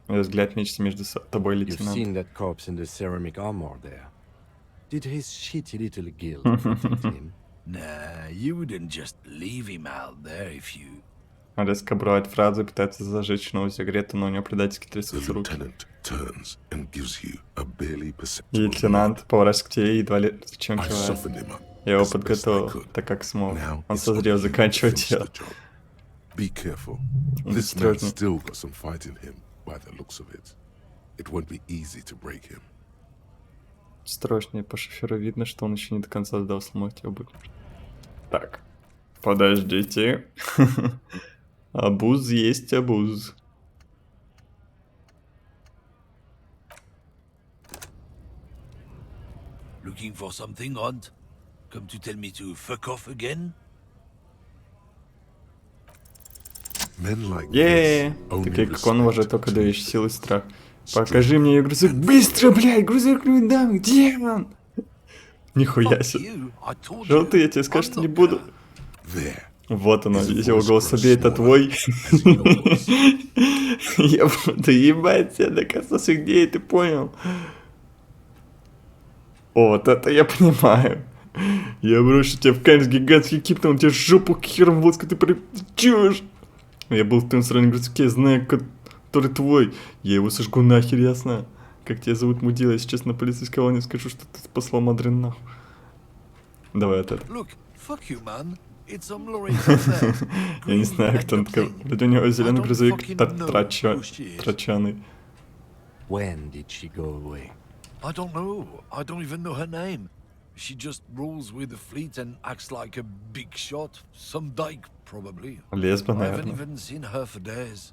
Speaker 1: Взгляд мечется между тобой,
Speaker 3: You've
Speaker 1: лейтенант.
Speaker 3: seen that corpse in the ceramic armor there. Did his shitty little guild protect him?
Speaker 14: Nah, you wouldn't just leave him out there if you...
Speaker 1: Он резко обрывает фразу и пытается зажечь новую сигарету, но у него предательски трясутся руки.
Speaker 2: Turns and gives you a barely
Speaker 1: И
Speaker 2: perceptible
Speaker 1: лейтенант поворачивается к тебе и едва ли зачем
Speaker 2: I
Speaker 1: кивает.
Speaker 2: softened him up
Speaker 1: Я его
Speaker 2: as best I
Speaker 1: подготовил,
Speaker 2: could.
Speaker 1: так как смог.
Speaker 2: Now
Speaker 1: Он
Speaker 2: it's
Speaker 1: созрел
Speaker 2: on you to
Speaker 1: заканчивать
Speaker 2: finish
Speaker 1: дело.
Speaker 2: the job. Be careful.
Speaker 1: Будь
Speaker 2: This man's
Speaker 1: осторожней.
Speaker 2: still got some fight in him by the looks of it. It won't be easy to break him.
Speaker 1: Осторожнее, по шоферу видно, что он еще не до конца сдал, сломать его будет. Так, подождите. Абуз есть абуз.
Speaker 14: Looking for something odd? Come to tell me to fuck off again?
Speaker 2: Men like
Speaker 1: Еее,
Speaker 2: this only
Speaker 1: такие как он
Speaker 2: respect
Speaker 1: уважают только дающий силы и страх. Покажи мне ее грузовик. Быстро, блядь, грузовик дам. Где он? Нихуя себе. Желтый, я тебе скажу, что не буду.
Speaker 2: There.
Speaker 1: Вот оно, его голос обеет, это твой. Я буду ебать тебя до конца своих дней, ты понял? О, вот это я понимаю. Я брошу тебя в камень с гигантским киптом, у тебя жопу хером в лоску, ты чушь. Я был в твоем сраном грузовике, знаю, который твой. Я его сожгу нахер, ясно? Как тебя зовут, мудила? Я сейчас на полицейской волне скажу, что ты спасла Мадрин нахуй. Давай от этого.
Speaker 14: Look, fuck you, man. It's some lorry there.
Speaker 1: Я не знаю, кто он такой. Вроде у него зеленый грузовик трачаный.
Speaker 3: When did she go away?
Speaker 14: I don't know. I don't even know her name. She just rolls with the fleet and acts like a big shot. Some dyke, probably.
Speaker 1: Лесба,
Speaker 14: I haven't
Speaker 1: наверное.
Speaker 14: even seen her for days.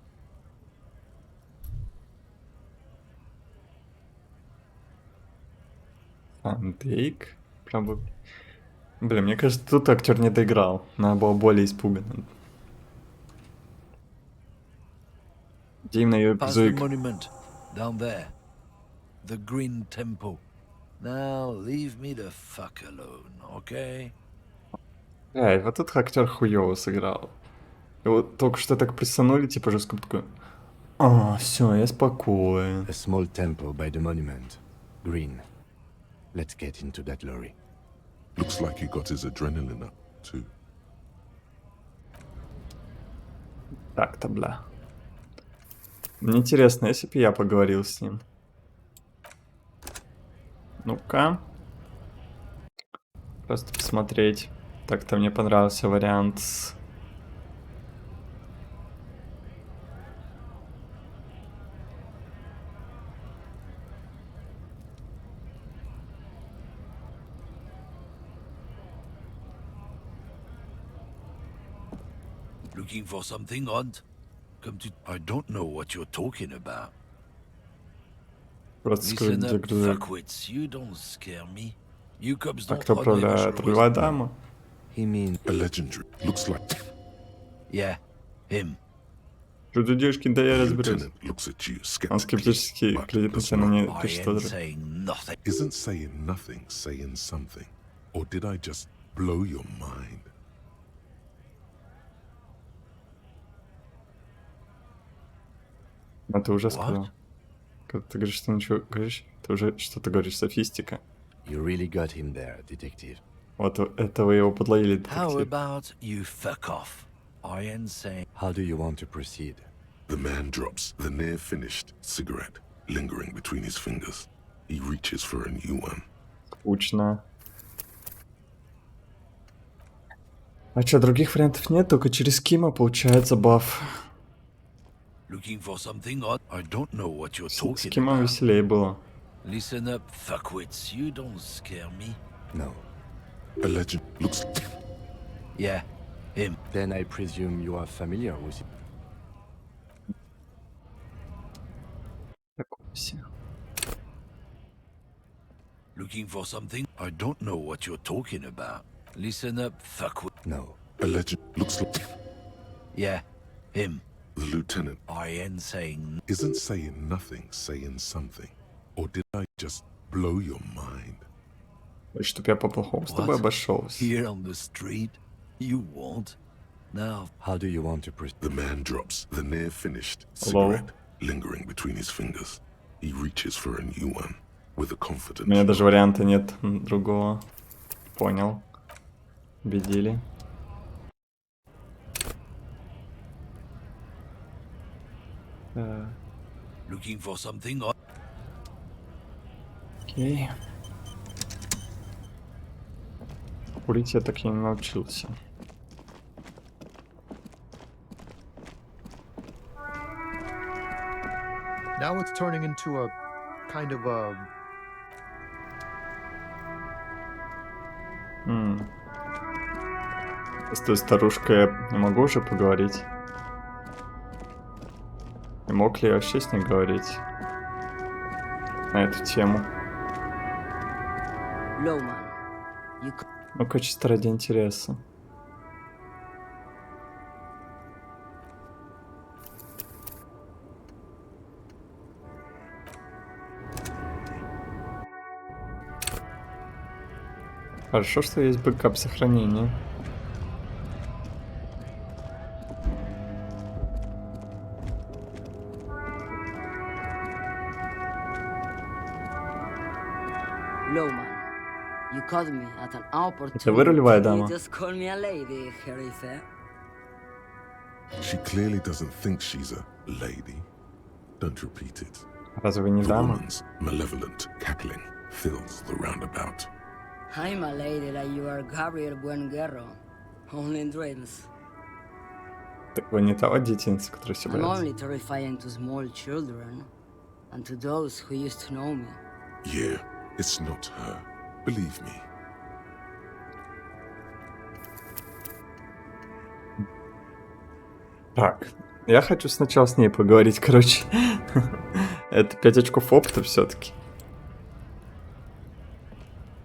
Speaker 1: Андейк? Правда. Блин, мне кажется, тут актер не доиграл. Она была более испугана. Где именно ее
Speaker 14: Past the
Speaker 1: грузовик?
Speaker 14: monument, down there. The Green Temple. Now leave me the fuck alone, okay?
Speaker 1: Эй, вот тут актер хуёво сыграл. Его только что так присанули, типа жестко такой. А, все, я спокоен.
Speaker 3: A small temple by the monument. Green. Let's get into that lorry.
Speaker 2: Looks like he got his adrenaline up, too.
Speaker 1: Так-то, бля. Мне интересно, если бы я поговорил с ним. Ну-ка. Просто посмотреть. Так-то мне понравился вариант с...
Speaker 14: Looking for something odd? Come to... I don't know what you're talking about.
Speaker 1: Просто скажи,
Speaker 14: Listen
Speaker 1: где
Speaker 14: up,
Speaker 1: грузовик.
Speaker 14: fuckwits. You don't scare me. You cops
Speaker 1: А
Speaker 14: don't
Speaker 1: кто
Speaker 14: hug
Speaker 1: управляет?
Speaker 14: never
Speaker 1: Рулевая
Speaker 14: show us.
Speaker 1: дама?
Speaker 3: He means
Speaker 2: A legendary. Looks like
Speaker 14: Yeah, him.
Speaker 1: Что девушки, да я
Speaker 2: the
Speaker 1: разберусь.
Speaker 2: lieutenant looks at you
Speaker 1: Он
Speaker 2: skeptically,
Speaker 1: скептически
Speaker 2: but
Speaker 1: глядит на
Speaker 2: does
Speaker 1: тебя, но
Speaker 2: not.
Speaker 1: не
Speaker 14: I
Speaker 1: пишет
Speaker 14: ain't
Speaker 1: тоже.
Speaker 14: saying nothing.
Speaker 2: Isn't saying nothing saying something? Or did I just blow your mind?
Speaker 1: А ты уже
Speaker 14: What?
Speaker 1: сказал. Когда ты говоришь, что ничего говоришь, ты уже что-то говоришь, софистика.
Speaker 3: you really got him there, detective.
Speaker 1: Вот это вы его подловили,
Speaker 14: How
Speaker 1: детектив.
Speaker 14: about you fuck off? I ain't saying...
Speaker 3: How do you want to proceed?
Speaker 2: The man drops the near-finished cigarette, lingering between his fingers. He reaches for a new one.
Speaker 1: Скучно. А что, других вариантов нет? Только через Кима получается баф.
Speaker 14: Looking for something odd? I don't know what you're
Speaker 1: С
Speaker 14: talking
Speaker 1: Кимом
Speaker 14: about.
Speaker 1: веселее было.
Speaker 14: Listen up, fuckwits. You don't scare me.
Speaker 3: No.
Speaker 2: A legend looks
Speaker 14: Yeah, him.
Speaker 3: Then I presume you are familiar with it.
Speaker 1: Такое все.
Speaker 14: Looking for something? I don't know what you're talking about. Listen up, fuckwit.
Speaker 3: No.
Speaker 2: a legend. Looks like
Speaker 14: Yeah, him.
Speaker 2: the lieutenant
Speaker 14: I ain't saying...
Speaker 2: isn't saying nothing saying something. Or did I just blow your mind?
Speaker 1: Чтоб я по-плохому с тобой
Speaker 14: What?
Speaker 1: обошелся.
Speaker 14: Here on the street? You won't? Now,
Speaker 3: How do you want to proceed?
Speaker 2: The man drops the near-finished
Speaker 1: Hello?
Speaker 2: cigarette, lingering between his fingers. He reaches for a new one with a
Speaker 1: У
Speaker 2: confident
Speaker 1: меня даже варианта нет другого. Понял. Убедили.
Speaker 14: looking for something odd?
Speaker 1: Окей. Курить я так и не научился.
Speaker 4: Now it's turning into a kind of a
Speaker 1: С той старушкой я не могу уже поговорить. И мог ли я вообще с ней говорить на эту тему?
Speaker 13: Lowman, you
Speaker 1: Ну-ка, чисто ради интереса. Хорошо, что есть бэкап сохранения.
Speaker 13: Lowman, you caught me at an opportunity.
Speaker 1: Это вы рулевая дама?
Speaker 13: You just call me a lady, Herife.
Speaker 2: She clearly doesn't think she's a lady. Don't repeat it.
Speaker 1: Разве не
Speaker 2: The
Speaker 1: дама?
Speaker 2: woman's malevolent cackling fills the roundabout.
Speaker 13: I'm a lady like you are, Gabriel Buenguerro. Only in dreams.
Speaker 1: Так вы не та водительница, которая себя
Speaker 13: I'm
Speaker 1: боится.
Speaker 13: only terrifying to small children, and to those who used to know me.
Speaker 2: Yeah, it's not her. Believe me.
Speaker 1: Так, я хочу сначала с ней поговорить, короче. Это 5 очков опыта все-таки.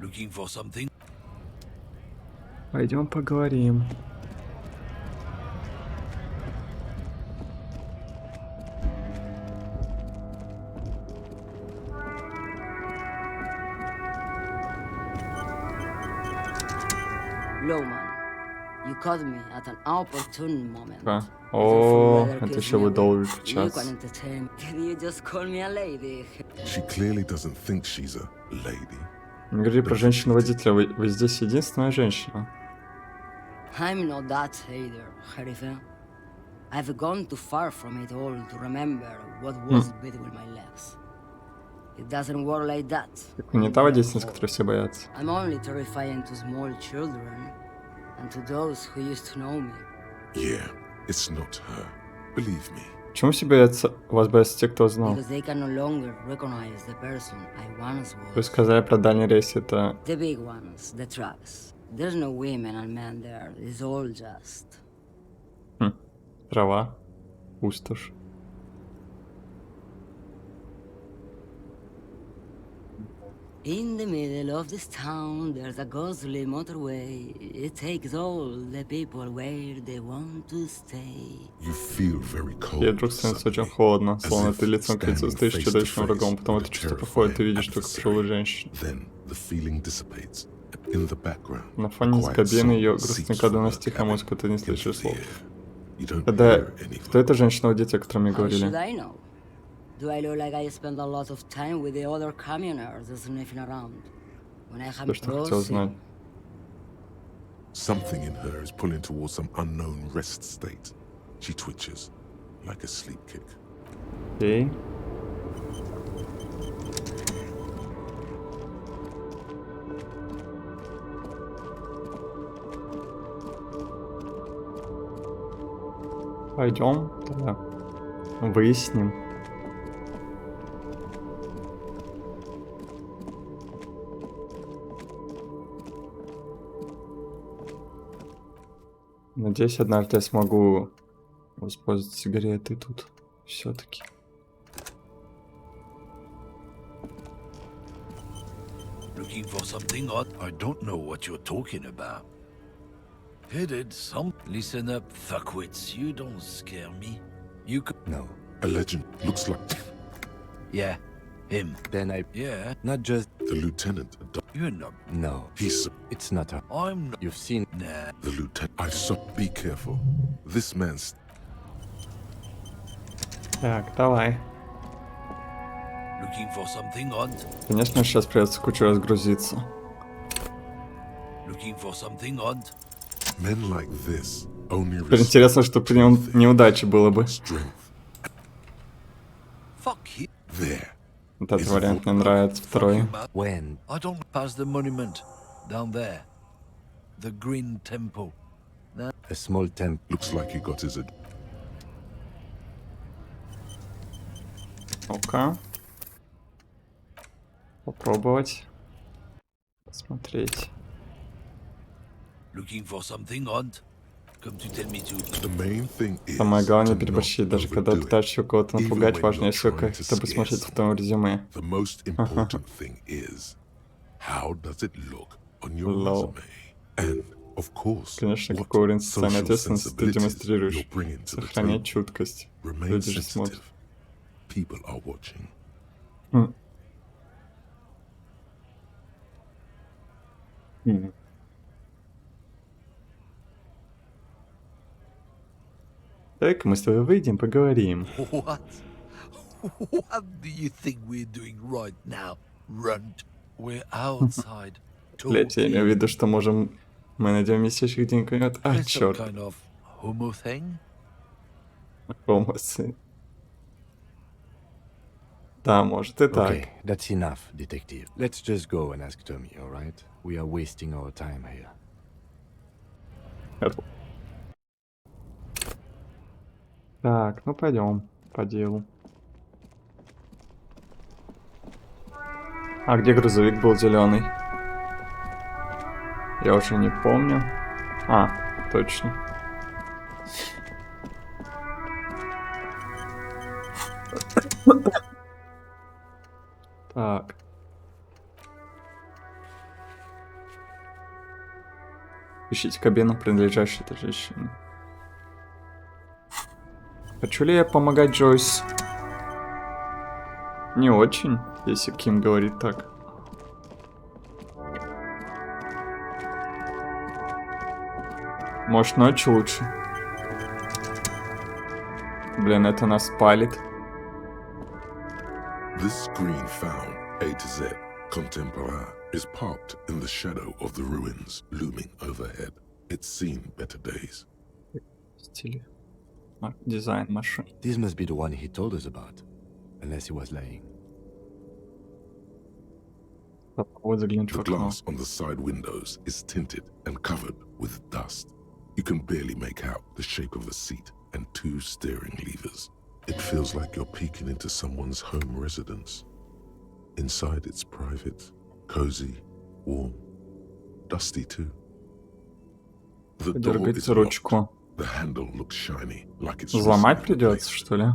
Speaker 14: Looking for something?
Speaker 1: Пойдем поговорим.
Speaker 13: Lowman, you caught me at an opportune moment.
Speaker 1: Да. О, это еще вы долго
Speaker 13: You
Speaker 1: час.
Speaker 13: can entertain. Did you just call me a lady?
Speaker 2: She clearly doesn't think she's a lady.
Speaker 1: Не говори про женщину-водителя, вы здесь единственная женщина.
Speaker 13: I'm not that either, Herife. I've gone too far from it all to remember what was between my legs. It doesn't work like that.
Speaker 1: Так вы не та водительница, которой все боятся.
Speaker 13: I'm only terrifying to small children and to those who used to know me.
Speaker 2: Yeah, it's not her. Believe me.
Speaker 1: Почему все боятся? Вас боятся те, кто знал.
Speaker 13: Because they can no longer recognize the person I once
Speaker 1: Вы
Speaker 13: was.
Speaker 1: сказали про дальний рейс, это...
Speaker 13: The big ones, the trucks. There's no women and men there. It's all just...
Speaker 1: Трава. Пустошь.
Speaker 13: In the middle of this town, there's a ghostly motorway. It takes all the people where they want to stay.
Speaker 2: You feel very cold.
Speaker 1: Ей вдруг становится очень холодно, словно
Speaker 2: As if
Speaker 1: ты лицом к лицу
Speaker 2: standing
Speaker 1: стоишь с
Speaker 2: face to
Speaker 1: чудовищным
Speaker 2: face
Speaker 1: врагом, потом
Speaker 2: with
Speaker 1: это
Speaker 2: a
Speaker 1: чувство проходит, ты
Speaker 2: terrifying
Speaker 1: видишь только пожилую
Speaker 2: adversary.
Speaker 1: женщину.
Speaker 2: Then the feeling dissipates. In the background,
Speaker 1: На фоне
Speaker 2: a quiet
Speaker 1: кабины ее
Speaker 2: song
Speaker 1: грустный
Speaker 2: seeps
Speaker 1: кадун
Speaker 2: from
Speaker 1: на
Speaker 2: her
Speaker 1: стих, а
Speaker 2: cabin
Speaker 1: музыку ты не
Speaker 2: into
Speaker 1: слышишь
Speaker 2: the
Speaker 1: слов.
Speaker 2: air. You don't
Speaker 1: Когда...
Speaker 2: hear anyone.
Speaker 1: Кто эта женщина-водитель, о которой мне
Speaker 13: How should
Speaker 1: говорили?
Speaker 13: I know? Do I look like I spend a lot of time with the other commoners sniffing around? When I have
Speaker 1: То, что хотел знать.
Speaker 2: Something in her is pulling towards some unknown rest state. She twitches, like a sleep kick.
Speaker 1: Окей. Пойдем, тогда выясним. Надеюсь, однажды я смогу воспользоваться сигаретой тут все-таки.
Speaker 14: Looking for something odd? I don't know what you're talking about. Headed some... Listen up, fuckwits. You don't scare me. You could...
Speaker 3: No.
Speaker 2: A legend looks like
Speaker 14: Yeah, him.
Speaker 3: Then I...
Speaker 14: Yeah,
Speaker 3: Not just...
Speaker 2: the lieutenant.
Speaker 14: you're not...
Speaker 3: No.
Speaker 2: He's
Speaker 3: It's not her.
Speaker 14: I'm not...
Speaker 3: You've seen...
Speaker 14: Nah.
Speaker 2: the lieutenant. I saw. Be careful. This man's
Speaker 1: Так, давай.
Speaker 14: Looking for something odd?
Speaker 1: Конечно, сейчас придется кучу разгрузиться.
Speaker 14: Looking for something odd?
Speaker 2: men like this only
Speaker 1: Теперь интересно, что при нем неудачи было бы.
Speaker 2: strength.
Speaker 14: Fuck you.
Speaker 2: There.
Speaker 1: Вот этот вариант мне нравится, второй.
Speaker 3: When?
Speaker 14: I don't pass the monument. Down there. The Green Temple.
Speaker 3: A small temp.
Speaker 2: Looks like he got his.
Speaker 1: Ну-ка. Попробовать. Посмотреть.
Speaker 14: Looking for something odd? Come to tell me to.
Speaker 2: The main thing is
Speaker 1: Самое главное
Speaker 2: to
Speaker 1: переборщить,
Speaker 2: not
Speaker 1: даже когда
Speaker 2: overdo it.
Speaker 1: пытаешься кого-то
Speaker 2: Even
Speaker 1: напугать,
Speaker 2: when
Speaker 1: важнее
Speaker 2: you're
Speaker 1: всего,
Speaker 2: trying
Speaker 1: как
Speaker 2: to
Speaker 1: это
Speaker 2: scare
Speaker 1: посмотреть в
Speaker 2: someone.
Speaker 1: твоем резюме.
Speaker 2: The most important thing is how does it look on your
Speaker 1: Лол.
Speaker 2: resume? And of course,
Speaker 1: Конечно,
Speaker 2: what
Speaker 1: какой уровень социальной
Speaker 2: social
Speaker 1: ответственности ты
Speaker 2: sensibilities
Speaker 1: демонстрируешь.
Speaker 2: you're bringing to the
Speaker 1: Сохранять
Speaker 2: table.
Speaker 1: чуткость.
Speaker 2: Remain
Speaker 1: Люди же смотрят.
Speaker 2: sensitive. People are watching. Так, мы с тобой выйдем, поговорим.
Speaker 14: What? What do you think we're doing right now, runt? We're outside.
Speaker 1: Блять, я имею в виду, что можем... Мы найдем местечко где-нибудь. А,
Speaker 14: It's some
Speaker 1: черт.
Speaker 14: kind of homo thing?
Speaker 1: Комасы. Да, может и так.
Speaker 3: Okay, that's enough, detective. Let's just go and ask Tommy, all right? We are wasting our time here.
Speaker 1: Так, ну пойдем по делу. А где грузовик был зеленый? Я уже не помню. А, точно. Так. Ищите кабину, принадлежащую этой женщине. Хочу ли я помогать Джойс? Не очень, если Ким говорит так. Может, ночью лучше? Блин, это нас палит.
Speaker 2: This screen found, A to Z, contemporary, is parked in the shadow of the ruins looming overhead. It's seen better days.
Speaker 1: Стиль. Дизайн машин.
Speaker 3: This must be the one he told us about, unless he was lying.
Speaker 2: The glass on the side windows is tinted and covered with dust. You can barely make out the shape of a seat and two steering levers. It feels like you're peeking into someone's home residence. Inside it's private, cozy, warm, dusty too. The door is locked. The handle looks shiny, like it's
Speaker 1: Взломать придется, что ли?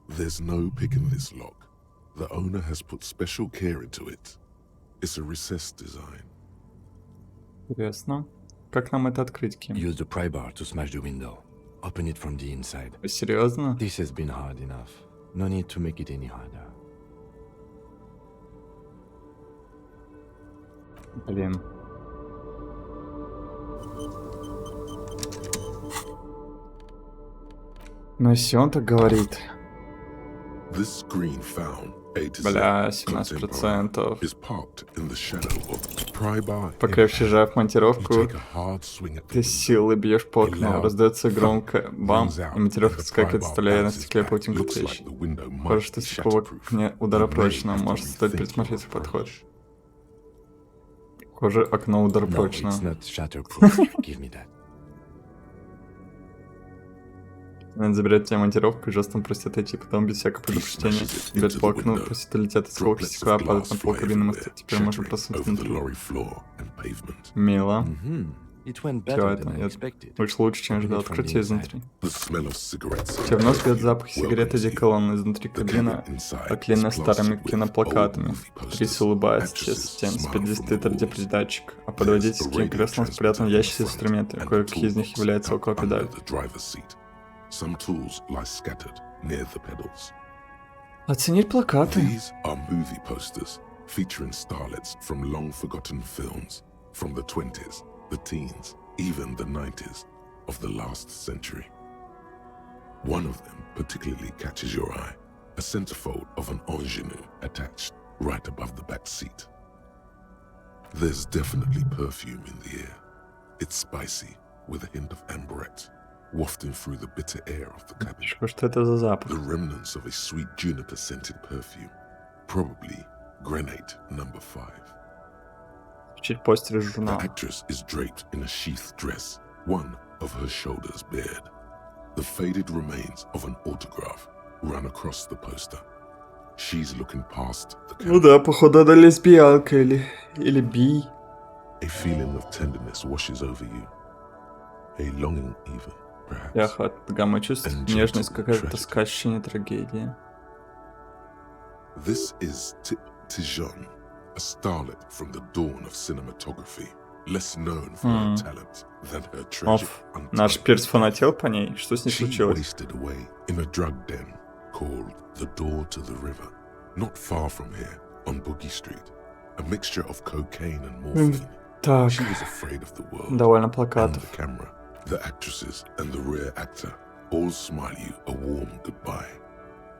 Speaker 2: There's no picking this lock. The owner has put special care into it. It's a recessed design.
Speaker 1: Интересно. Как нам это открыть, Ким?
Speaker 3: Use the pry bar to smash the window. Open it from the inside.
Speaker 1: Серьезно?
Speaker 3: This has been hard enough. No need to make it any harder.
Speaker 1: Блин. Ну если он так говорит.
Speaker 2: This screen found,
Speaker 1: Бля, 17%. Покрепче сжав монтировку, ты с силой бьешь по окну, раздается громко бам, и монтировка скакивает, оставляя на стекле паутинку трещин. Похоже, что стекло в окне ударопрочно, может стоит пересмотреть свой подход. Похоже, окно ударопрочно. Надо забирать тебе монтировку и жестом просит отойти, потом без всякого предупреждения бьет по окну, просит улететь осколки стекла, падает на пол кабины моста. Теперь можно просунуть внутрь. Мило. Все это лучше, чем ждал открытия изнутри. Тебе в нос бьет запах сигареты деколон изнутри кабины, оклеенная старыми киноплакатами. Трис улыбается тебе с тем, спереди стоит радиопередатчик, а под водительским креслом спрятан ящик с инструментами, кое-какие из них являются около педали.
Speaker 2: Some tools lie scattered near the pedals.
Speaker 1: Оценить плакаты.
Speaker 2: These are movie posters featuring starlets from long-forgotten films from the 20s, the teens, even the 90s of the last century. One of them particularly catches your eye, a centerfold of an ingenue attached right above the back seat. There's definitely perfume in the air. It's spicy with a hint of amberette, wafting through the bitter air of the cabin.
Speaker 1: Что это за запах?
Speaker 2: The remnants of a sweet juniper-scented perfume, probably grenade number 5.
Speaker 1: Чуть постер из журнала.
Speaker 2: The actress is draped in a sheathed dress, one of her shoulders bared. The faded remains of an autograph run across the poster. She's looking past the camera.
Speaker 1: Ну да, походу, она лесбиянка или би.
Speaker 2: A feeling of tenderness washes over you. A longing even.
Speaker 1: Яха, от гамма чувств, нежность, какая-то тоска, ощущение трагедии.
Speaker 2: This is Tip Tijon, a starlet from the dawn of cinematography, less known for her talent than her tragic
Speaker 1: Наш Пирс фанател по ней, что с ней случилось?
Speaker 2: She wasted away in a drug den called the Door to the River, not far from here, on Boogie Street, a mixture of cocaine and morphine.
Speaker 1: Так,
Speaker 2: she was afraid of the world
Speaker 1: довольно
Speaker 2: and
Speaker 1: плакатов.
Speaker 2: the camera. The actresses and the rear actor all smile you a warm goodbye.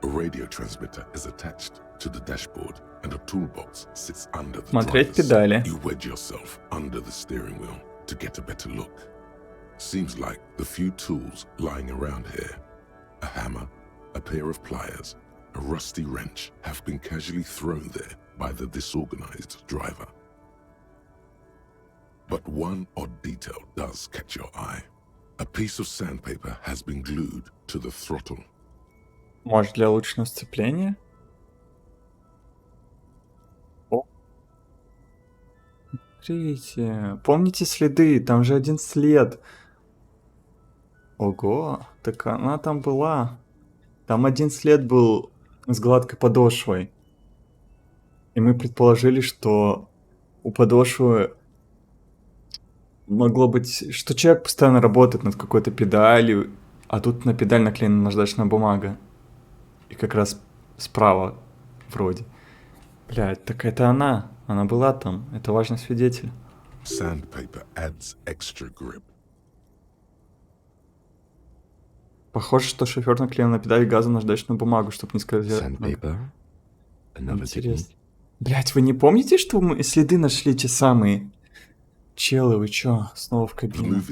Speaker 2: A radio transmitter is attached to the dashboard and a toolbox sits under the
Speaker 1: Смотреть
Speaker 2: driver's
Speaker 1: педали.
Speaker 2: seat. You wedge yourself under the steering wheel to get a better look. Seems like the few tools lying around here, a hammer, a pair of pliers, a rusty wrench have been casually thrown there by the disorganized driver. But one odd detail does catch your eye. A piece of sandpaper has been glued to the throttle.
Speaker 1: Может, для лучшего сцепления? О. Смотрите. Помните следы? Там же один след. Ого. Так она там была. Там один след был с гладкой подошвой. И мы предположили, что у подошвы могло быть, что человек постоянно работает над какой-то педалью, а тут на педаль наклеена наждачная бумага. И как раз справа вроде. Блядь, так это она. Она была там. Это важный свидетель.
Speaker 2: Sandpaper adds extra grip.
Speaker 1: Похоже, что шофер наклеил на педаль газа наждачную бумагу, чтобы не скользить. Интересно. Блять, вы не помните, что мы следы нашли те самые? Челы, вы чё? Снова в кабине.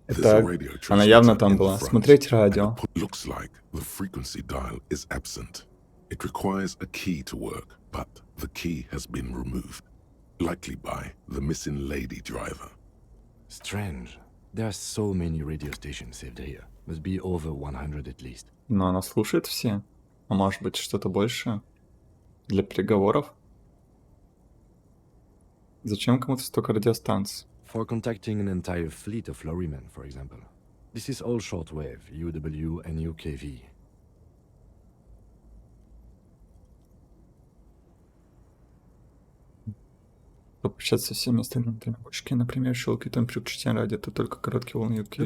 Speaker 1: Это... Она явно там была. Смотреть радио.
Speaker 2: It requires a key to work, but the key has been removed, likely by the missing lady driver.
Speaker 3: Strange. There are so many radio stations saved here. Must be over 100 at least.
Speaker 1: Но она слушает все. А может быть что-то большее? Для переговоров? Зачем кому-то столько радиостанций?
Speaker 3: For contacting an entire fleet of lorrymen, for example. This is all shortwave, UW and UKV.
Speaker 1: Общаться со всеми остальными перевозчики, например, щелкает он при чтении радио, это только короткие волны UK.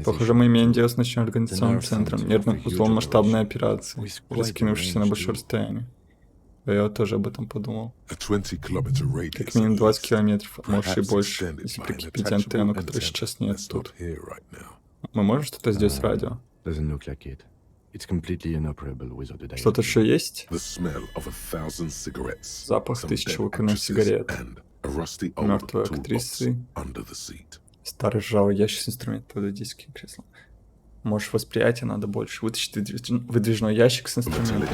Speaker 1: Похоже, мы имеем дело с ночным организационным центром, нервным узлом масштабной операции, раскинувшейся на большое расстояние. Я тоже об этом подумал. Как минимум 20 километров, а может и больше, если прикрепить антенну, которой сейчас нет тут. Мы можем что-то сделать с радио? Что-то еще есть? Запах тысячи выкуренных сигарет. Мертвые актрисы. Старый ржавый ящик с инструментом для диски кресла. Может, восприятие надо больше. Вытащить выдвижной ящик с инструментами.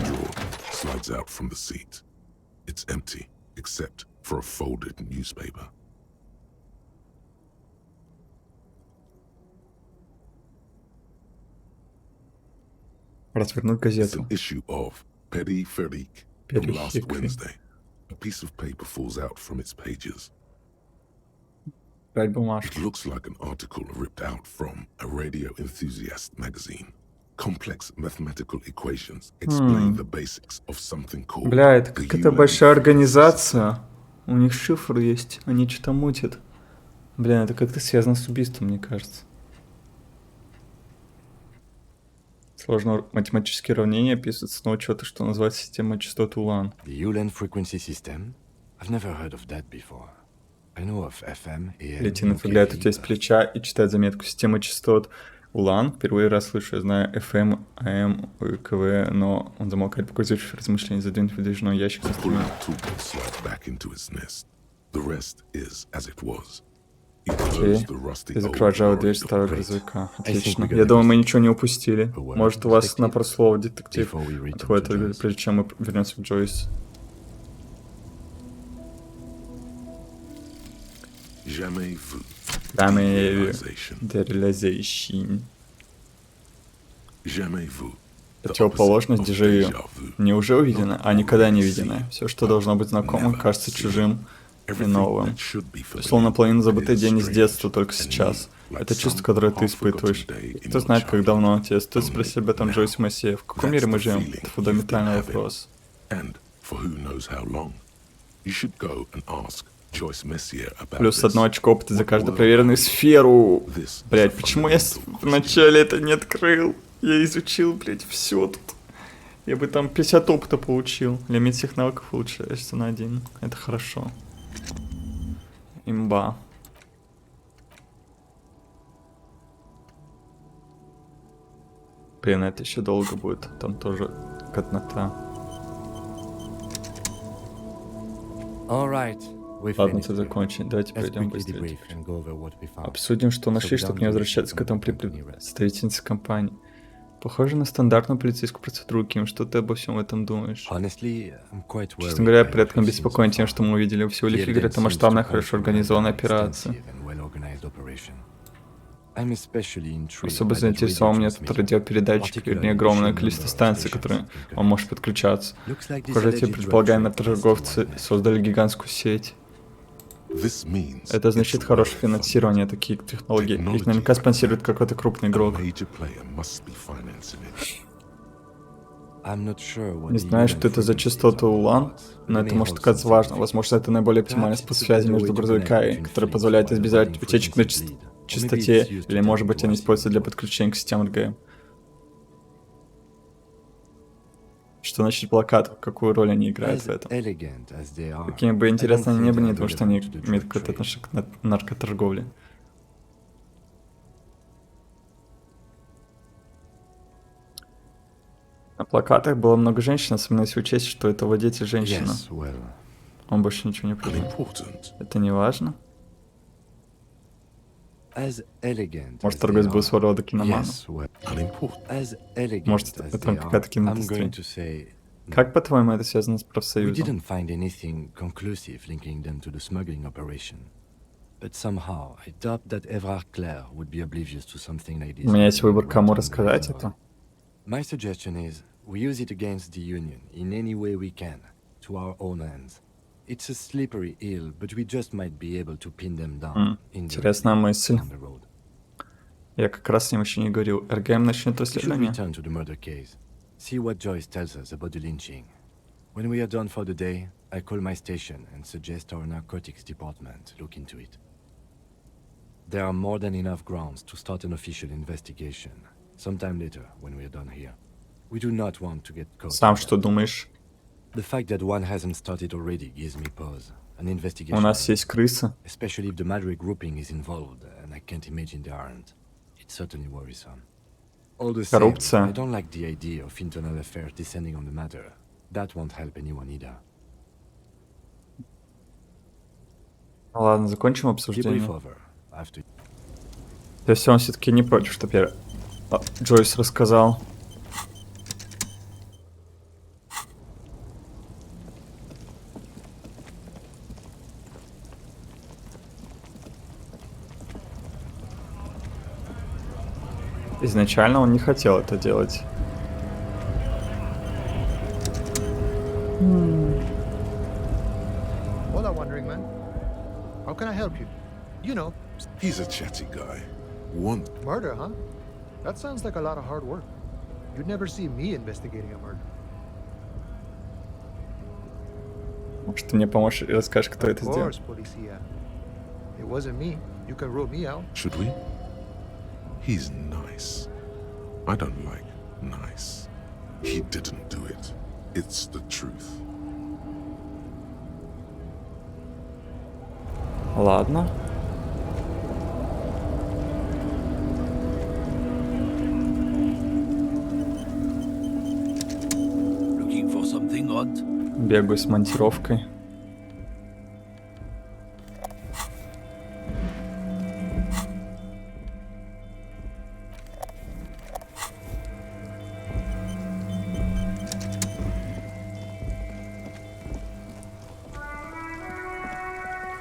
Speaker 1: Развернуть газету. Перевозчик. Брать бумажку. Бля, это какая-то большая организация. У них шифр есть, они что-то мутят. Бля, это как-то связано с убийством, мне кажется. Сложно математические уравнения описываются, но что-то, что называется система частот Улан. Летинов выглядит у тебя из плеча и читает заметку. Система частот Улан. Впервые раз слышу, я знаю FM, AM, КВ, но он замолкает, погрузившись в размышления, задвинуть выдвижной ящик со стороны. Окей. Ты закрываешь ржавую дверь старого грузовика. Отлично. Я думаю, мы ничего не упустили. Может, у вас на пару слов, детектив, отходит, прежде чем мы вернемся к Джойс. Jamais vu. Derealization. Противоположность дежавю. Не уже увиденное, а никогда не виденное. Все, что должно быть знакомым, кажется чужим и новым. Словно половина забытый день из детства, только сейчас. Это чувство, которое ты испытываешь. Кто знает, как давно. Тебе стоит спросить об этом Джойс Массея. В каком мире мы живем? Это фундаментальный вопрос. Плюс 1 очко опыта за каждую проверенную сферу. Блять, почему я вначале это не открыл? Я изучил, блять, все тут. Я бы там 50 опыта получил. Лимит всех навыков улучшается на 1. Это хорошо. Имба. Блин, это еще долго будет. Там тоже котнота.
Speaker 3: All right.
Speaker 1: Ладно, это закончить. Давайте пройдем быстрее. Обсудим, что нашли, чтобы не возвращаться к этому при представительнице компании. Похоже на стандартную полицейскую процедуру, Ким. Что ты обо всем этом думаешь? Честно говоря, я порядком обеспокоен тем, что мы увидели у всего лишь игры. Это масштабная, хорошо организованная операция. Особо заинтересовал меня этот радиопередатчик, вернее, огромное количество станций, которые он может подключаться. Похоже, эти предполагаемые торговцы создали гигантскую сеть. Это значит хорошее финансирование таких технологий. Их наверняка спонсирует какой-то крупный игрок. Не знаю, что это за частоты улан, но это может оказаться важно. Возможно, это наиболее оптимальный способ связи между грузовиками, который позволяет избежать утечек на частоте, или, может быть, они используются для подключения к системам РГМ. Что значит плакат? Какую роль они играют в этом? Какими бы интересными они ни были, не думаю, что они имеют какое-то отношение к наркоторговле. На плакатах было много женщин, особенно если учесть, что это водитель женщина. Он больше ничего не придумал. Это не важно? Может, торговец был своего рода киноманом? Может, это какая-то киноиндустрия? Как, по-твоему, это связано с профсоюзом? У меня есть выбор, кому рассказать это.
Speaker 3: My suggestion is we use it against the Union in any way we can, to our own ends. It's a slippery hill, but we just might be able to pin them down.
Speaker 1: Интересная мысль. Я как раз с ним еще не говорил. РГМ начнет расследование.
Speaker 3: See what Joyce tells us about the lynching. When we are done for the day, I call my station and suggest our narcotics department look into it. There are more than enough grounds to start an official investigation. Sometime later, when we are done here. We do not want to get caught.
Speaker 1: Сам что думаешь?
Speaker 3: The fact that one hasn't started already gives me pause. An investigation.
Speaker 1: У нас есть крысы.
Speaker 3: Especially if the Madrid grouping is involved, and I can't imagine they aren't. It's certainly worrisome. All the same, I don't like the idea of internal affairs descending on the matter. That won't help anyone either.
Speaker 1: Ладно, закончим обсуждение. То есть он все-таки не против, чтобы я Джойс рассказал. Изначально он не хотел это делать.
Speaker 4: Hola, wandering man. How can I help you? You know.
Speaker 2: He's a chatty guy.
Speaker 4: Murder, huh? That sounds like a lot of hard work. You'd never see me investigating a murder.
Speaker 1: Может, ты мне поможешь и расскажешь, кто это сделал?
Speaker 4: It wasn't me. You can rule me out.
Speaker 2: Should we? He's nice. I don't like nice. He didn't do it. It's the truth.
Speaker 1: Ладно.
Speaker 14: Looking for something odd?
Speaker 1: Бегаю с монтировкой.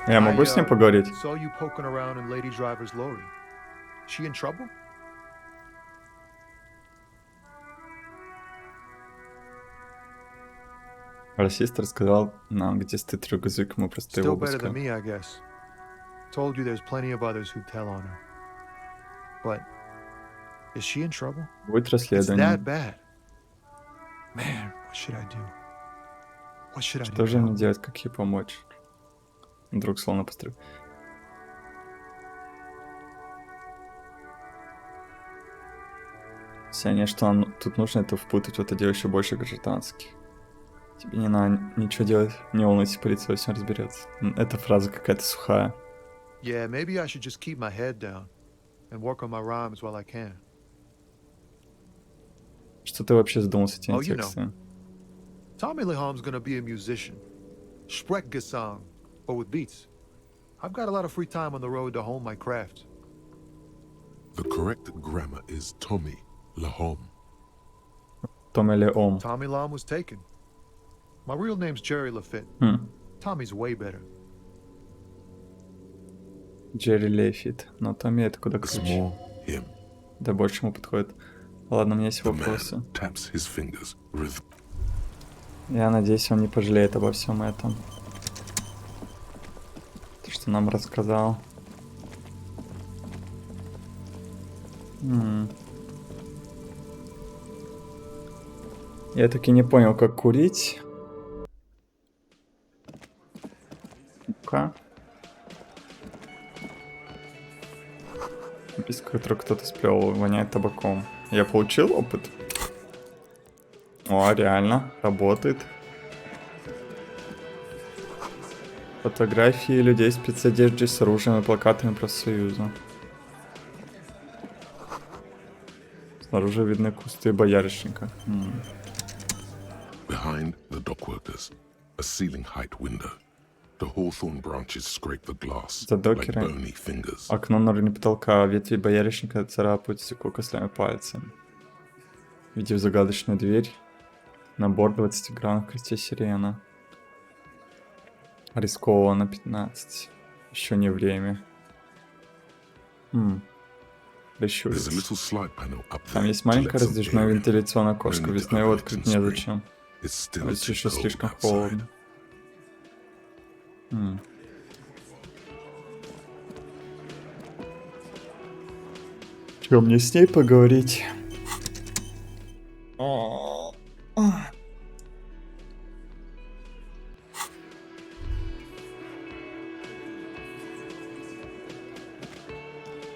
Speaker 1: Я могу с ним поговорить?
Speaker 4: Saw you poking around in Lady Driver's lorry. She in trouble?
Speaker 1: Расист рассказал нам, где стоит трюгазык, мы просто его
Speaker 4: Still better than
Speaker 1: обыскали.
Speaker 4: me, I guess. Told you there's plenty of others who tell on her. But is she in trouble?
Speaker 1: Будет
Speaker 4: It's
Speaker 1: расследование.
Speaker 4: that bad. Man, what should I do? What should I do?
Speaker 1: Что же мне делать, как ей помочь? Вдруг словно пострел. Сеня, что нам тут нужно, это впутать в это дело еще больше гражданских. Тебе не надо ничего делать, не волнуйся, полиция во всем разберется. Эта фраза какая-то сухая.
Speaker 4: Yeah, maybe I should just keep my head down and work on my rhymes while I can.
Speaker 1: Что ты вообще задумался этими
Speaker 4: Oh, you know.
Speaker 1: текстами?
Speaker 4: Tommy Leham's gonna be a musician. Sprechgesang. or with beats. I've got a lot of free time on the road to hone my craft.
Speaker 2: The correct grammar is Tommy Lahom.
Speaker 1: Tommy Lahom.
Speaker 4: Tommy Lahom was taken. My real name's Jerry Lafitte. Tommy's way better.
Speaker 1: Джерри Лефит. Но Томми это куда круче. Да больше ему подходит. Ладно, у меня есть вопросы. Я надеюсь, он не пожалеет обо всем этом. То, что нам рассказал. Я таки не понял, как курить. Ну-ка. Записка, которую кто-то сплел, воняет табаком. Я получил опыт? О, реально, работает. Фотографии людей в спецодежде с оружием и плакатами профсоюза. Снаружи видны кусты боярышника.
Speaker 2: Behind the dockworkers, a ceiling-height window. The hawthorn branches scrape the glass
Speaker 1: За
Speaker 2: like
Speaker 1: докером.
Speaker 2: bony fingers.
Speaker 1: Окно на уровне потолка, ветви боярышника царапают стекло костлявыми пальцами. Видев загадочную дверь, набор 20 граммов костей сирена. Рискованно 15. Еще не время. Прищуриться. Там есть маленькое раздвижное вентиляционное окошко. Весной его открыть незачем. Здесь еще слишком холодно. Чё, мне с ней поговорить?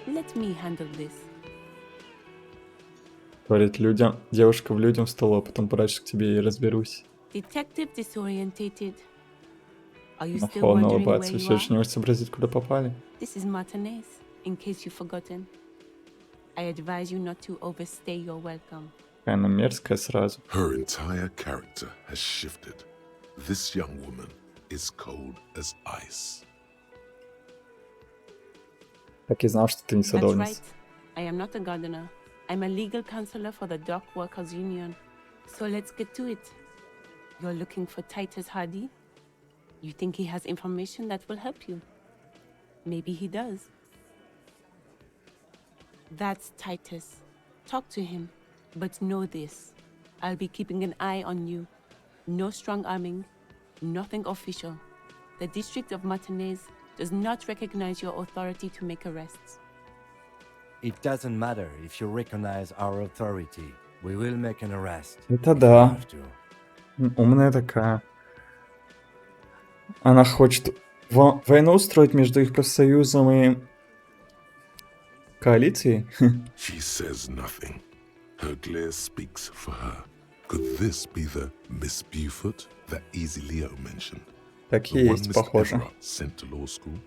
Speaker 9: Let me handle this.
Speaker 1: Говорит людям, девушка в людям стала, а потом прячешь к тебе и разберусь.
Speaker 9: Detective disorientated. Are you still
Speaker 1: Нахладно
Speaker 9: wondering where
Speaker 1: улыбается. Вы
Speaker 9: you
Speaker 1: все еще
Speaker 9: are?
Speaker 1: не можете сообразить, куда попали.
Speaker 9: This is Martinez, in case you've forgotten. I advise you not to overstay your welcome.
Speaker 1: Какая она мерзкая сразу.
Speaker 2: Her entire character has shifted. This young woman is cold as ice.
Speaker 1: Так и знал, что ты не
Speaker 9: That's
Speaker 1: садовница.
Speaker 9: right. I am not a gardener. I'm a legal counselor for the Dock Workers Union. So let's get to it. You're looking for Titus Hardy? You think he has information that will help you? Maybe he does. That's Titus. Talk to him. But know this. I'll be keeping an eye on you. No strong arming. Nothing official. The District of Martinez does not recognize your authority to make arrests.
Speaker 3: It doesn't matter if you recognize our authority. We will make an arrest.
Speaker 1: Это да. Умная такая. Она хочет войну устроить между их профсоюзом и коалицией.
Speaker 2: She says nothing. Her glare speaks for her. Could this be the Miss Beaufort that Easy Leo mentioned?
Speaker 1: Так и
Speaker 2: The one
Speaker 1: есть,
Speaker 2: Mr.
Speaker 1: похоже.
Speaker 2: Everett sent to law school?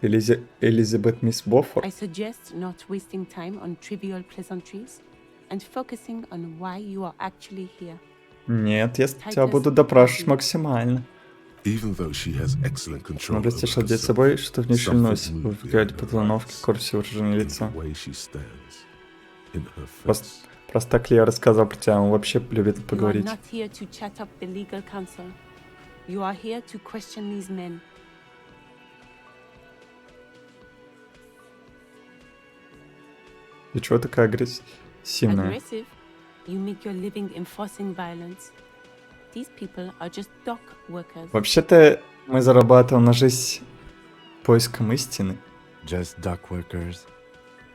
Speaker 1: Элизабет Мисс Боффорд.
Speaker 9: I suggest not wasting time on trivial pleasantries and focusing on why you are actually here.
Speaker 1: Нет, я тебя буду допрашивать максимально.
Speaker 2: Even though she has excellent control
Speaker 1: Но прости, что взять с собой, что в ней шельнулось. Вы взгляде по плановке, корпусе выражения лица. Просто так ли я рассказал про тебя, он вообще любит поговорить.
Speaker 9: You are not here to chat up the legal counsel. You are here to question these men.
Speaker 1: Ты чего такая агрессивная?
Speaker 9: Aggressive? You make your living enforcing violence. These people are just dock workers.
Speaker 1: Вообще-то мы зарабатываем на жизнь поиском истины.
Speaker 3: Just dock workers?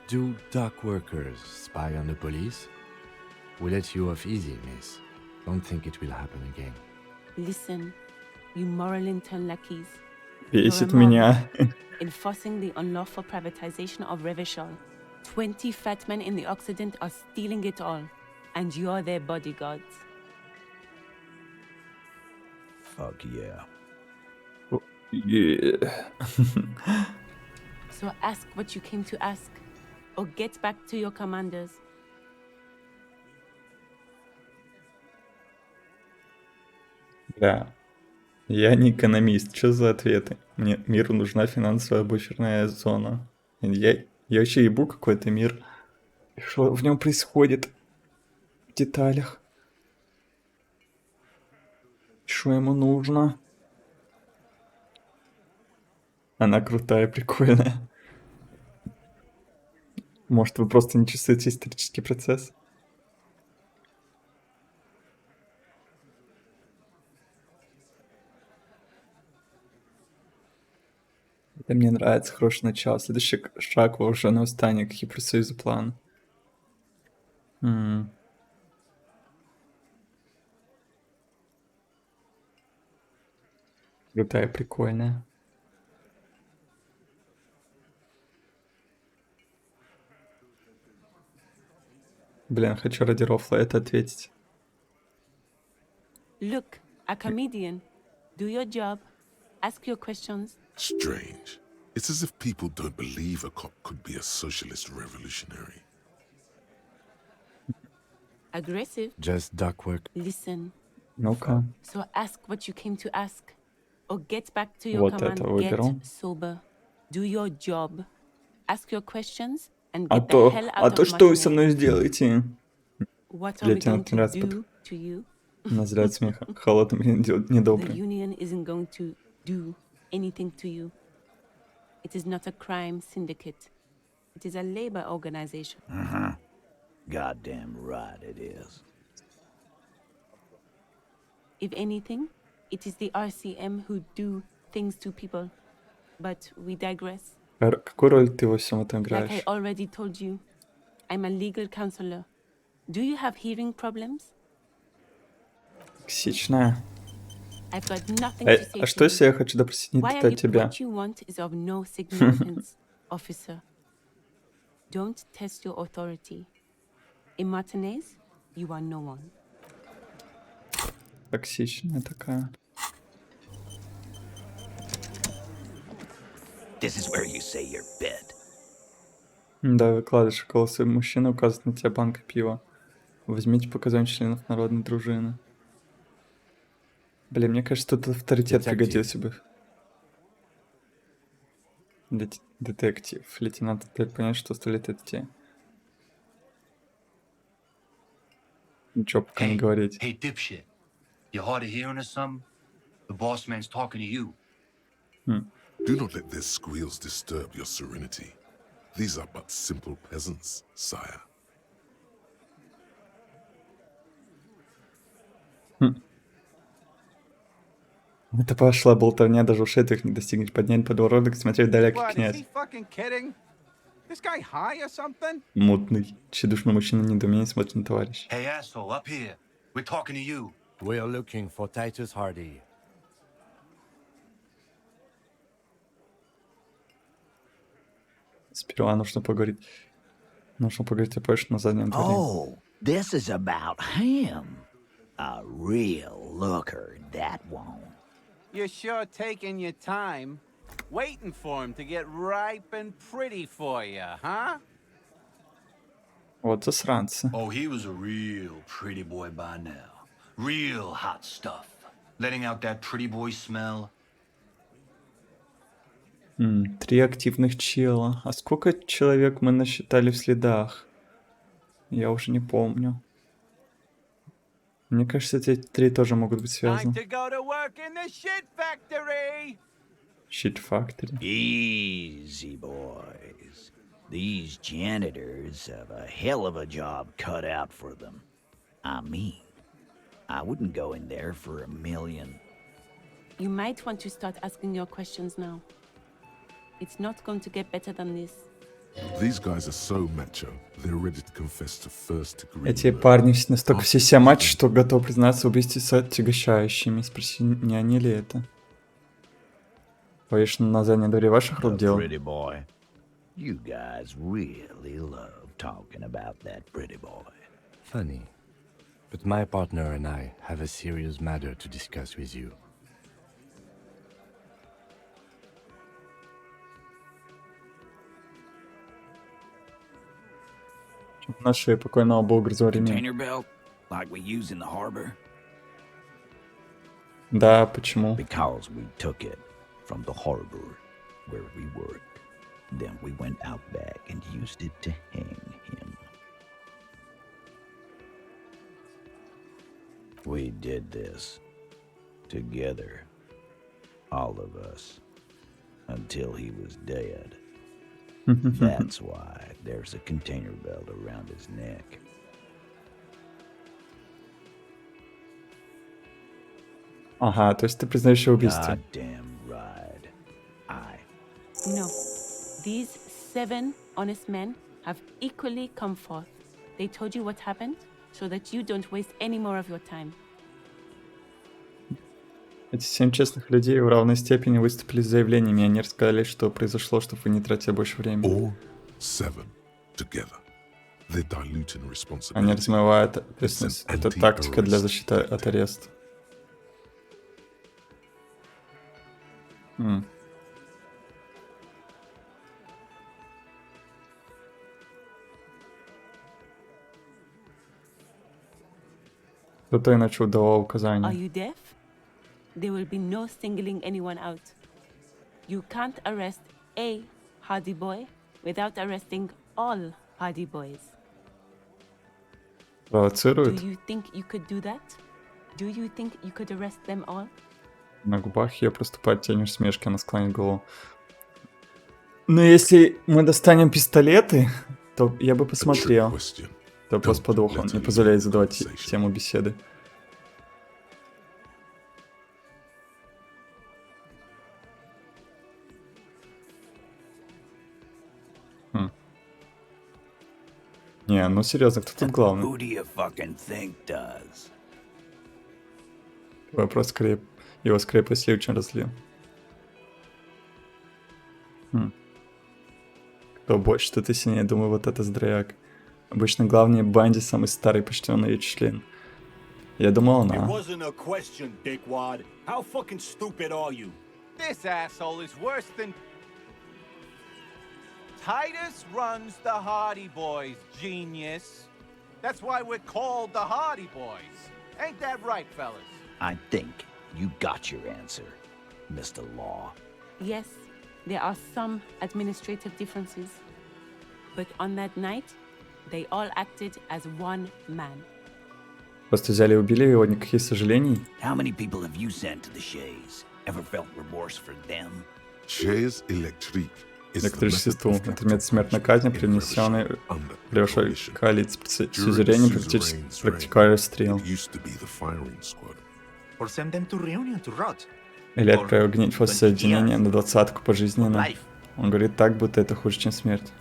Speaker 3: Do dock workers spy on the police? We let you off easy, miss. Don't think it will happen again.
Speaker 9: Listen, you moral intern lackeys.
Speaker 1: Бесит меня.
Speaker 9: Enforcing the unlawful privatization of Revachol. 20 fat men in the Occident are stealing it all. And you're their bodyguards.
Speaker 5: Fuck yeah.
Speaker 1: Yeah.
Speaker 9: So ask what you came to ask. Or get back to your commanders.
Speaker 1: Да. Я не экономист. Что за ответы? Мне миру нужна финансовая буферная зона. Я вообще ебу какой-то мир. Что в нем происходит? В деталях. Что ему нужно? Она крутая, прикольная. Может, вы просто не чувствуете исторический процесс? Это мне нравится, хороший начало. Следующий шаг вооруженного восстания, какие профсоюзы план. Крутая, прикольная. Блин, хочу ради рофла это ответить.
Speaker 9: Look, a comedian. Do your job. Ask your questions.
Speaker 2: Strange. It's as if people don't believe a cop could be a socialist revolutionary.
Speaker 9: Aggressive.
Speaker 3: Just duckwork.
Speaker 9: Listen.
Speaker 1: Ну-ка.
Speaker 9: So ask what you came to ask. Or get back to your
Speaker 1: Вот
Speaker 9: command.
Speaker 1: это выберу.
Speaker 9: Get sober. Do your job. Ask your questions and
Speaker 1: А
Speaker 9: get the hell out
Speaker 1: то
Speaker 9: of
Speaker 1: что вы
Speaker 9: Martinez.
Speaker 1: со мной сделаете?
Speaker 9: What are we going
Speaker 1: Лейтенант не
Speaker 9: to
Speaker 1: раз
Speaker 9: do to you?
Speaker 1: назряет смеха. Холодным и
Speaker 9: The
Speaker 1: недобрым.
Speaker 9: union isn't going to do anything to you. It is not a crime syndicate. It is a labor organization.
Speaker 14: Goddamn right it is.
Speaker 9: If anything, it is the RCM who do things to people. But we digress.
Speaker 1: Какую роль ты во всем этом
Speaker 9: Like I
Speaker 1: играешь?
Speaker 9: already told you, I'm a legal counselor. Do you have hearing problems?
Speaker 1: Токсичная.
Speaker 9: I've got nothing to say
Speaker 1: А
Speaker 9: to
Speaker 1: что
Speaker 9: you.
Speaker 1: если я хочу допросить не
Speaker 9: Why are you,
Speaker 1: тебя?
Speaker 9: what you want is of no significance, officer. Don't test your authority. In Martinez, you are no one.
Speaker 1: Токсичная такая.
Speaker 14: This is where you say your bid.
Speaker 1: Да, выкладываешь голосовой мужчина, указывает на тебя банка пива. Возьмите показания членов народной дружины. Блин, мне кажется, тут авторитет пригодился бы. Детектив. Лейтенант дает понять, что столит это те. Ничего пока не говорить.
Speaker 18: Hey, dipshit. You hard of hearing or something? The boss man's talking to you.
Speaker 2: Do not let their squeals disturb your serenity. These are but simple peasants, sire.
Speaker 1: Это пошла болтовня, даже ушей твоих не достигнешь. Поднять подбородок, смотреть далекий
Speaker 19: What, is
Speaker 1: князь.
Speaker 19: he fucking kidding? This guy high or something?
Speaker 1: Мутный. Тщедушный мужчина недоумение смотрит на товарища.
Speaker 18: Hey, asshole, up here. We're talking to you.
Speaker 3: We're looking for Titus Hardy.
Speaker 1: Сперва нужно поговорить. Нужно поговорить о Пэш на заднем дворе.
Speaker 14: Oh, this is about him. A real looker, that one.
Speaker 19: You're sure taking your time, waiting for him to get ripe and pretty for you, huh?
Speaker 1: Вот засранцы.
Speaker 18: Oh, he was a real pretty boy by now. Real hot stuff. Letting out that pretty boy smell.
Speaker 1: 3 активных чела. А сколько человек мы насчитали в следах? Я уже не помню. Мне кажется, эти 3 тоже могут быть связаны.
Speaker 19: Time to go to work in the shit factory.
Speaker 1: Shit Factory.
Speaker 14: Easy, boys. These janitors have a hell of a job cut out for them. I mean, I wouldn't go in there for $1 million.
Speaker 9: You might want to start asking your questions now. It's not going to get better than this.
Speaker 2: These guys are so macho, they're ready to confess to first-degree
Speaker 1: Эти
Speaker 2: murder.
Speaker 1: парни настолько все себя мать, что готовы признаться в убийстве с отягощающими. Спроси, не они ли это? Повешено на заднем дворе ваших рук дело?
Speaker 14: Pretty boy. You guys really love talking about that pretty boy.
Speaker 3: Funny. But my partner and I have a serious matter to discuss with you.
Speaker 1: На шее покойного бога ремень.
Speaker 14: Container belt, like we use in the harbor.
Speaker 1: Да, почему?
Speaker 5: Because we took it from the harbor where we worked. Then we went out back and used it to hang him. We did this together, all of us, until he was dead. That's why there's a container belt around his neck.
Speaker 1: Ага, то есть ты признаешь убийство.
Speaker 5: Goddamn right.
Speaker 9: No. These 7 honest men have equally come forth. They told you what happened so that you don't waste any more of your time.
Speaker 1: Эти 7 честных людей в равной степени выступили с заявлениями, и они рассказали, что произошло, чтобы вы не тратили больше времени.
Speaker 2: All 7 together. They're diluting responsibility.
Speaker 1: Они размывают ответственность. Это тактика для защиты от ареста. Кто-то иначе давал
Speaker 9: Are
Speaker 1: указания.
Speaker 9: you deaf? There will be no singling anyone out. You can't arrest a hardy boy without arresting all hardy boys. Do
Speaker 1: Провоцирует.
Speaker 9: you think you could do that? Do you think you could arrest them all?
Speaker 1: На губах ее проступает тень усмешки, она склонит голову. Но если мы достанем пистолеты, то я бы посмотрел. Вопрос подвох, он не позволяет задавать тему беседы. Не, ну серьезно, кто тут главный?
Speaker 5: Who do you fucking think does?
Speaker 1: Вопрос скорее... Его скорее посеял, чем разлил. Кто больше, тот и сильнее. Думаю, вот это здоровяк. Обычно главный банде самый старый почтенный ее член. Я думал, она.
Speaker 20: It wasn't a question, dickwad. How fucking stupid are you?
Speaker 19: This asshole is worse than... Titus runs the Hardy Boys, genius. That's why we're called the Hardy Boys. Ain't that right, fellas?
Speaker 5: I think you got your answer, Mr. Law.
Speaker 9: Yes, there are some administrative differences. But on that night, they all acted as one man.
Speaker 1: Просто взяли и убили его, никаких сожалений.
Speaker 5: How many people have you sent to the Shays? Ever felt remorse for them?
Speaker 2: Shays Electric.
Speaker 1: Электричеству. Это метод смертной казни, принесенный при большой коалиции сюзерений, практикуя расстрел. Или отправил гнить после соединения на 20-ку пожизненно. Он говорит так, будто это хуже, чем смерть.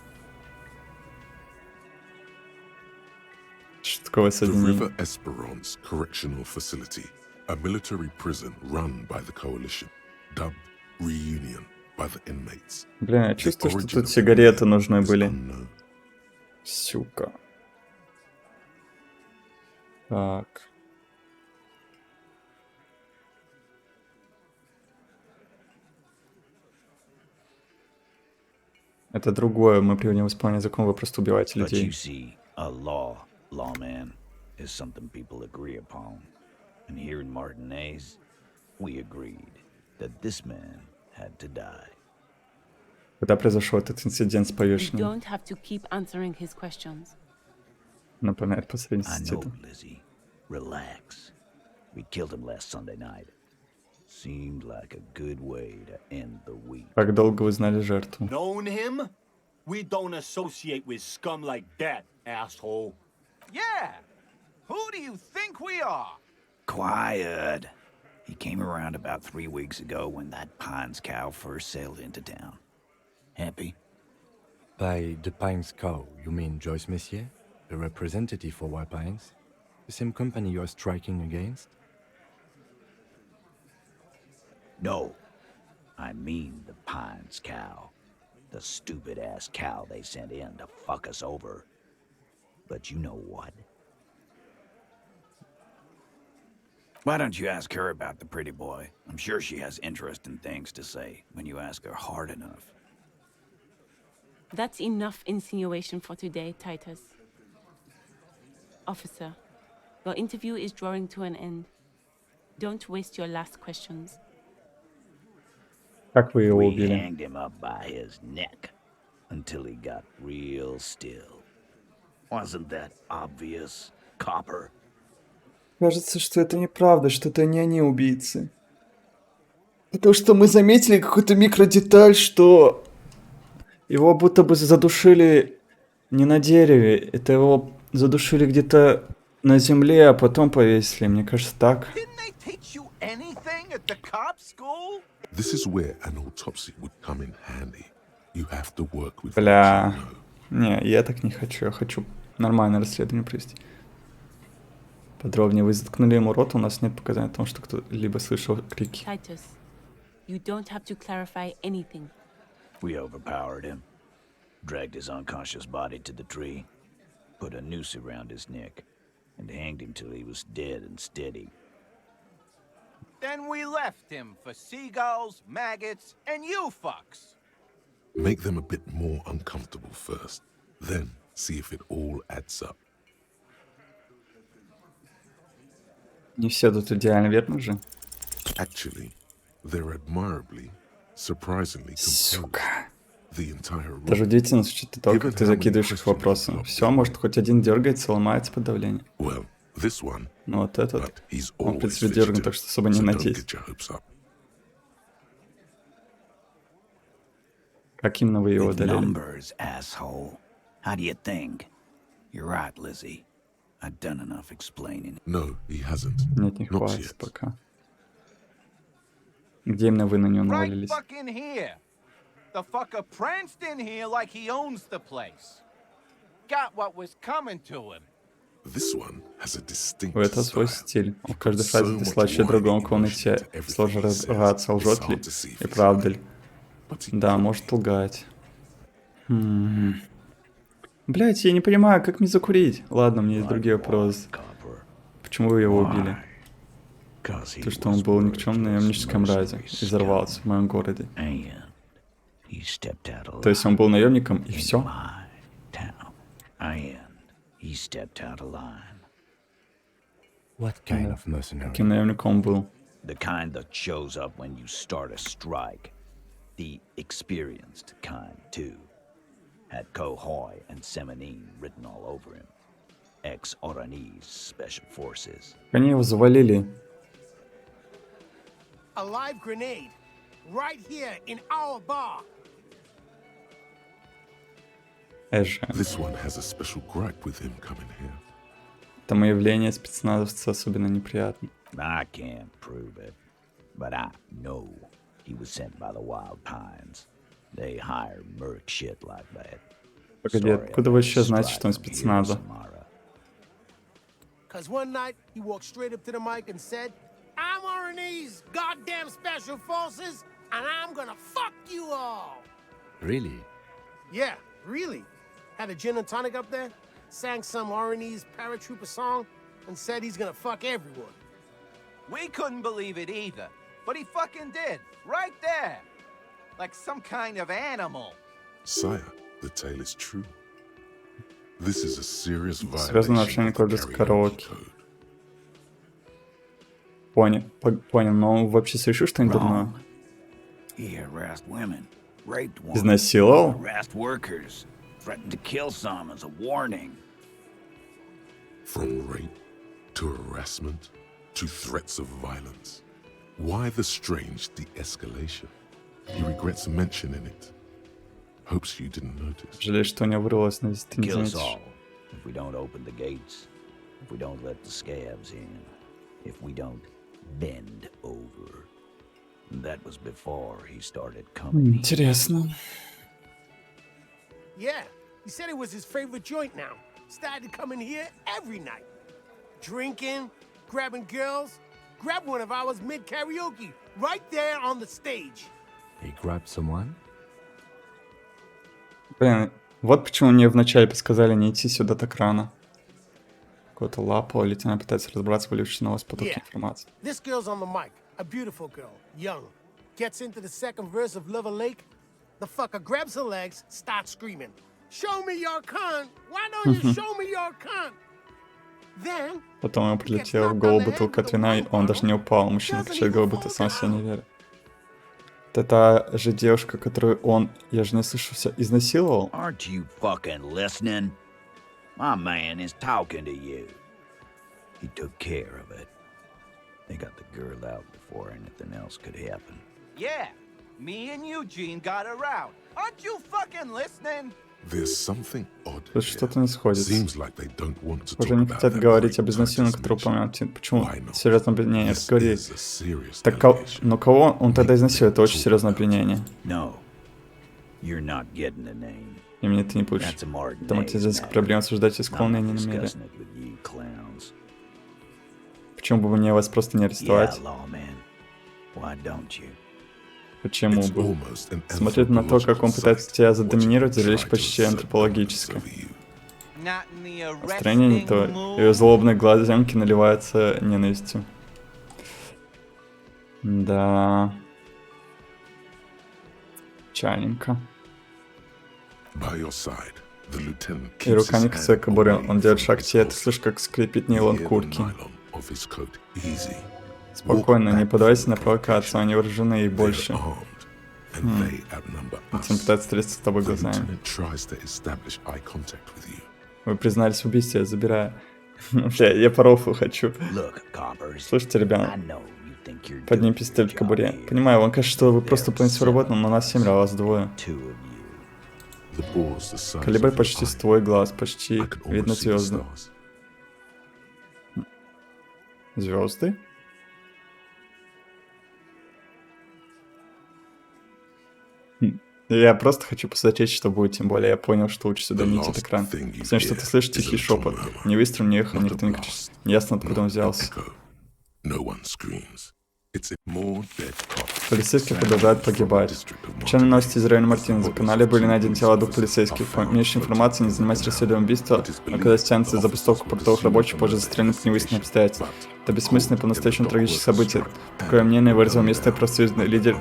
Speaker 1: Что такое соединение?
Speaker 2: The River Esperance Correctional Facility, a military prison run by the coalition, dubbed Reunion by the inmates.
Speaker 1: Блин, я чувствую, что тут сигареты нужны были. Сука. Так. Это другое. Мы приводим в исполнение закон, вы просто убиваете людей.
Speaker 5: Lawman is something people agree upon. And here in Martinez, we agreed that this man had to die.
Speaker 1: Когда произошел этот инцидент с
Speaker 9: You
Speaker 1: повешением?
Speaker 9: don't have to keep answering his questions.
Speaker 1: Напоминает
Speaker 5: I
Speaker 1: посредничество.
Speaker 5: know, Lizzie. Relax. We killed him last Sunday night. Seemed like a good way to end the week.
Speaker 1: Как долго вы знали жертву?
Speaker 20: Known him? We don't associate with scum like that, asshole.
Speaker 19: Yeah! Who do you think we are?
Speaker 5: Quiet. He came around about 3 weeks ago when that Pines cow first sailed into town. Happy?
Speaker 3: By the Pines cow, you mean Joyce Messier, the representative for White Pines? The same company you're striking against?
Speaker 5: No. I mean the Pines cow. The stupid-ass cow they sent in to fuck us over. But you know what? Why don't you ask her about the pretty boy? I'm sure she has interesting things to say when you ask her hard enough.
Speaker 9: That's enough insinuation for today, Titus. Officer, your interview is drawing to an end. Don't waste your last questions.
Speaker 1: Как вы его
Speaker 21: We
Speaker 1: убили?
Speaker 21: hanged him up by his neck until he got real still. Wasn't that obvious, copper?
Speaker 1: Кажется, что это неправда, что это не они убийцы. Потому что мы заметили какую-то микродеталь, что его будто бы задушили не на дереве, это его задушили где-то на земле, а потом повесили. Мне кажется, так.
Speaker 2: This is where an autopsy would come in handy. You have to work with
Speaker 1: Бля.
Speaker 2: what you know.
Speaker 1: Не, я так не хочу. Я хочу нормальное расследование провести. Подробнее. Вы заткнули ему рот, у нас нет показаний о том, что кто-либо слышал крики.
Speaker 9: Titus, you don't have to clarify anything.
Speaker 21: We overpowered him, dragged his unconscious body to the tree, put a noose around his neck, and hanged him till he was dead and steady.
Speaker 19: Then we left him for seagulls, maggots, and you fucks.
Speaker 2: Make them a bit more uncomfortable first, then see if it all adds up.
Speaker 1: Не все тут идеально, верно же?
Speaker 2: Actually, they're admirably, surprisingly composed. The entire room.
Speaker 1: Даже удивительно звучит то, как ты закидываешь их вопросом. Все, может, хоть один дергается, ломается под давлением.
Speaker 2: Well, this one,
Speaker 1: ну вот этот, он, в принципе,
Speaker 2: always
Speaker 1: дерган, так что особо не
Speaker 2: so don't
Speaker 1: надеюсь.
Speaker 2: get your hopes up.
Speaker 1: Как именно вы его одолели?
Speaker 21: Numbers, asshole. How do you think? You're right, Lizzie. I've done enough explaining.
Speaker 2: No, he hasn't.
Speaker 1: Нет, не
Speaker 2: Not
Speaker 1: хватит
Speaker 2: yet.
Speaker 1: пока. Где именно вы на него
Speaker 19: Right
Speaker 1: навалились?
Speaker 19: fucking here. The fucker pranced in here like he owns the place. Got what was coming to him.
Speaker 2: This one has a distinct
Speaker 1: У этого свой стиль. Он в каждой фразе прислащивает другому в комнате. Сложно разобраться, лжет ли и правда ли. Да, может лгать. Блять, я не понимаю, как мне закурить? Ладно, у меня есть другие вопросы. Почему вы его убили? То, что он был никчемной наемнической мрази и взорвался в моем городе. То есть он был наемником и все?
Speaker 3: What kind of mercenary?
Speaker 1: Каким наемником он был?
Speaker 21: The kind that shows up when you start a strike. The experienced kind, too. Had Kohoy and Semenine written all over him. Ex-Oranese Special Forces.
Speaker 1: Они его завалили.
Speaker 15: A live grenade. Right here in our bar.
Speaker 2: This one has a special gripe with him coming here.
Speaker 1: Тому явление спецназовца особенно неприятно.
Speaker 21: I can't prove it, but I know he was sent by the Wild Pines. They hire merc shit like that.
Speaker 1: Погоди, откуда вы еще знаете, что он спецназа?
Speaker 15: Cause one night he walked straight up to the mic and said, "I'm Oranese goddamn special forces, and I'm gonna fuck you all."
Speaker 3: Really?
Speaker 15: Yeah, really. Had a gin and tonic up there, sang some Oranese paratrooper song, and said he's gonna fuck everyone.
Speaker 19: We couldn't believe it either, but he fucking did, right there. Like some kind of animal.
Speaker 2: Sire, the tale is true. This is a serious
Speaker 1: Связано
Speaker 2: violation
Speaker 1: нарушение
Speaker 2: of the
Speaker 1: кодекса
Speaker 2: karaoke
Speaker 1: караоке.
Speaker 2: code.
Speaker 1: Понял, но он вообще совершил что-нибудь дурное?
Speaker 21: He harassed women, raped one,
Speaker 1: Изнасиловал?
Speaker 21: harassed workers, threatened to kill some as a warning.
Speaker 2: From rape to harassment to threats of violence. Why the strange de-escalation? He regrets mentioning it. Hopes you didn't notice.
Speaker 1: Жалею, что у него вырвалось, но если ты не
Speaker 21: Kill us
Speaker 1: заметишь.
Speaker 21: all if we don't open the gates, if we don't let the scabs in, if we don't bend over. That was before he started coming.
Speaker 1: Интересно.
Speaker 15: Yeah, he said it was his favorite joint now. Started coming here every night. Drinking, grabbing girls. Grabbed one of ours mid-karaoke, right there on the stage.
Speaker 3: He grabbed someone?
Speaker 1: Блин, вот почему мне вначале подсказали не идти сюда так рано. Какого-то лапу, лейтенант пытается разобраться в вылившейся на вас потоке информации.
Speaker 15: This girl's on the mic, a beautiful girl, young. Gets into the second verse of Lover Lake. The fucker grabs her legs, starts screaming. Show me your cunt! Why don't you show me your cunt?
Speaker 1: Потом ему прилетела в голову бутылка от вина, и он даже не упал. Мужчина качает голову, будто сам себе не верит. Это та же девушка, которую он, я же не слышу, все изнасиловал?
Speaker 21: Aren't you fucking listening? My man is talking to you. He took care of it. They got the girl out before anything else could happen.
Speaker 19: Yeah, me and Eugene got around. Aren't you fucking listening?
Speaker 2: There's something odd.
Speaker 1: Тут что-то не сходится.
Speaker 2: Seems like they don't want to
Speaker 1: Уже
Speaker 2: talk
Speaker 1: не
Speaker 2: about
Speaker 1: хотят
Speaker 2: that
Speaker 1: говорить
Speaker 2: great
Speaker 1: об изнасиловании,
Speaker 2: Titus
Speaker 1: которое
Speaker 2: mission.
Speaker 1: упомянут. Почему?
Speaker 2: Why not?
Speaker 1: Серьезное обвинение.
Speaker 2: This
Speaker 1: Говори.
Speaker 2: is a serious
Speaker 1: Так,
Speaker 2: allegation.
Speaker 1: но кого он тогда изнасилует? Это очень серьезное обвинение.
Speaker 21: No, you're not getting the name.
Speaker 1: Имени ты не получишь.
Speaker 21: That's a Martin
Speaker 1: Там артизанская проблема обсуждать исконные не намерен.
Speaker 21: discussing it with you clowns.
Speaker 1: Почему бы мне вас просто не арестовать?
Speaker 21: Yeah, lawman. Why don't you?
Speaker 1: Почему бы? Смотреть на то, как он пытается тебя задоминировать, зрелище почти антропологическое. Настроение не то. Ее злобные глазенки наливаются ненавистью. Да. Печальненько. И рука не касается кобуры. Он делает шаг к тебе, ты слышишь, как скрипит нейлон куртки. Спокойно, не поддавайся на провокацию, они вооружены и больше. Этим пытаются встретиться с тобой глазами. Вы признались в убийстве, я забираю. Я по рофлу хочу. Слушайте, ребята, подними пистолет в кобуре. Понимаю, вам кажется, что вы просто выполняете свою работу, но нас 7, а вас 2. Калибр почти с твой глаз, почти видно звезды. Звезды? Я просто хочу посмотреть, что будет, тем более я понял, что лучше сюда не идти экран. Потому что ты слышишь тихий шепот. Не выстрел, не эхо, никто не кричит. Неясно, откуда он взялся. Полицейские продолжают погибать. Печальные новости из района Мартинеза. В канале были найдены тела 2 полицейских. По меньшей информации, не занимаясь расследованием убийства, но когда стянется за забастовку портовых рабочих, позже застрелены по невыясненным обстоятельствам. Это бессмысленное по-настоящему трагическое событие. Такое мнение выразил местный профсоюзный лидер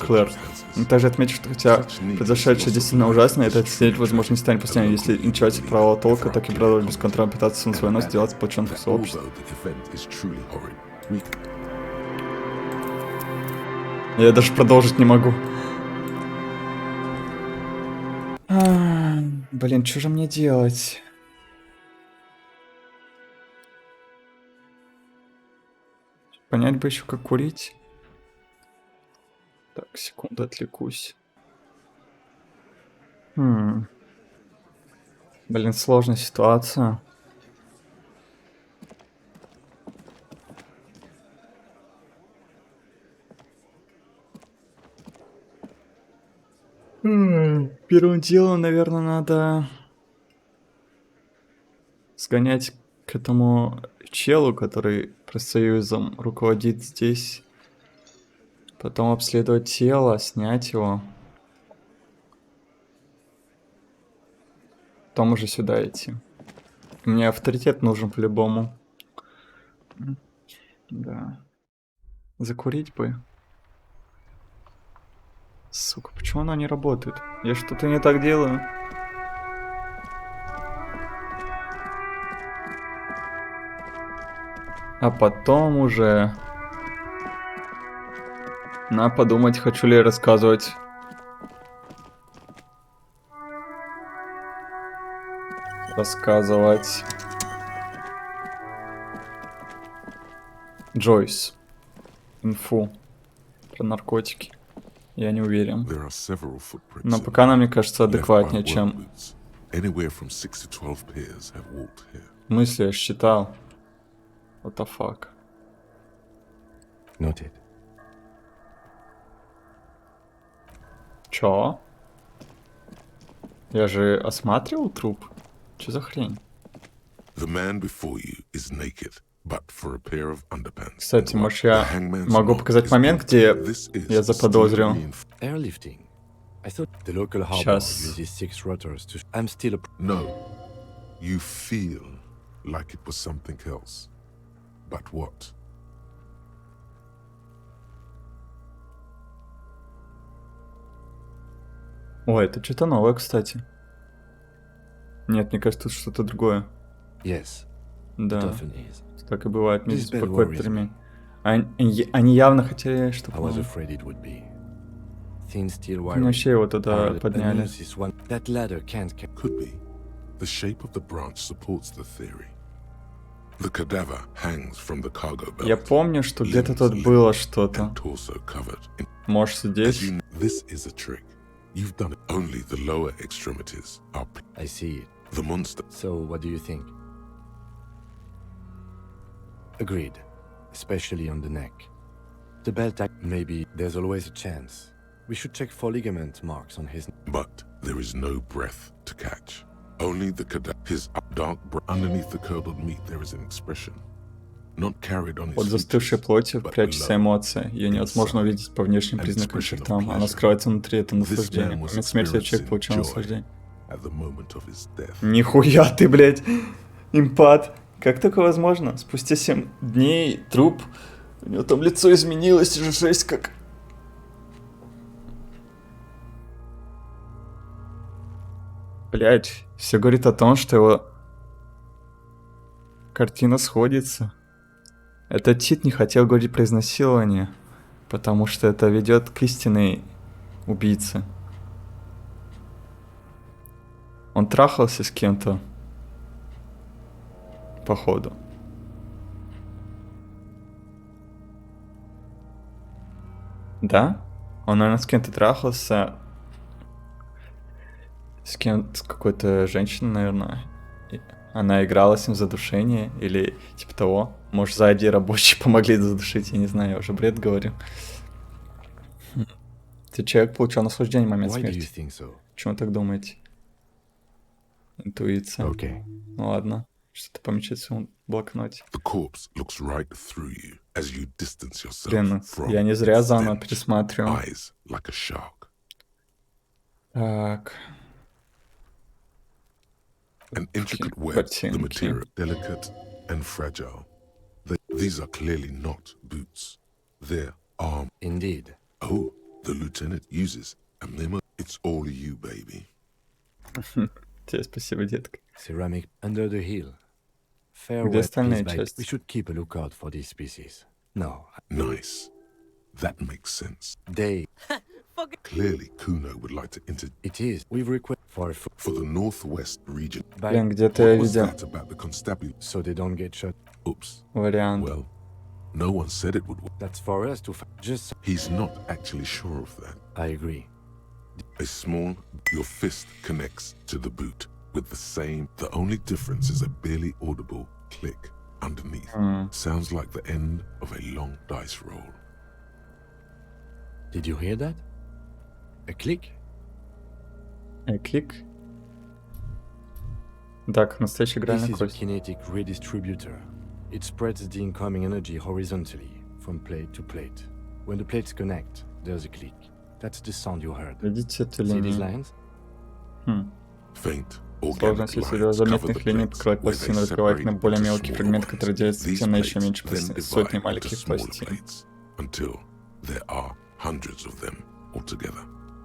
Speaker 1: Клэр. Он также отметил, что хотя произошедшее действительно ужасно, это свидетель, возможно, не станет последним, если инициатив правого толка, так и продолжит бесконтрольно пытаться на свой нос делать сплоченных сообществ. Я даже продолжить не могу. Блин, что же мне делать? Понять бы еще, как курить. Так, секунду, отвлекусь. Блин, сложная ситуация. Первым делом, наверное, надо сгонять к этому челу, который профсоюзом руководит здесь. Потом обследовать тело, снять его. Потом уже сюда идти. Мне авторитет нужен по-любому. Да. Закурить бы. Сука, почему оно не работает? Я что-то не так делаю. А потом уже... Надо подумать, хочу ли я рассказывать. Джойс. Инфу. Про наркотики. Я не уверен. Но пока она, мне кажется, адекватнее, чем... Мысли я считал. What the fuck?
Speaker 3: Noted.
Speaker 1: Чё? Я же осматривал труп. Чё за хрень? Кстати, может, я могу показать момент, где я заподозрил. Сейчас.
Speaker 2: No, you feel like it was something else. But what?
Speaker 1: Ой, это что-то новое, кстати. Нет, мне кажется, тут что-то другое.
Speaker 3: Yes.
Speaker 1: Да.
Speaker 3: It often is.
Speaker 1: Так и бывает, меня
Speaker 3: This bell
Speaker 1: беспокоит
Speaker 3: worries
Speaker 1: перемен. Они явно хотели, чтобы...
Speaker 3: I was afraid it would be. Thin steel wiring.
Speaker 1: Вообще его туда подняли.
Speaker 3: That ladder can't...
Speaker 2: Could be. The shape of the branch supports the theory. The cadaver hangs from the cargo belt.
Speaker 1: Я помню, что где-то тут было что-то. Может, здесь?
Speaker 2: This is a trick. You've done it. Only the lower extremities are...
Speaker 3: I see it.
Speaker 2: The monster.
Speaker 3: So, what do you think? Agreed. Especially on the neck. The belt, maybe there's always a chance. We should check for ligament marks on his...
Speaker 2: But there is no breath to catch. Only the cadaver. His dark underneath the curdled meat there is an expression. Not carried on his...
Speaker 1: Под застывшей плотью прячется эмоция. Ее невозможно увидеть по внешним признакам чертам. Она скрывается внутри, это наслаждение. В момент смерти человек получил наслаждение. Нихуя ты, блядь, импат. Как такое возможно? Спустя 7 дней труп, у него там лицо изменилось, уже жесть как... Блядь, все говорит о том, что его картина сходится. Этот тит не хотел говорить про изнасилование, потому что это ведет к истинной убийце. Он трахался с кем-то, походу. Да? Он, наверное, с кем-то трахался. С какой-то женщиной, наверное. Она играла с ним в задушение или типа того. Может, сзади рабочие помогли задушить, я не знаю, я уже бред говорю. Этот человек получил наслаждение в момент смерти. Почему вы так думаете? Интуиция. Ну ладно. Что-то помечать в своем блокноте. Блин, я не зря заново пересматриваю. Так.
Speaker 2: An intricate web, the material, delicate and fragile. These are clearly not boots. They're arm.
Speaker 3: Indeed.
Speaker 2: Oh, the lieutenant uses a memo. It's all you, baby.
Speaker 1: Тебе спасибо, детка.
Speaker 3: Ceramic under the heel. Fair
Speaker 1: Где
Speaker 3: web
Speaker 1: остальная
Speaker 3: piece by-
Speaker 1: часть?
Speaker 3: We should keep a lookout for these species. No.
Speaker 2: Nice. That makes sense.
Speaker 3: They.
Speaker 2: Clearly, Kuno would like to enter.
Speaker 3: It is. We've requested
Speaker 2: for the northwest region.
Speaker 1: Блин, где-то я
Speaker 2: What was
Speaker 1: видел
Speaker 2: that about the constabulary?
Speaker 3: So they don't get shot.
Speaker 2: Oops.
Speaker 1: вариант.
Speaker 2: Well, no one said it would work.
Speaker 3: That's for us to just.
Speaker 2: He's not actually sure of that.
Speaker 3: I agree.
Speaker 2: A small, your fist connects to the boot with the same. The only difference is a barely audible click underneath. Sounds like the end of a long dice roll.
Speaker 3: Did you hear that? A click?
Speaker 1: Клик. Так, настоящая игральная
Speaker 3: This is a
Speaker 1: кость.
Speaker 3: kinetic redistributor. It spreads the incoming energy horizontally from plate to plate. When the plates connect, there's a click. That's the sound you heard.
Speaker 1: Видите эту
Speaker 3: See these
Speaker 1: линию?
Speaker 3: lines?
Speaker 2: Faint,
Speaker 1: Сложность из заметных линий покрывает пластины, разбивает на более мелкие фрагменты, которые делятся стены на еще меньше пластин, сотни маленьких пластин.
Speaker 2: Until there are hundreds of them altogether,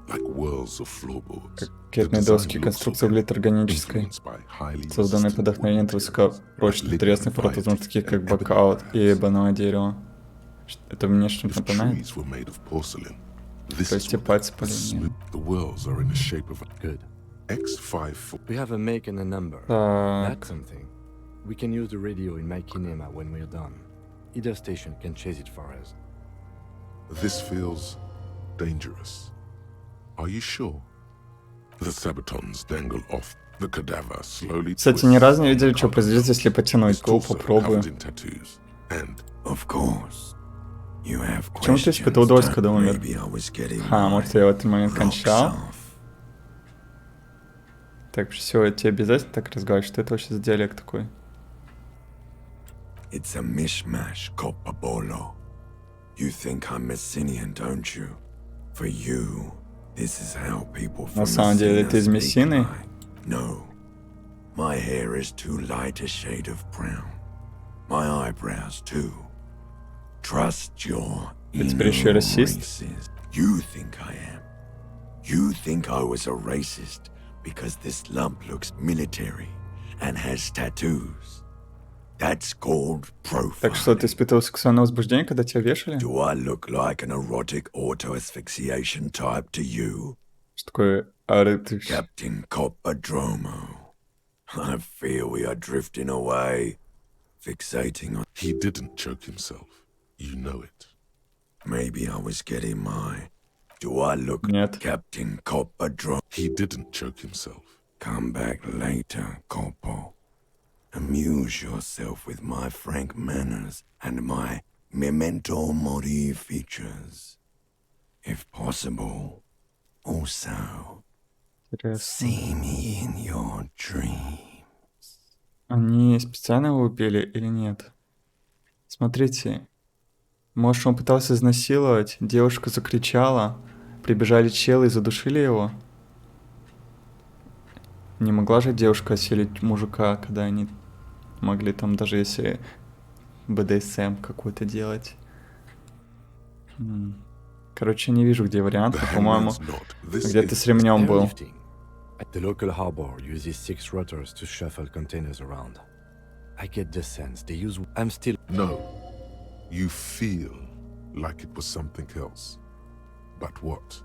Speaker 2: like whirls of floorboards.
Speaker 1: Ракетные доски, конструкция выглядит органической, созданные под вдохновением от высокопрочных древесных пород, возможно, таких как бакаут и эбоновое дерево. Это мне что-то напоминает? То есть те пальцы по линии.
Speaker 3: Good.
Speaker 2: X5.
Speaker 3: We have a make and a number.
Speaker 1: Так.
Speaker 3: That's something. We can use the radio in my kinema when we're done. Either station can chase it for us.
Speaker 2: This feels dangerous. Are you sure? The sabatons dangle off. The cadaver slowly.
Speaker 1: Кстати, ни разу не видели, что произойдет, если потянуть. Go, попробую.
Speaker 2: Of course.
Speaker 1: Почему ты испытал удовольствие, когда умер? Может, я в этот момент кончал? Так, все, тебе обязательно так разговаривать? Что это вообще за диалект такой?
Speaker 7: It's a mishmash, Copabolo. You think I'm Messinian, don't you? For you, this is how people from
Speaker 1: На самом деле ты из Мессины?
Speaker 7: No. My hair is too light a shade of brown. My eyebrows too. Trust your
Speaker 1: Ты теперь еще и расист?
Speaker 7: races. You think I am. You think I was a racist because this lump looks military and has tattoos. That's called
Speaker 1: Так что, ты испытывал сексуальное возбуждение, когда тебя вешали?
Speaker 7: Do I look like an erotic auto-asphyxiation type to you?
Speaker 1: Что такое эротик?
Speaker 7: Captain Coppadromo. I fear we are drifting away, fixating on...
Speaker 2: He didn't choke himself. You know it.
Speaker 7: Maybe I was getting my... Do I look
Speaker 1: Нет.
Speaker 7: Captain Coppadromo?
Speaker 2: He didn't choke himself.
Speaker 7: Come back later, Coppo. Amuse yourself with my frank manners and my memento mori features. If possible, also see me in your dreams.
Speaker 1: Они специально его убили или нет? Смотрите. Может, он пытался изнасиловать, девушка закричала, прибежали челы и задушили его? Не могла же девушка осилить мужика, когда они могли там, даже если БДСМ какой-то делать. Короче, не вижу, где вариант, по-моему, где-то с ремнем был.
Speaker 3: The local harbor uses 6 rotors to shuffle containers around. I get the sense they use... I'm still...
Speaker 2: No. You feel like it was something else. But what?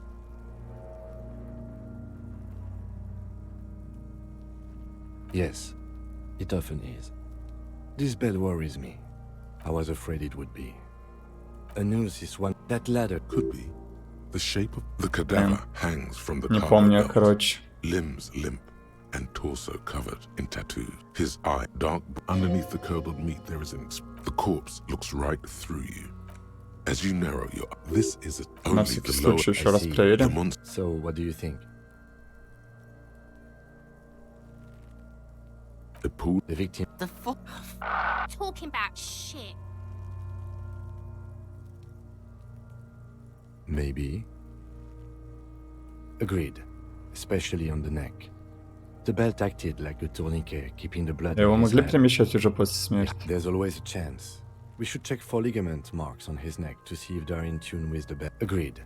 Speaker 3: Yes, it often is. This bell worries me. I was afraid it would be. A noose is one... That ladder...
Speaker 2: Could be. The shape of the cadaver hangs from the
Speaker 1: Не
Speaker 2: cargo
Speaker 1: помню,
Speaker 2: belt.
Speaker 1: короче.
Speaker 2: Limbs limp and torso covered in tattoos. His eye dark. Underneath the curdled meat there is an... The corpse looks right through you. As you narrow your... This is only the lower...
Speaker 1: еще раз проверим.
Speaker 3: So, what do you think?
Speaker 2: The pool...
Speaker 3: The victim...
Speaker 10: The fuck? Talking about shit.
Speaker 3: Maybe. Agreed. Especially on the neck. The belt acted like a tourniquet, keeping the blood...
Speaker 1: Его
Speaker 3: in his
Speaker 1: могли
Speaker 3: head.
Speaker 1: перемещать уже после смерти.
Speaker 3: There's always a chance. We should check for ligament marks on his neck to see if they're in tune with the belt. Agreed.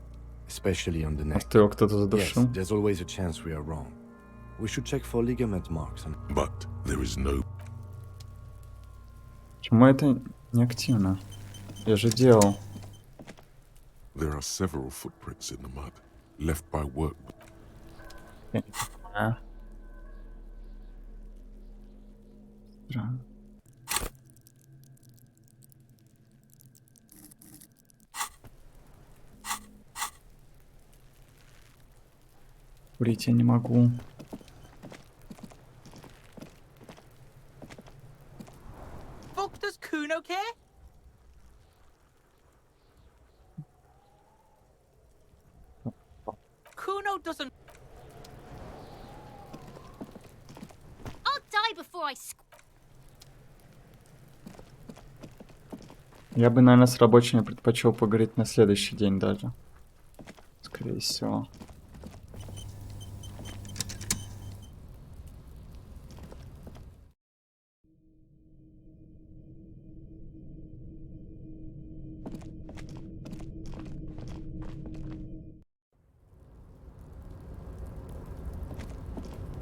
Speaker 3: Especially on the neck.
Speaker 1: Может, его кто-то задушил?
Speaker 3: Yes, there's always a chance we are wrong. We should check for ligament marks on...
Speaker 2: But there is no...
Speaker 1: Почему это не активно? Я же делал.
Speaker 2: There are several footprints in the mud, left by work.
Speaker 1: Странно. Курить я не могу.
Speaker 15: Fuck, does Kuno care? Kuno doesn't...
Speaker 10: I'll die before I...
Speaker 1: Я бы, наверное, с рабочими предпочел поговорить на следующий день даже. Скорее всего.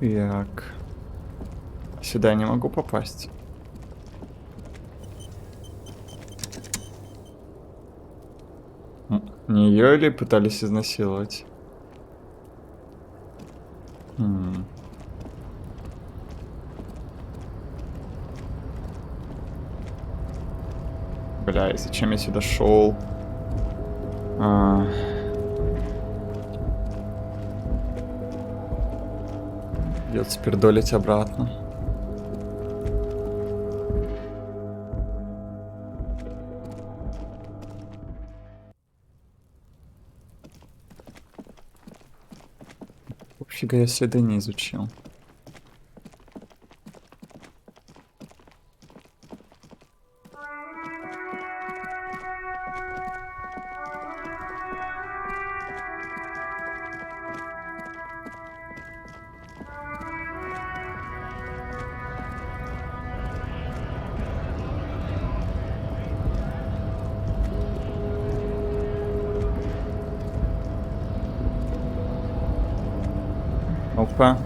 Speaker 1: Так. Сюда я не могу попасть. Не ее ли пытались изнасиловать? Бля, и зачем я сюда шел? Придется пердолить обратно. Фига, я следы не изучил. Опа.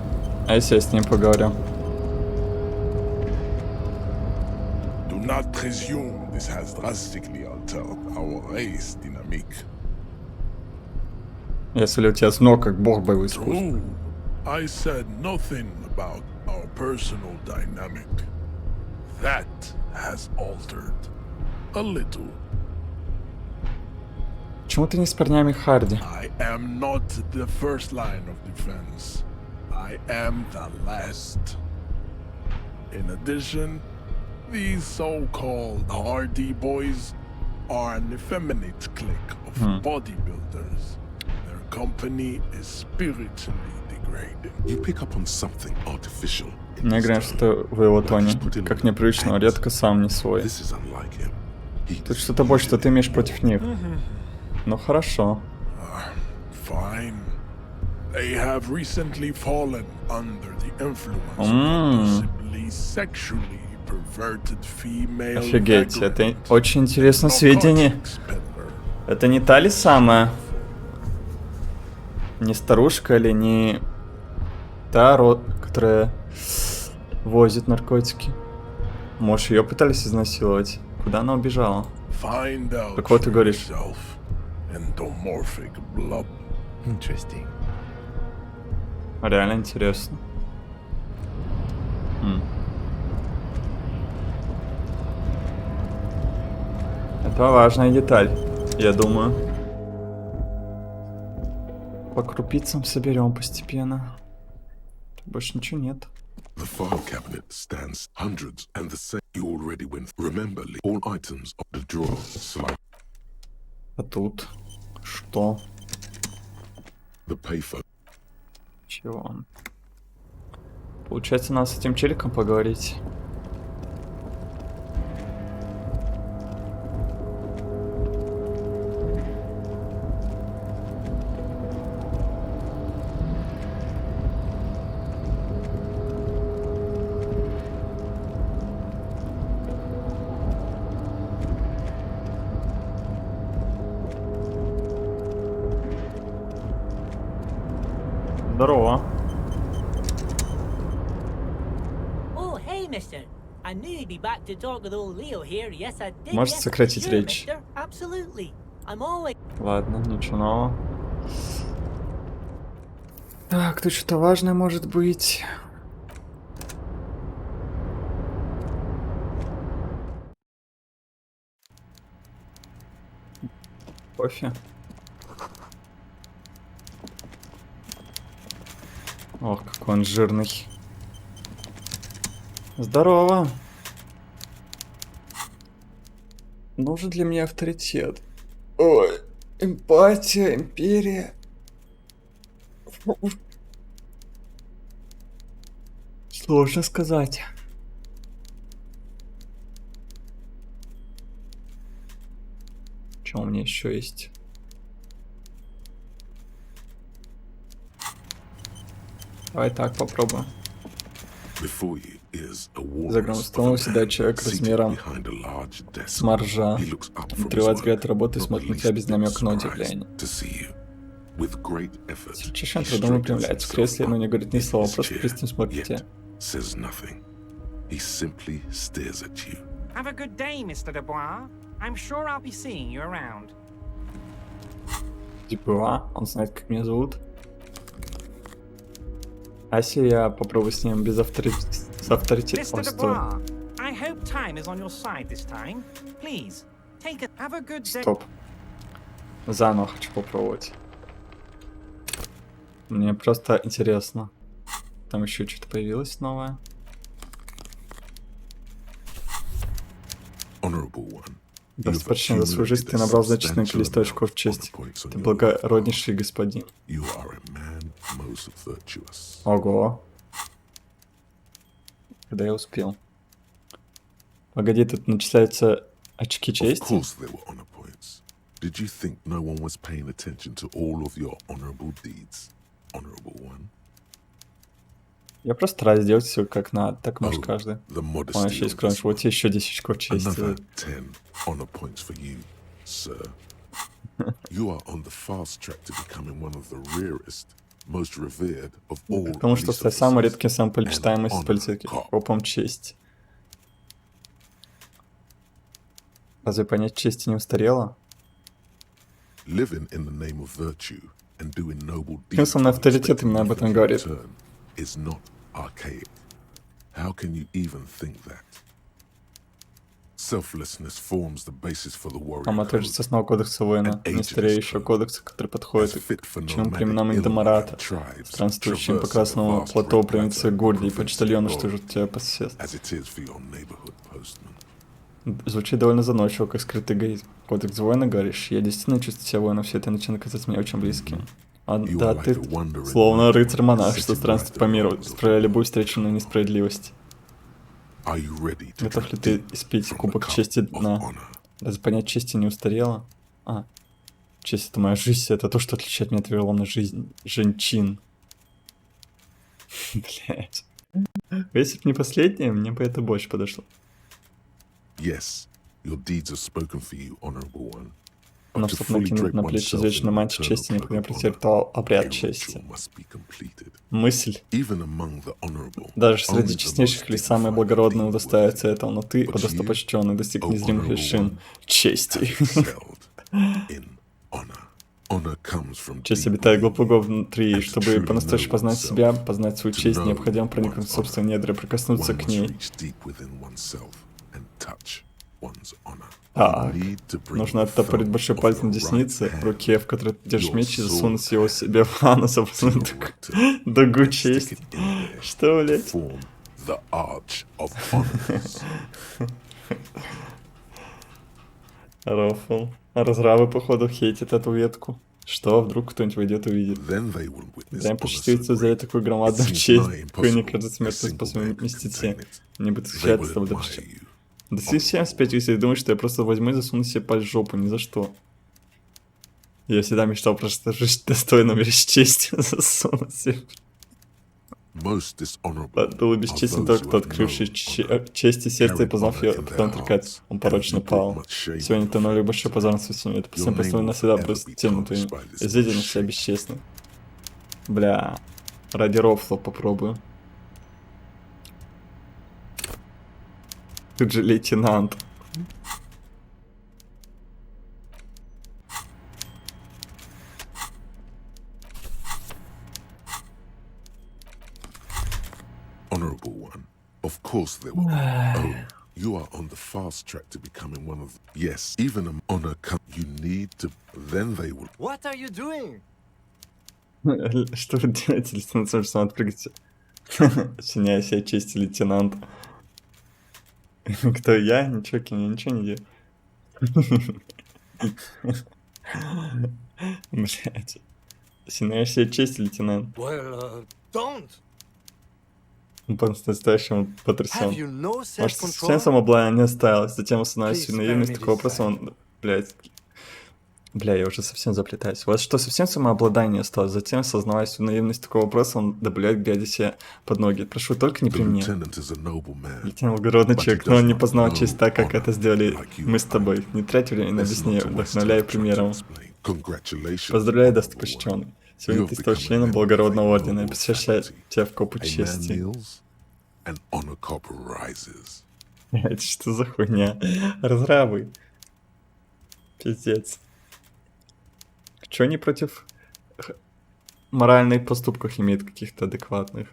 Speaker 1: А если я с ним поговорю?
Speaker 2: Do not presume this has drastically altered our race dynamic.
Speaker 1: Если отец ног, как бог боевых искусств.
Speaker 2: True. I said nothing about our personal dynamic. That has altered a little.
Speaker 1: Почему ты не с парнями Харди?
Speaker 2: I am not the first line of defense. I am the last. In addition, these so-called hardy boys are an effeminate clique of bodybuilders. Their company is spiritually degrading. You pick up on something artificial.
Speaker 1: Не играем что в его тоне. Как непривычно, редко сам не свой. Тут что-то больше, что ты имеешь против них. Ну хорошо.
Speaker 2: Fine. They have recently fallen under the influence of possibly sexually perverted female.
Speaker 1: Офигеть, это очень интересное сведение. Это не та ли самая? Не старушка или не та, которая возит наркотики? Может, ее пытались изнасиловать? Куда она убежала? Так вот ты говоришь.
Speaker 3: Interesting.
Speaker 1: Реально интересно. Это важная деталь, я думаю. По крупицам соберем постепенно. Тут больше ничего нет.
Speaker 2: The file cabinet stands hundreds and the same you already went. Remember, all items of the drawer slide.
Speaker 1: А тут что?
Speaker 2: The payphone.
Speaker 1: Чего? Получается, надо с этим челиком поговорить. Здорово.
Speaker 6: Oh, hey, mister. I knew you'd be back to talk with old Leo here. Yes, I did.
Speaker 1: Можете сократить речь?
Speaker 6: Absolutely. I'm always...
Speaker 1: Ладно, ничего нового. Так, тут что-то важное может быть. Кофе. Ох, какой он жирный. Здорово. Нужен для меня авторитет. Ой, эмпатия, империя. Сложно сказать. Что у меня еще есть? Давай так попробуем. За граммостолом сидит человек размером с моржа. Отрывает взгляд работы и смотрит на тебя без намека на удивление. С величайшим трудом выпрямляется в кресле, но не говорит ни слова, просто пристально смотрит на тебя.
Speaker 22: Have a good day, Mr. Dubois. I'm sure I'll be seeing you around.
Speaker 1: Dubois? Он знает, как меня зовут. А если я попробую с ним без авторитета? Стоп. Заново хочу попробовать. Мне просто интересно. Там еще что-то появилось новое. Достаточно за свою жизнь ты набрал значительное количество очков чести. Ты благороднейший господин. Ого. Когда я успел? Погоди, тут начисляются очки чести? Я просто стараюсь сделать все как надо, так может каждый. Он еще есть кровь, вот еще 10 очков чести. Потому что стать самым редким, самым почитаемым из полицейских. Опом честь. Разве понять чести не устарело?
Speaker 2: Living in the name of virtue and doing noble
Speaker 1: Смысл на авторитет именно об этом говорит.
Speaker 2: is not archaic. How can you even think that? Selflessness forms the basis for the warrior
Speaker 1: Сама
Speaker 2: code.
Speaker 1: основа кодекса воина, не стареющего кодекса, который подходит к чему племенам Индомарата, странствующим по красному плато провинции Гурди и почтальону, что живут у тебя по соседству.
Speaker 2: As it is for your neighborhood postman.
Speaker 1: Звучит довольно заносчиво, как скрытый эгоизм. Кодекс воина, говоришь? Я действительно чувствую себя воином, все это начинает казаться мне очень близким. А да, ты словно рыцарь-монах, что странствует по миру, исправляя любую встреченную несправедливость. Готов ли ты испить кубок чести дна? Разве понять чести не устарело? А, честь — это моя жизнь, это то, что отличает меня от вероломной жизни женщин. Блять. Если б не последнее, мне бы это больше подошло.
Speaker 2: Yes, your deeds are spoken for you, honorable one.
Speaker 1: Но чтобы накинуть на плечи извечную мантию чести, необходимо пройти ритуал обряд чести. Мысль. Даже среди честнейших ли самые благородные удостаиваются этого, но ты, о достопочтенный, достиг незримых вершин чести. Честь обитает глубоко внутри, и чтобы по-настоящему познать себя, познать свою честь, необходимо проникнуть в собственные недра, прикоснуться к ней. Так, нужно оттопорить большой палец на деснице, в руке, в которой ты держишь меч, и засунуть его себе в анус, обоснуть дугу чести. Что, блять? Рофл. Разравы, походу, хейтят эту ветку. Что, вдруг кто-нибудь войдет и увидит? Дай посчастливится взять такую громадную честь, какой не кажется смертным способом мстить. Мне бы отвечать с тобой допустим. Да ты 75, если думаешь, что я просто возьму и засуну себе пальц в жопу, ни за что. Я всегда мечтал просто жить достойно, беречь честь, засунуть себе. Был бесчестен только тот, открывший честь и сердце и познав ее, а потом отрекать, он порочно пал. Сегодня ты налил большой позор на свою семью, это всем представлено навсегда просто тему твоим. Изведи на себя бесчестный. Бля, ради рофла попробую. Тут же лейтенант.
Speaker 2: Honorable one, of course there will be. Oh, you are on the fast track to becoming one of. Yes, even an honor come. You need to. Then they will.
Speaker 15: What are you doing?
Speaker 1: Что вы делаете, лейтенант? Что отпрыгайте? Синяя себя честь лейтенанта. Кто я? Ничего, я ничего не делаю. Блять. Синяя себя честь, лейтенант.
Speaker 15: Well, don't.
Speaker 1: По-настоящему потрясен. Может, совсем самообладание не осталось, затем установилась наивность такого вопроса, он, блядь. Бля, я уже совсем заплетаюсь. Вот что, совсем самообладание осталось, затем осознавая всю наивность такого вопроса, он, да, блядь, глядя себе под ноги. Прошу, только не при мне. Лейтенант благородный человек, но он не познал честь так, как это сделали мы с тобой. Не трать время на объяснение, вдохновляя примером. Поздравляю, достопочтенный. Сегодня ты стал членом благородного ордена, посвящаю тебя в копу чести. Это что за хуйня? Разравы. Пиздец. Чё они против моральных поступков имеют каких-то адекватных?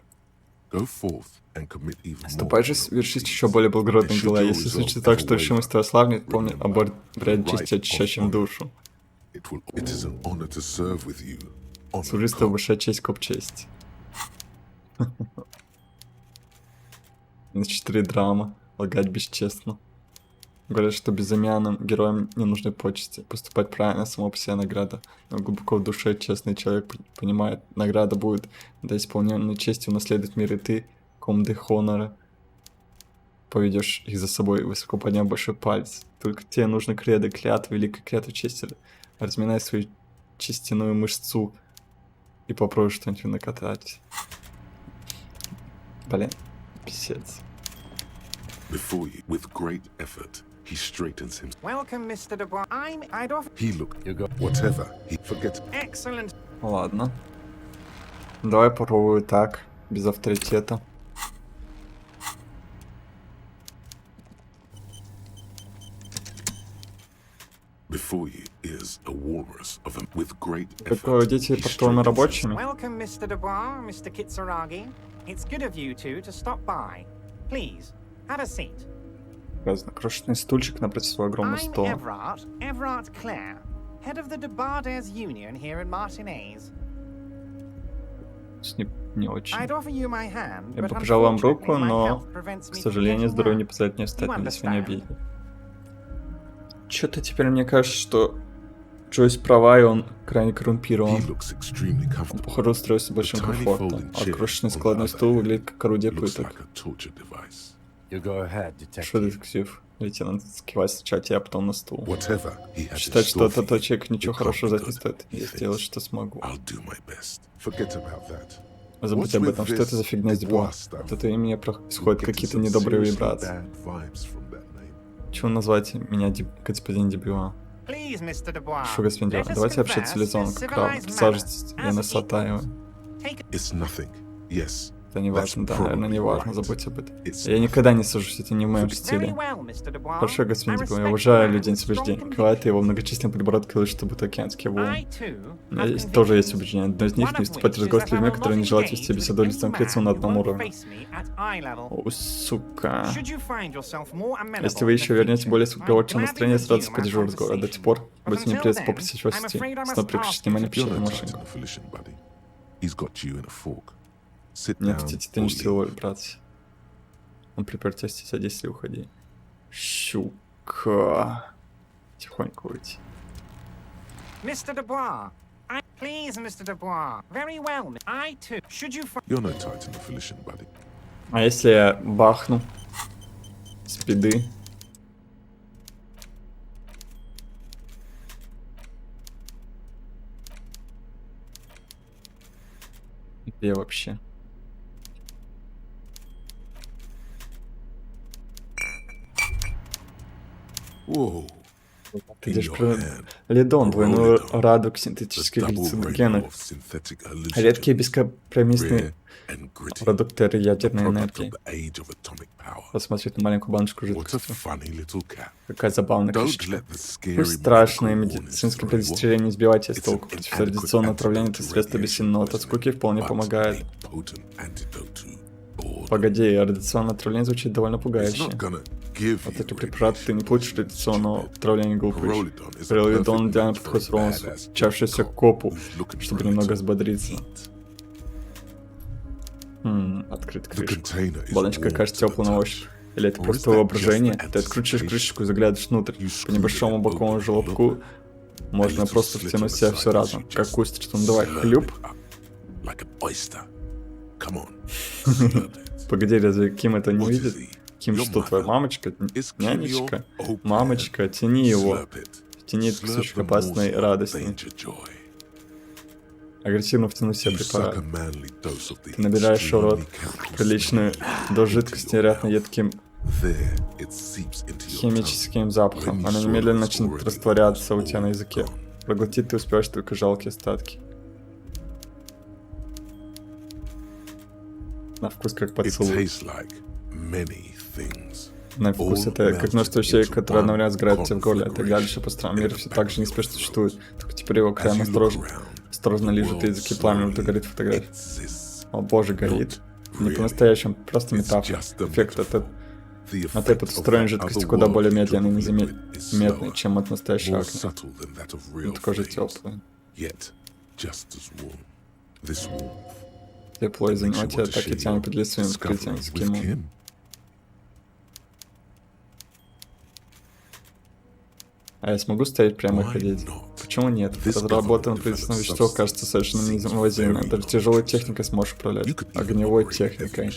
Speaker 1: Ступай же совершить еще более благородные дела. Если случится так, что решимость твоя славнет, помни об обряде чести, очищающем душу. Служить с тобой большая честь, коп честь. На 4 драма. Лгать бесчестно. Говорят, что безымянным героям не нужны почести. Поступать правильно — само по себе награда. Но глубоко в душе честный человек понимает, награда будет до исполненной чести унаследовать мир, и ты, комды хонора, поведешь их за собой, высоко подняв большой палец. Только тебе нужны кредо, клятва, великая клятва чести. Разминай свою честяную мышцу и попробуй что-нибудь накатать. Блин, писец.
Speaker 2: Before you, with great effort, he straightens him.
Speaker 22: Welcome, Mr. Dubois. I'd offer.
Speaker 2: He looked. Whatever. He forgets.
Speaker 22: Excellent.
Speaker 1: Ладно. Давай попробую так, без авторитета.
Speaker 2: Before you is a walrus of them with great
Speaker 1: Как дети портовыми рабочими.
Speaker 22: Welcome, Mr. Dubois, Mr. Kitsuragi. It's good of you two to stop by. Please, have a seat.
Speaker 1: Крошечный стульчик напротив своего огромного
Speaker 22: I'm
Speaker 1: стола.
Speaker 22: Everard Clare, head of the Debarders Union here in Martinez.
Speaker 1: Не очень.
Speaker 22: I'd offer you my hand,
Speaker 1: Я
Speaker 22: but
Speaker 1: бы пожал вам
Speaker 22: unfortunately
Speaker 1: руку,
Speaker 22: my
Speaker 1: но,
Speaker 22: health prevents
Speaker 1: к
Speaker 22: me from
Speaker 1: сожалению,
Speaker 22: getting
Speaker 1: здоровье не
Speaker 22: out.
Speaker 1: позволяет мне встать,
Speaker 22: You
Speaker 1: если меня
Speaker 22: understand?
Speaker 1: обидели. Чё-то теперь мне кажется, что Джойс права, и он крайне коррумпирован. Он, похоже, устроился с большим комфортом, а крошечный складной стул выглядит как орудие пыток. Что, детектив? Лейтенант скивает сначала тебя, а потом на стул. Считать, что от этого человека ничего хорошего ждать не стоит. Я сделаю, что смогу. Забудь об этом. Что это за фигня с Дюбуа? От этого имени исходят какие-то недобрые вибрации. Чего назвать меня господин Дюбуа? Что, господин Дюбуа, давайте общаться цивилизованно, как равно. Присаживайтесь, я нас отаиваю. Это не важно, да, наверное, не важно, забудь об этом. Я никогда не сажусь, это не в моем стиле. Хорошо, господин Дюбуа, я уважаю людей с убеждением. Квайт и его многочисленные подбородки лучше, чтобы это океанский волн. У меня тоже есть убеждения. Одно из них — не вступать в разговор с людьми, которые не желают вести беседу лицом к лицу на одном уровне. О, сука. Если вы еще вернете более сговорчивое настроение, сразу поддержу разговор. А до тех пор будет мне придется попросить вас идти. Снова переключить внимание, печатать машинку. Нет, ты не чтил вибрации. Он припер тебя, садись и уходи. Щука. Тихонько уйти.
Speaker 22: Mr. Dubois, please, Mr. Dubois. Very well. I too. Should you find...
Speaker 2: You're no titan of volition, buddy.
Speaker 1: А если я бахну? Спиды. Где вообще?
Speaker 2: Whoa.
Speaker 1: Ты идешь про лидон, двойную радугу синтетических глициногенов, редкие бескомпромиссные продукты ядерной энергии. Посмотреть на маленькую баночку жидкости. Какая забавная книжечка. Пусть страшные медицинские предостережения не сбивать тебя с толку. Против традиционного отравления это средство бессильного от скуки вполне помогает. Погоди, радиационное отравление звучит довольно пугающе. Вот эти препараты ты не получишь радиационного отравления, глупыш. Прилидон идеально подходит ровно чавшийся к копу, чтобы немного взбодриться. Открыть крышку. Баночка кажется теплой на ощупь. Или это просто воображение? Ты откручиваешь крышечку и заглядываешь внутрь. По небольшому боковому желобку можно просто втянуть в себя все разом. Как устрица. Ну давай, хлюп. Погоди, разве Ким это не видит? Ким что, твоя мамочка? Нянечка? Мамочка, тяни его. Тяни этот кусочек опасной радости. Агрессивно втяну в себя препарат. Ты набираешь в рот приличную дозу жидкости, вероятно, едким химическим запахом. Она немедленно начнет растворяться у тебя на языке. Проглотить ты успеешь только жалкие остатки. На вкус как поцелуй. На вкус это как множество вещей, которые одновременно сгорают тебе в горле. Это дальше по странам мира все так же неспешно существует. Только теперь его крайне осторожно лижут языки пламя, что горит фотография. О боже, горит. Не по-настоящему, просто метафора. Эффект от этой потусторонней жидкости куда более медленный и незаметный, чем от настоящей акне. Он такой же теплый. Тепло из-за него тебя так и тянет под лицом вскрытием с Кимом. А я смогу стоять прямо и ходить? Почему нет? Разработанное правительственное вещество кажется совершенно невозможным. Даже тяжелой техникой сможешь управлять. Огневой техникой.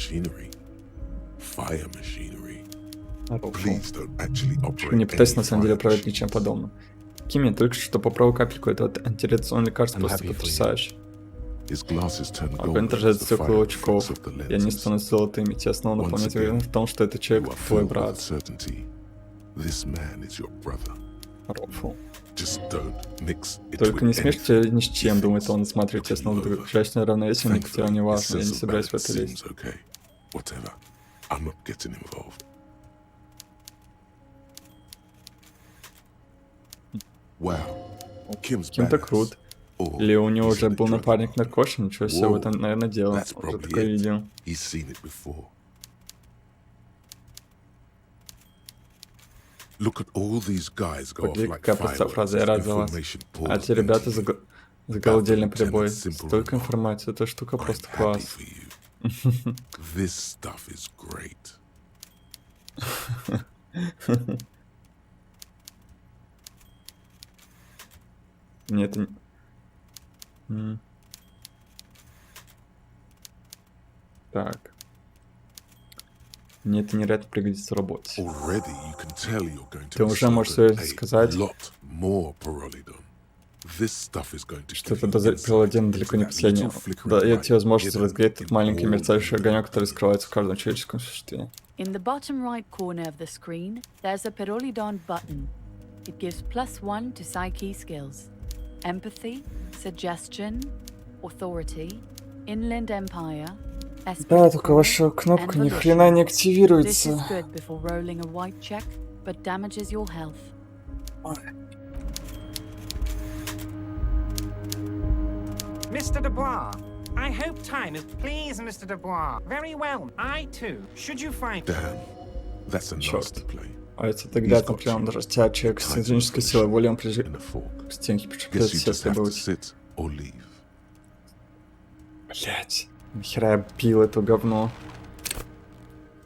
Speaker 1: Не пытайся на самом деле управлять ничем подобным. Ким, я только что попробовал капельку этого антирадиационного лекарства, просто потрясающе. Огонь отражает стекла очков. Я не стану золотыми. Тебя снова наполнять уверен в том, что этот человек твой брат. Рофл. Только не смешите ни с чем, думает он, осматривает тебя снова. Грешное равновесие, мне потерял не важно. Я не собираюсь в это лезть. Кем-то крут. Или у него уже был напарник наркошем, ничего себе, вот он, наверное, делал. Уже такое видео. Погляди, какая простая фраза, я рад за вас. А эти ребята загалдели прибой. Столько информации, эта штука просто класс. Нет, так. Мне это невероятно пригодится в работе. Ты уже можешь сказать, что это приложение далеко не последнее. Дает тебе возможность разгреть тот маленький мерцающий огонек, который скрывается в каждом человеческом существе.
Speaker 8: In the bottom right corner of the screen, there's a perolidon button. It gives +1 to psyche skills. Empathy, suggestion, authority, inland empire.
Speaker 1: Да, только ваша кнопка ни хрена не активируется.
Speaker 8: This is good before rolling a white check, but damages your health.
Speaker 22: Mr. Dubois, I hope time is... Please, Mr. Dubois. Very well. I, too. Should you find...
Speaker 1: Черт. А это тогда там прям растят человек с физической силой воли, он прижит к стенке, прижит все требования. Блять, нахера я пил это говно.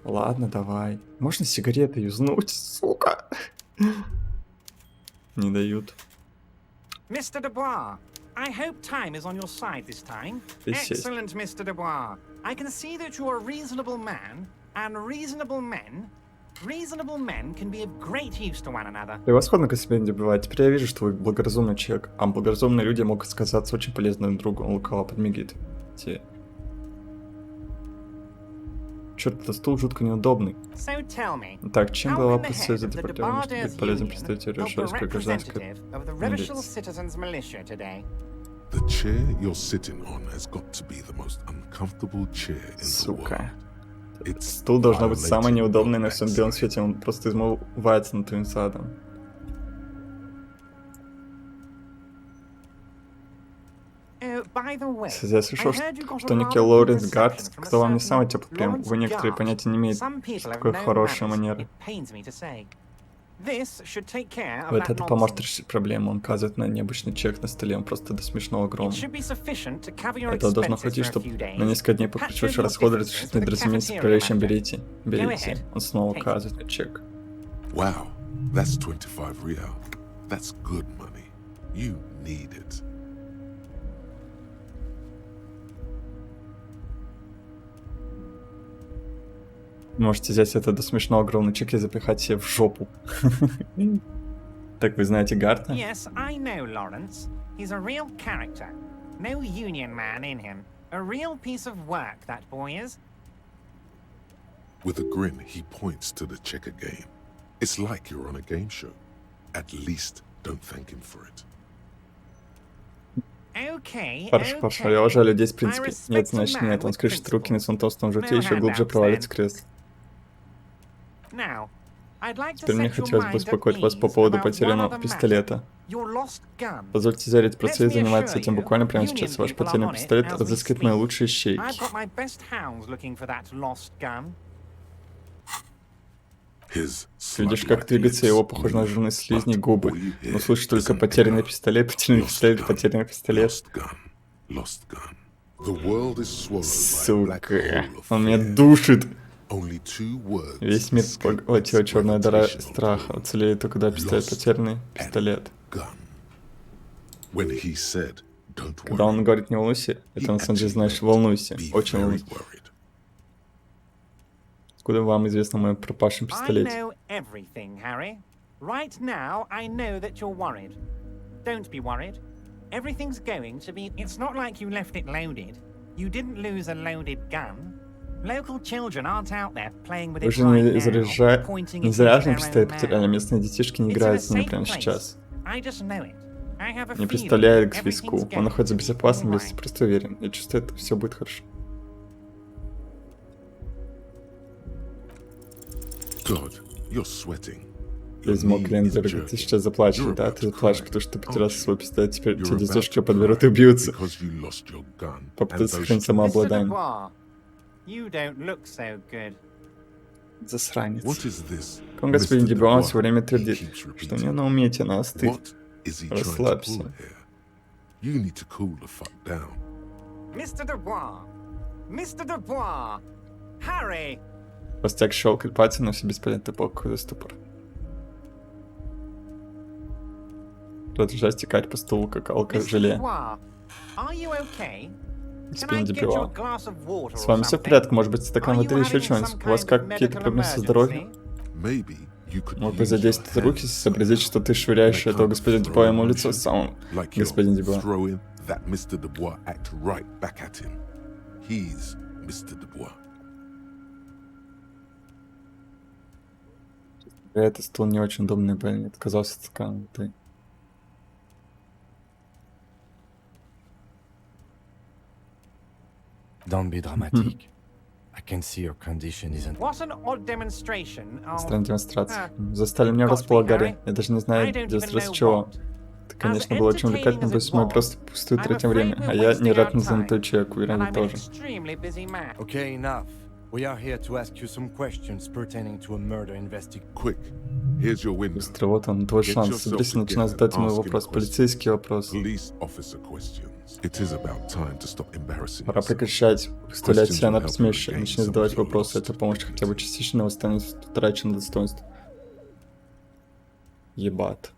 Speaker 1: Ладно, давай. Можно сигареты юзнуть, сука? Не дают.
Speaker 22: Mr. Dubois, I hope time is on your side this time. Excellent, Mr. Dubois. I can see that you are a reasonable man, and reasonable men can be of great use to one another.
Speaker 1: Превосходно, как себя не добивать. Теперь я вижу, что вы благоразумный человек, а благоразумные люди могут сказаться очень полезным другу. Он лукаво подмигивает. Черт, этот стул жутко неудобный. Так, чем глава профсоюза департамента может быть полезен представителю Рашельской гражданской милиции? Сука. Стул должно быть самый неудобный на всем белом свете, он просто измывается над твоим задом. Кстати, я слышал, что некий Лоуренс Гард сказал вам не самый теплый прием. Вы некоторые понятия не имеете, что такое хорошая манера. Вот это поможет решить проблему. Он указывает на необычный чек на столе, он просто до смешного огромный. Это должно хватить, чтобы на несколько дней покрыть ваши расходы, разрешить недоразумение с управляющим берите. Берите. Он снова указывает на чек.
Speaker 2: Wow, that's 25 real. That's good money. You need it.
Speaker 1: Можете взять это до смешного огромный чек и запихать себе в жопу. Так вы знаете Гарта?
Speaker 22: Yes, I know Lawrence. He's a real character. No union man in him. A real piece of work, that boy is.
Speaker 2: With a grin, he points to the checker game. It's like you're on a game show. At least don't thank him for it.
Speaker 1: Хорошо, я уважаю людей, в принципе. Нет, значит нет. Он скрестит руки на своем толстом животе и еще глубже провалится в кресло. Теперь мне хотелось бы успокоить вас по поводу потерянного пистолета. Позвольте заверить, процесс занимается этим буквально прямо сейчас. Ваш потерянный пистолет разыскивает мои лучшие щейки. Видишь, как двигается его, похоже на жирные слизни, губы. Но слышишь только потерянный пистолет, потерянный пистолет, потерянный пистолет. Сука, он меня душит. Весь мир поглотила черная дыра страха. Уцелеет только когда пистолет потерянный пистолет. Когда он говорит не волнуйся, это на самом деле значит волнуйся. Очень волнуйся. Откуда вам известно о моем пропавшем пистолете? Вы же не заряженный пистолет потеряли, местные детишки не играют с ним прямо сейчас. Не представляет к виску. Он находится в безопасном месте, просто уверен. Я чувствую, это все будет хорошо.
Speaker 2: God, you're sweating.
Speaker 1: Измок Лендер, ты сейчас заплачешь, да? Ты заплачешь, потому что ты потерял свой пистолет, теперь тебе детишки подберут и убьются. Попытаться сохранить самообладание. Засранец. Он, господин Дебюан, все время твердит, что не на умете, на остыть. Расслабься.
Speaker 22: Mr. Dubois! Mr. Dubois! Harry!
Speaker 1: Постяк щелкает пальцем, но все бесполезно, был какой-то ступор. Продолжай стекать по стулу, как алкоголь. Господин Дебюа. С вами все в порядке, может быть, стакан воды или еще что-нибудь? У вас какие-то проблемы со здоровьем? Может быть, задействовать руки, сообразить, что ты швыряешь этого господина Дебюа ему в лицо самому. Господин Дебюа. Этот стул не очень удобный, парень. Отказался от стакана. Ты.
Speaker 3: Don't be dramatic. I can see your condition isn't.
Speaker 22: What an odd demonstration of...
Speaker 1: Странная демонстрация. Застали меня врасплох, Гарри. Я даже не знаю, демонстрация чего. Это, конечно, было очень увлекательно, но мы просто пустую тратим время. А я невероятно занятой человек, уверен, тоже.
Speaker 3: Okay, enough. We are here to ask you some questions pertaining to a murder investigation.
Speaker 2: Quick, here's your window.
Speaker 1: Быстро, вот он, твой шанс. Соберись и начинай задать мой вопрос. Полицейский вопрос. Пора прекращать выставлять себя на посмешище. Начни задавать вопросы. Это поможет хотя бы частично восстановить утраченное достоинство. Ебать.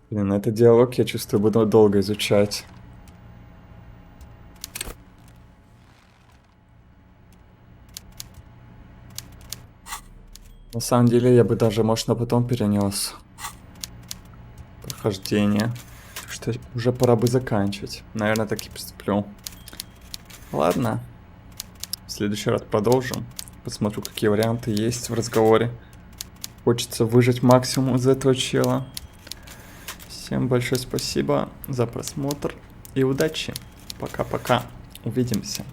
Speaker 1: Блин, это диалог, я чувствую, буду долго изучать. На самом деле, я бы даже, может, на потом перенес. Прохождение. Что уже пора бы заканчивать. Наверное, так и поступлю. Ладно. В следующий раз продолжим. Посмотрю, какие варианты есть в разговоре. Хочется выжать максимум из этого чела. Всем большое спасибо за просмотр и удачи. Пока-пока. Увидимся.